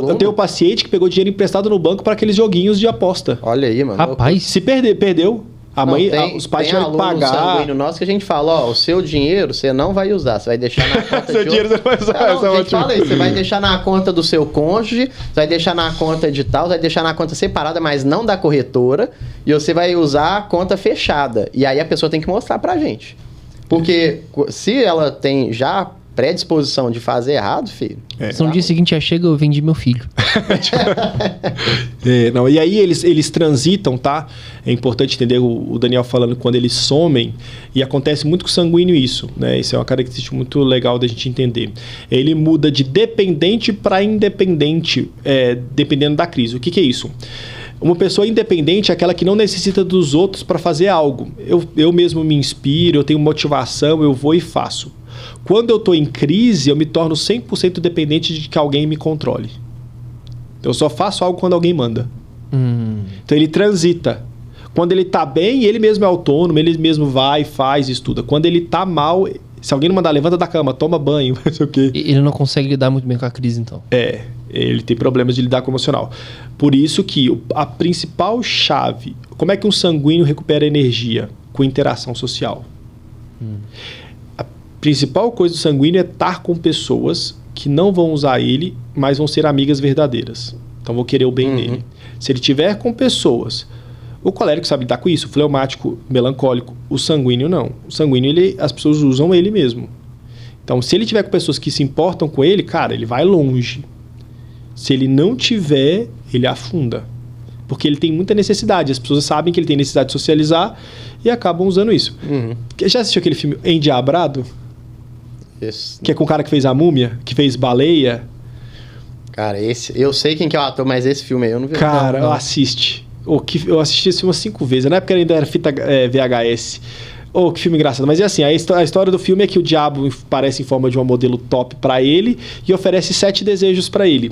Eu tenho um paciente que pegou dinheiro emprestado no banco para aqueles joguinhos de aposta. Olha aí, mano. Rapaz, se perdeu. Os pais tiveram que pagar. Nosso que a gente fala, o seu dinheiro você não vai usar, você vai deixar na conta seu dinheiro você não vai usar. A gente fala isso, você vai deixar na conta do seu cônjuge, você vai deixar na conta de tal, você vai deixar na conta separada, mas não da corretora, e você vai usar a conta fechada. E aí a pessoa tem que mostrar pra gente. Porque se ela tem já predisposição de fazer errado, filho... No dia seguinte já chega, eu vendi meu filho. E aí eles transitam, tá? É importante entender o Daniel falando quando eles somem, e acontece muito com o sanguíneo isso, né? Isso é uma característica muito legal da gente entender. Ele muda de dependente para independente, dependendo da crise. O que é isso? Uma pessoa independente é aquela que não necessita dos outros para fazer algo. Eu mesmo me inspiro, eu tenho motivação, eu vou e faço. Quando eu estou em crise, eu me torno 100% dependente de que alguém me controle. Eu só faço algo quando alguém manda. Então ele transita. Quando ele está bem, ele mesmo é autônomo, ele mesmo vai, faz, estuda. Quando ele está mal, se alguém não mandar, levanta da cama, toma banho, não sei o quê. Ele não consegue lidar muito bem com a crise, então. Ele tem problemas de lidar com o emocional. Por isso que a principal chave... Como é que um sanguíneo recupera energia? Com interação social. A principal coisa do sanguíneo é estar com pessoas que não vão usar ele, mas vão ser amigas verdadeiras. Então vão querer o bem dele. Se ele tiver com pessoas... O colérico sabe lidar com isso, o fleumático, melancólico. O sanguíneo não. O sanguíneo, as pessoas usam ele mesmo. Então, se ele tiver com pessoas que se importam com ele, cara, ele vai longe. Se ele não tiver, ele afunda. Porque ele tem muita necessidade. As pessoas sabem que ele tem necessidade de socializar e acabam usando isso. Já assistiu aquele filme Endiabrado? Isso. Que é com o cara que fez A Múmia, que fez Baleia? Cara, eu sei quem que é o ator, mas esse filme aí eu não vi. Cara, assiste. Eu assisti esse filme 5 vezes. Na época ainda era fita VHS. Que filme engraçado. Mas é assim, a história do filme é que o diabo aparece em forma de uma modelo top pra ele e oferece 7 desejos pra ele.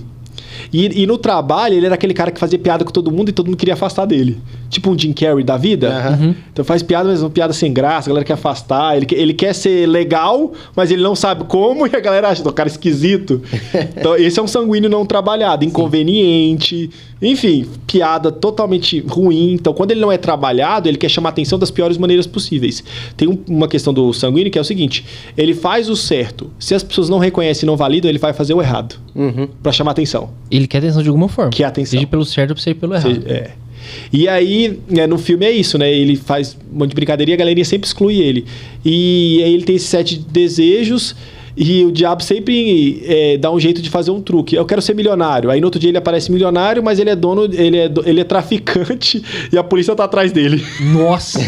E no trabalho, ele era aquele cara que fazia piada com todo mundo e todo mundo queria afastar dele. Tipo um Jim Carrey da vida. Então faz piada, mas uma piada sem graça, a galera quer afastar. Ele quer ser legal, mas ele não sabe como e a galera acha, cara esquisito. Então esse é um sanguíneo não trabalhado, inconveniente. Enfim, piada totalmente ruim. Então quando ele não é trabalhado, ele quer chamar a atenção das piores maneiras possíveis. Tem uma questão do sanguíneo que é o seguinte, ele faz o certo. Se as pessoas não reconhecem e não validam, ele vai fazer o errado. Pra chamar atenção. Ele quer atenção de alguma forma. Quer atenção. Seja pelo certo ou seja pelo errado. E aí, no filme é isso, né? Ele faz um monte de brincadeira e a galerinha sempre exclui ele. E aí ele tem esses 7 desejos e o diabo sempre dá um jeito de fazer um truque. Eu quero ser milionário. Aí no outro dia ele aparece milionário, mas ele é dono, ele é traficante e a polícia tá atrás dele. Nossa!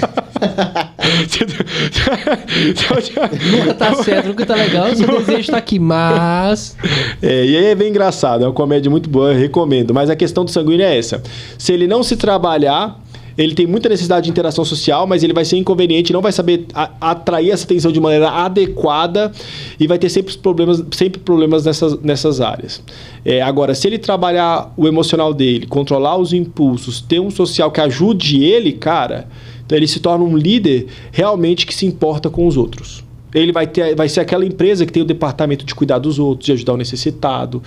Nunca tá certo, nunca tá legal, seu desejo tá aqui, mas... E aí é bem engraçado, é uma comédia muito boa, eu recomendo. Mas a questão do sanguíneo é essa. Se ele não se trabalhar, ele tem muita necessidade de interação social, mas ele vai ser inconveniente, não vai saber atrair essa atenção de maneira adequada e vai ter sempre problemas nessas áreas. Agora, se ele trabalhar o emocional dele, controlar os impulsos, ter um social que ajude ele, cara, então ele se torna um líder realmente que se importa com os outros. Ele vai ser aquela empresa que tem o departamento de cuidar dos outros, de ajudar o necessitado,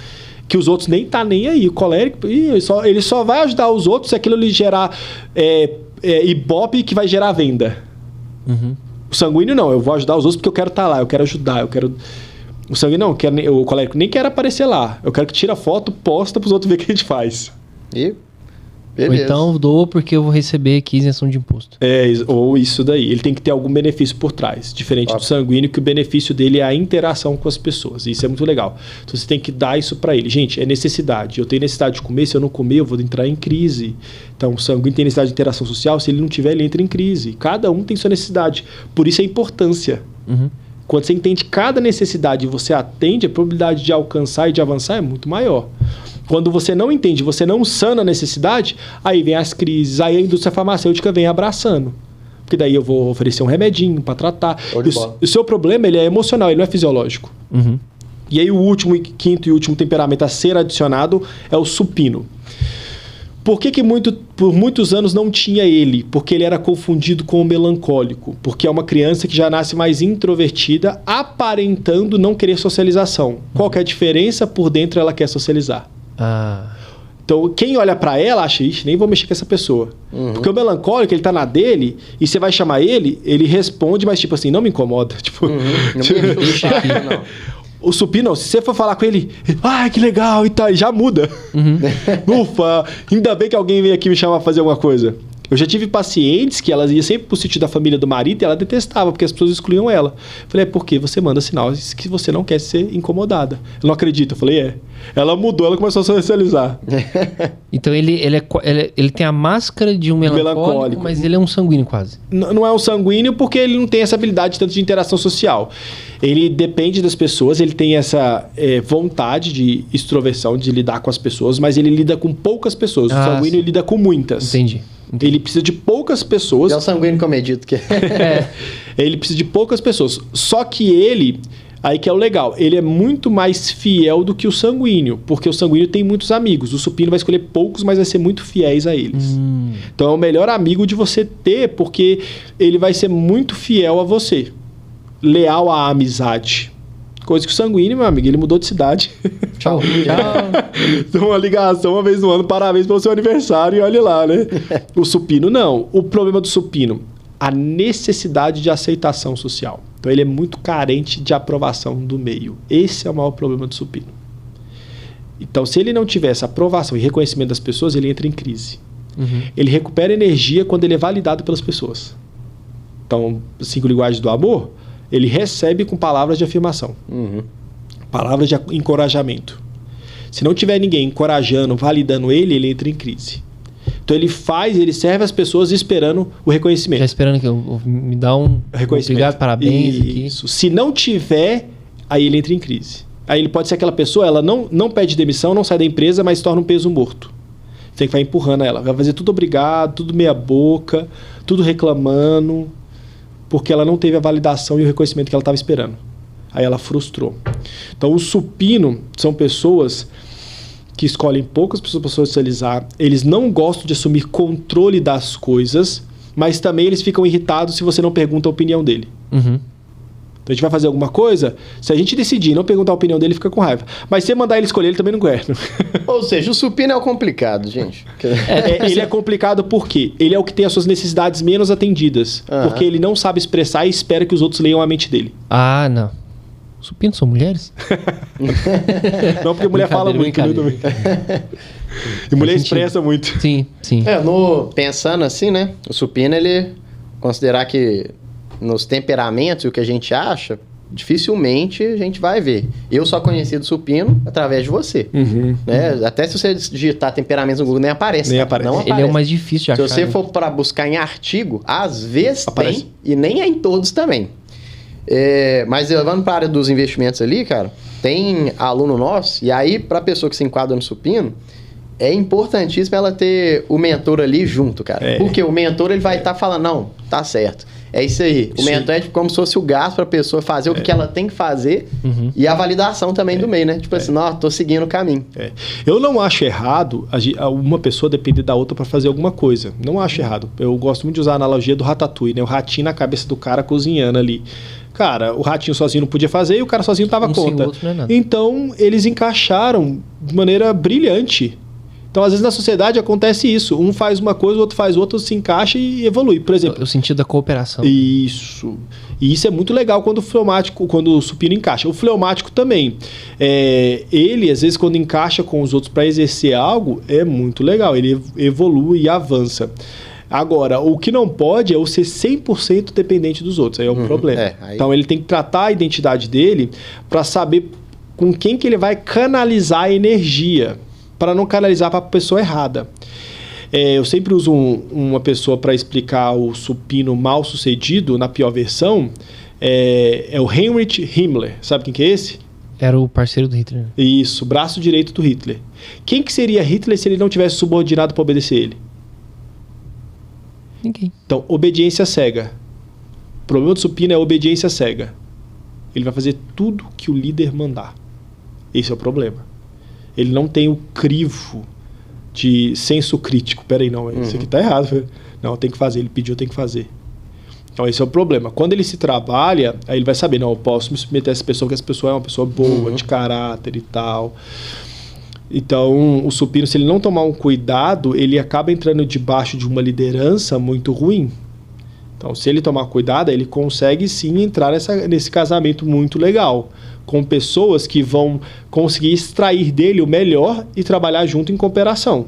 que os outros nem tá nem aí. O colérico, ele só vai ajudar os outros se aquilo lhe gerar ibope que vai gerar venda. Uhum. O sanguíneo não, eu vou ajudar os outros porque eu quero estar lá, eu quero ajudar, eu quero... O sanguíneo não, o colérico nem quer aparecer lá. Eu quero que tire a foto, posta para os outros verem o que a gente faz. E... Beleza. Ou então dou porque eu vou receber aqui isenção de imposto. Ou isso daí. Ele tem que ter algum benefício por trás. Diferente do sanguíneo, que o benefício dele é a interação com as pessoas. Isso é muito legal. Então você tem que dar isso para ele. Gente, é necessidade. Eu tenho necessidade de comer. Se eu não comer, eu vou entrar em crise. Então o sanguíneo tem necessidade de interação social. Se ele não tiver, ele entra em crise. Cada um tem sua necessidade. Por isso a importância. Uhum. Quando você entende cada necessidade e você atende, a probabilidade de alcançar e de avançar é muito maior. Quando você não entende, você não sana a necessidade, aí vem as crises, aí a indústria farmacêutica vem abraçando. Porque daí eu vou oferecer um remedinho para tratar. O seu problema ele é emocional, ele não é fisiológico. Uhum. E aí o quinto e último temperamento a ser adicionado é o supino. Por que por muitos anos não tinha ele? Porque ele era confundido com o melancólico. Porque é uma criança que já nasce mais introvertida, aparentando não querer socialização. Qual que é a diferença? Por dentro ela quer socializar. Então, quem olha pra ela acha, ixi, nem vou mexer com essa pessoa. Uhum. Porque o melancólico, ele tá na dele, e você vai chamar ele responde, mas tipo assim, não me incomoda. Tipo, não me enche não. O supino, se você for falar com ele, que legal e tal, já muda. Uhum. Ufa, ainda bem que alguém veio aqui me chamar pra fazer alguma coisa. Eu já tive pacientes que elas iam sempre pro sítio da família do marido e ela detestava, porque as pessoas excluíam ela. Eu falei, porque você manda sinais que você não quer ser incomodada. Ela não acredita. Eu falei, Ela mudou, ela começou a socializar. Então ele tem a máscara de um melancólico, mas ele é um sanguíneo quase. Não é um sanguíneo porque ele não tem essa habilidade tanto de interação social. Ele depende das pessoas, ele tem essa vontade de extroversão, de lidar com as pessoas, mas ele lida com poucas pessoas. O sanguíneo lida com muitas. Entendi. Ele precisa de poucas pessoas. É o sanguíneo comedido que Ele precisa de poucas pessoas. Só que ele, aí que é o legal, ele é muito mais fiel do que o sanguíneo, porque o sanguíneo tem muitos amigos. O supino vai escolher poucos, mas vai ser muito fiéis a eles. Então é o melhor amigo de você ter, porque ele vai ser muito fiel a você. Leal à amizade. Coisa que o sanguíneo, meu amigo, ele mudou de cidade. Tchau. Então, uma ligação uma vez no ano, parabéns pelo seu aniversário e olha lá, né? O supino, não. O problema do supino, a necessidade de aceitação social. Então, ele é muito carente de aprovação do meio. Esse é o maior problema do supino. Então, se ele não tiver essa aprovação e reconhecimento das pessoas, ele entra em crise. Uhum. Ele recupera energia quando ele é validado pelas pessoas. Então, 5 linguagens do amor... Ele recebe com palavras de afirmação. Uhum. Palavras de encorajamento. Se não tiver ninguém encorajando, validando ele entra em crise. Então ele serve as pessoas esperando o reconhecimento. Já esperando que me dá um reconhecimento. Obrigado, parabéns. Isso. Aqui. Se não tiver, aí ele entra em crise. Aí ele pode ser aquela pessoa, ela não pede demissão, não sai da empresa, mas torna um peso morto. Tem que vai empurrando ela. Vai fazer tudo obrigado, tudo meia boca, tudo reclamando, porque ela não teve a validação e o reconhecimento que ela estava esperando. Aí ela frustrou. Então, o supino são pessoas que escolhem poucas pessoas para socializar, eles não gostam de assumir controle das coisas, mas também eles ficam irritados se você não pergunta a opinião dele. Uhum. Então, a gente vai fazer alguma coisa, se a gente decidir não perguntar a opinião dele, fica com raiva. Mas se mandar ele escolher, ele também não quer. Ou seja, o supino é o complicado, gente. Ele é complicado porque ele é o que tem as suas necessidades menos atendidas. Uhum. Porque ele não sabe expressar e espera que os outros leiam a mente dele. Ah, não. Supinos são mulheres? Não, porque mulher fala muito. E mulher expressa muito. Sim, sim. Pensando assim, né? O supino, ele considerar que nos temperamentos, o que a gente acha, dificilmente a gente vai ver. Eu só conheci do supino através de você. Uhum, né? Uhum. Até se você digitar temperamentos no Google, nem aparece. Nem aparece. Não aparece. Ele é o mais difícil de achar. Se você for para buscar em artigo, às vezes aparece. Tem, e nem é em todos também. Mas levando para a área dos investimentos ali, cara, tem aluno nosso, e aí para a pessoa que se enquadra no supino, é importantíssimo ela ter o mentor ali junto, cara. Porque o mentor, ele vai estar falando, não, tá certo. É isso aí. O mentor é como se fosse o gasto para a pessoa fazer o que ela tem que fazer e a validação também do meio, né? Tipo assim, não, tô seguindo o caminho. Eu não acho errado uma pessoa depender da outra para fazer alguma coisa. Não acho errado. Eu gosto muito de usar a analogia do Ratatouille, né? O ratinho na cabeça do cara cozinhando ali. Cara, o ratinho sozinho não podia fazer e o cara sozinho tava conta. Outro não é nada. Então, eles encaixaram de maneira brilhante. Então, às vezes, na sociedade acontece isso. Um faz uma coisa, o outro faz outra, se encaixa e evolui. Por exemplo... O sentido da cooperação. Isso. E isso é muito legal quando o supino encaixa. O fleumático também. Ele, às vezes, quando encaixa com os outros para exercer algo, é muito legal. Ele evolui e avança. Agora, o que não pode é o ser 100% dependente dos outros. Aí é um problema. Então, ele tem que tratar a identidade dele para saber com quem que ele vai canalizar a energia, para não canalizar para a pessoa errada. Eu sempre uso uma pessoa para explicar o supino mal sucedido, na pior versão, é o Heinrich Himmler. Sabe quem que é esse? Era o parceiro do Hitler. Isso, braço direito do Hitler. Quem que seria Hitler se ele não tivesse subordinado para obedecer ele? Ninguém. Então, obediência cega. O problema do supino é obediência cega. Ele vai fazer tudo que o líder mandar. Esse é o problema. Ele não tem o crivo de senso crítico. Peraí, não, isso aqui tá errado. Não, tem que fazer. Ele pediu, tem que fazer. Então, esse é o problema. Quando ele se trabalha, aí ele vai saber, não, eu posso me submeter a essa pessoa, que essa pessoa é uma pessoa boa, de caráter e tal. Então, o supino, se ele não tomar um cuidado, ele acaba entrando debaixo de uma liderança muito ruim. Então, se ele tomar cuidado, ele consegue sim entrar nesse casamento muito legal, com pessoas que vão conseguir extrair dele o melhor e trabalhar junto em cooperação.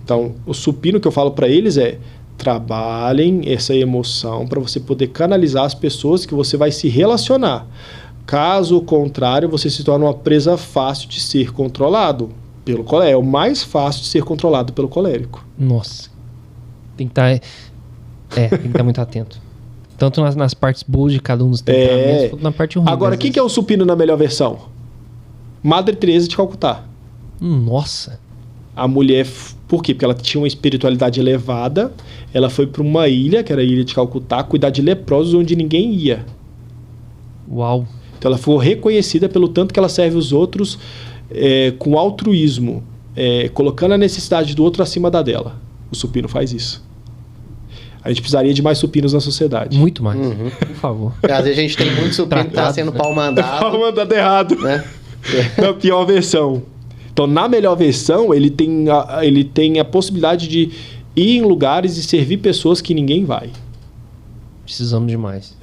Então, o supino que eu falo para eles é: trabalhem essa emoção para você poder canalizar as pessoas que você vai se relacionar. Caso contrário, você se torna uma presa fácil de ser controlado pelo colérico. É o mais fácil de ser controlado pelo colérico. Nossa. Tem que estar muito atento. Tanto nas partes boas de cada um dos temperamentos, quanto na parte ruim. Agora, quem que é o supino na melhor versão? Madre Teresa de Calcutá. Nossa. A mulher... Por quê? Porque ela tinha uma espiritualidade elevada. Ela foi para uma ilha, que era a ilha de Calcutá, cuidar de leprosos onde ninguém ia. Uau. Então ela foi reconhecida pelo tanto que ela serve os outros com altruísmo, colocando a necessidade do outro acima da dela. O supino faz isso. A gente precisaria de mais supinos na sociedade. Muito mais, por favor. Às vezes a gente tem muito supino que está sendo pau mandado. Pau mandado errado. Né? Na pior versão. Então, na melhor versão, ele tem a possibilidade de ir em lugares e servir pessoas que ninguém vai. Precisamos demais.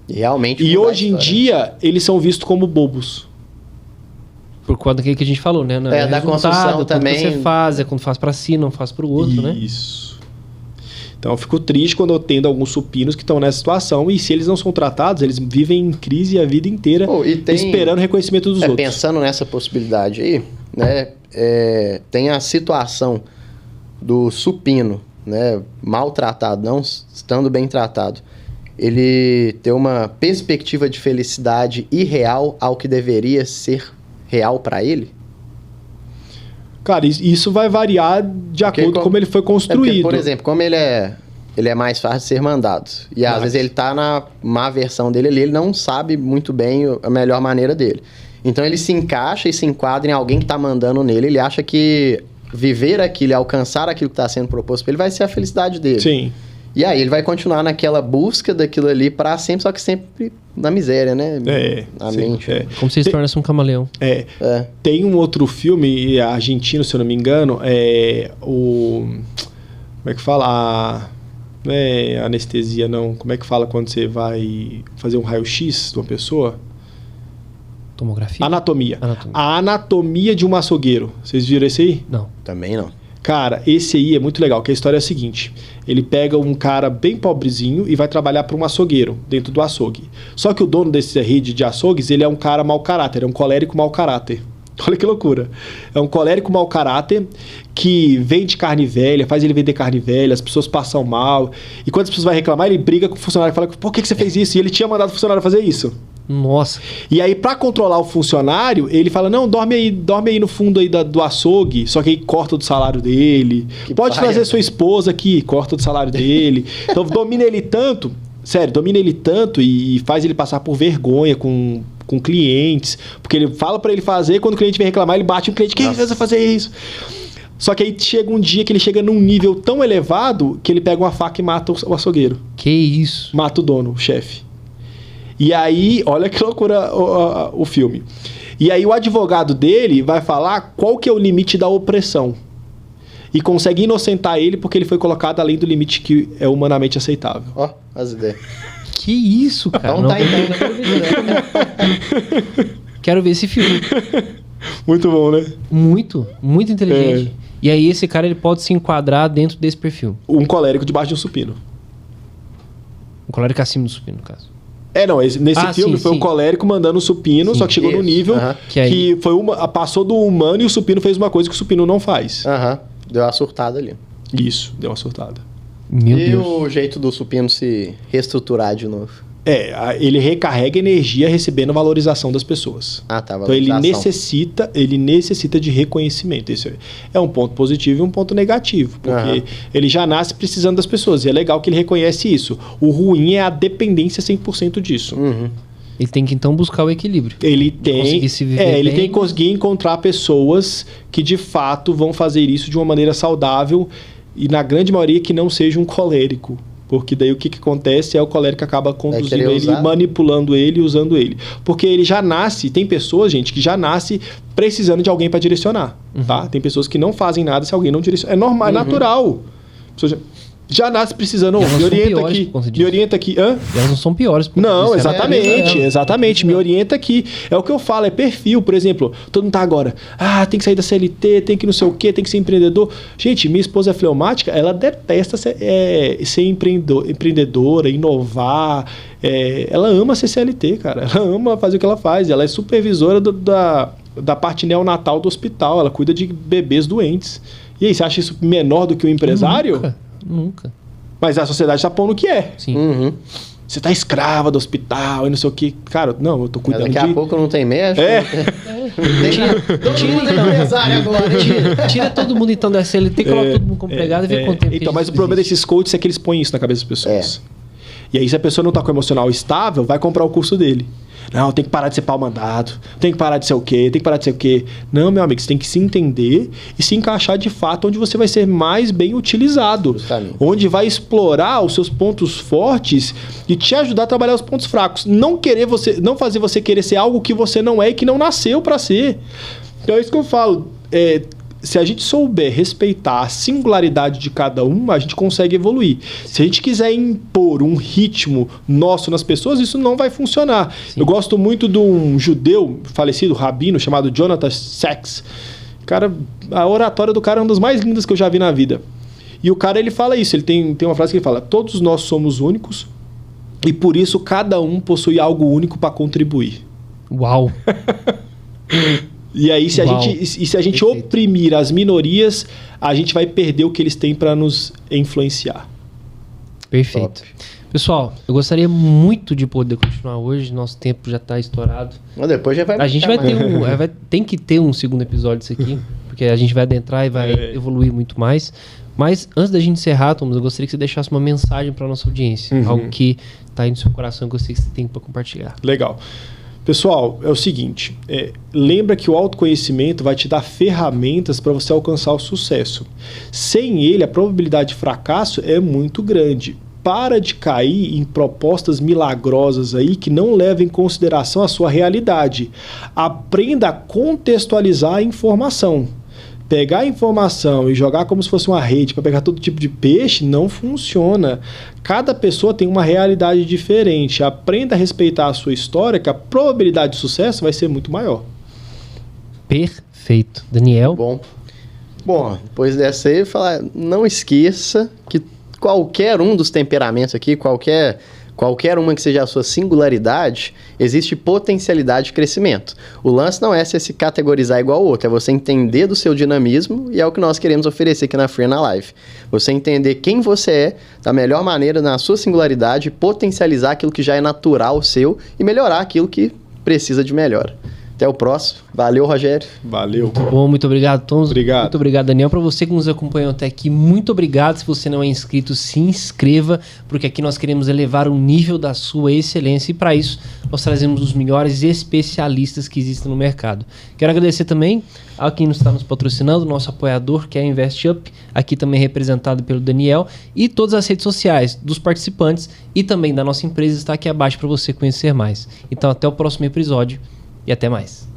Realmente. E hoje em dia, eles são vistos como bobos. Por conta daquilo que a gente falou, né? Não da construção também. Que você faz, quando faz para si, não faz para o outro, né? Isso. Então, eu fico triste quando eu tendo alguns supinos que estão nessa situação, e se eles não são tratados, eles vivem em crise a vida inteira, esperando reconhecimento dos outros. Pensando nessa possibilidade aí, né? Tem a situação do supino, né? Maltratado, não estando bem tratado. Ele ter uma perspectiva de felicidade irreal ao que deveria ser real para ele? Cara, isso vai variar de acordo com como ele foi construído. Porque, por exemplo, como ele é mais fácil de ser mandado. E às vezes ele tá na má versão dele ali, ele não sabe muito bem a melhor maneira dele. Então ele se encaixa e se enquadra em alguém que tá mandando nele. Ele acha que viver aquilo e alcançar aquilo que está sendo proposto para ele vai ser a felicidade dele. Sim. E aí ele vai continuar naquela busca daquilo ali para sempre, só que sempre na miséria, né? Na mente. Como se tornasse um camaleão. Tem um outro filme argentino, se eu não me engano, como é que fala? Não é anestesia, não. Como é que fala quando você vai fazer um raio-x de uma pessoa? Tomografia? Anatomia. A anatomia de um açougueiro. Vocês viram esse aí? Não. Também não. Cara, esse aí é muito legal, que a história é a seguinte. Ele pega um cara bem pobrezinho e vai trabalhar para um açougueiro, dentro do açougue. Só que o dono dessa rede de açougues, ele é um cara mau caráter, é um colérico mau caráter. Olha que loucura. É um colérico mau caráter que vende carne velha, faz ele vender carne velha, as pessoas passam mal. E quando as pessoas vão reclamar, ele briga com o funcionário e fala: por que você fez isso? E ele tinha mandado o funcionário fazer isso. Nossa. E aí, pra controlar o funcionário, ele fala, não, dorme aí no fundo aí do açougue, só que aí corta do salário dele. Pode trazer sua esposa aqui, corta do salário dele. Então, domina ele tanto e faz ele passar por vergonha com clientes, porque ele fala pra ele fazer, quando o cliente vem reclamar, ele bate o cliente, quem vai fazer isso? Só que aí chega um dia que ele chega num nível tão elevado que ele pega uma faca e mata o açougueiro. Que isso? Mata o dono, o chefe. E aí, olha que loucura o filme. E aí o advogado dele vai falar qual que é o limite da opressão. E consegue inocentar ele porque ele foi colocado além do limite que é humanamente aceitável. Ó, as ideias. Que isso, cara? Então tá então. Quero ver esse filme. Muito bom, né? Muito inteligente. E aí esse cara ele pode se enquadrar dentro desse perfil. Um colérico debaixo de um supino. Um colérico acima do supino, no caso. Não, nesse filme foi o colérico mandando o supino, só que chegou no nível que foi passou do humano e o supino fez uma coisa que o supino não faz. Deu uma surtada ali. Isso, deu uma surtada. Meu Deus. E o jeito do supino se reestruturar de novo? Ele recarrega energia recebendo valorização das pessoas. Tá, valorização. Então ele necessita de reconhecimento. Esse é um ponto positivo e um ponto negativo, porque ele já nasce precisando das pessoas, e é legal que ele reconhece isso. O ruim é a dependência 100% disso. Ele tem que então buscar o equilíbrio. Ele tem que conseguir encontrar pessoas que de fato vão fazer isso de uma maneira saudável e na grande maioria que não seja um colérico. Porque daí o que acontece é o colérico acaba conduzindo ele, manipulando ele e usando ele. Porque ele já nasce, tem pessoas, gente, que já nasce precisando de alguém para direcionar, tá? Tem pessoas que não fazem nada se alguém não direciona. É normal, é natural. Já nasce precisando, me orienta aqui. Hã? Elas não são piores. Não, exatamente. Me orienta aqui. É o que eu falo, é perfil. Por exemplo, todo mundo tá agora, tem que sair da CLT, tem que não sei o quê, tem que ser empreendedor. Gente, minha esposa é fleumática, ela detesta ser empreendedora, inovar. Ela ama ser CLT, cara. Ela ama fazer o que ela faz. Ela é supervisora da parte neonatal do hospital. Ela cuida de bebês doentes. E aí, você acha isso menor do que o empresário? Nunca. Mas a sociedade tá pondo o que é. Sim. Você tá escrava do hospital e não sei o que. Cara, não, eu tô cuidando daqui a pouco não tem médico. Tira todo mundo então da CLT, coloca todo mundo como empregado e vê quanto tempo. Então, mas o problema desses coaches é que eles põem isso na cabeça das pessoas. E aí, se a pessoa não tá com o emocional estável, vai comprar o curso dele. Não, tem que parar de ser pau mandado, tem que parar de ser o quê, tem que parar de ser o quê. Não, meu amigo, você tem que se entender e se encaixar de fato onde você vai ser mais bem utilizado. Justamente. Onde vai explorar os seus pontos fortes e te ajudar a trabalhar os pontos fracos. Não fazer você querer ser algo que você não é e que não nasceu para ser. Então é isso que eu falo. Se a gente souber respeitar a singularidade de cada um, a gente consegue evoluir. Se a gente quiser impor um ritmo nosso nas pessoas, isso não vai funcionar. Sim. Eu gosto muito de um judeu falecido, rabino, chamado Jonathan Sacks. Cara, a oratória do cara é uma das mais lindas que eu já vi na vida. E o cara, ele fala isso, ele tem uma frase que ele fala: todos nós somos únicos e por isso cada um possui algo único para contribuir. Uau! E aí, se a gente oprimir as minorias, a gente vai perder o que eles têm para nos influenciar. Perfeito. Top. Pessoal, eu gostaria muito de poder continuar hoje. Nosso tempo já está estourado. Mas depois já vai. A gente vai ter tem que ter um segundo episódio disso aqui, porque a gente vai adentrar e vai evoluir muito mais. Mas antes da gente encerrar, Thomas, eu gostaria que você deixasse uma mensagem para nossa audiência. Algo que está aí no seu coração que eu sei que você tem para compartilhar. Legal. Pessoal, é o seguinte, lembra que o autoconhecimento vai te dar ferramentas para você alcançar o sucesso. Sem ele, a probabilidade de fracasso é muito grande. Para de cair em propostas milagrosas aí que não levam em consideração a sua realidade. Aprenda a contextualizar a informação. Pegar a informação e jogar como se fosse uma rede para pegar todo tipo de peixe não funciona. Cada pessoa tem uma realidade diferente. Aprenda a respeitar a sua história, que a probabilidade de sucesso vai ser muito maior. Perfeito. Daniel? Bom, depois dessa aí, não esqueça que qualquer um dos temperamentos aqui, qualquer qualquer uma que seja a sua singularidade, existe potencialidade de crescimento. O lance não é você se categorizar igual ao outro, é você entender do seu dinamismo, e é o que nós queremos oferecer aqui na Free na Live. Você entender quem você é da melhor maneira na sua singularidade, potencializar aquilo que já é natural seu e melhorar aquilo que precisa de melhora. Até o próximo. Valeu, Rogério. Valeu. Muito bom, muito obrigado, Tom. Obrigado. Muito obrigado, Daniel. Para você que nos acompanhou até aqui, muito obrigado. Se você não é inscrito, se inscreva, porque aqui nós queremos elevar o nível da sua excelência e para isso nós trazemos os melhores especialistas que existem no mercado. Quero agradecer também a quem está nos patrocinando, nosso apoiador, que é a InvestUp, aqui também representado pelo Daniel, e todas as redes sociais dos participantes e também da nossa empresa está aqui abaixo para você conhecer mais. Então até o próximo episódio. E até mais.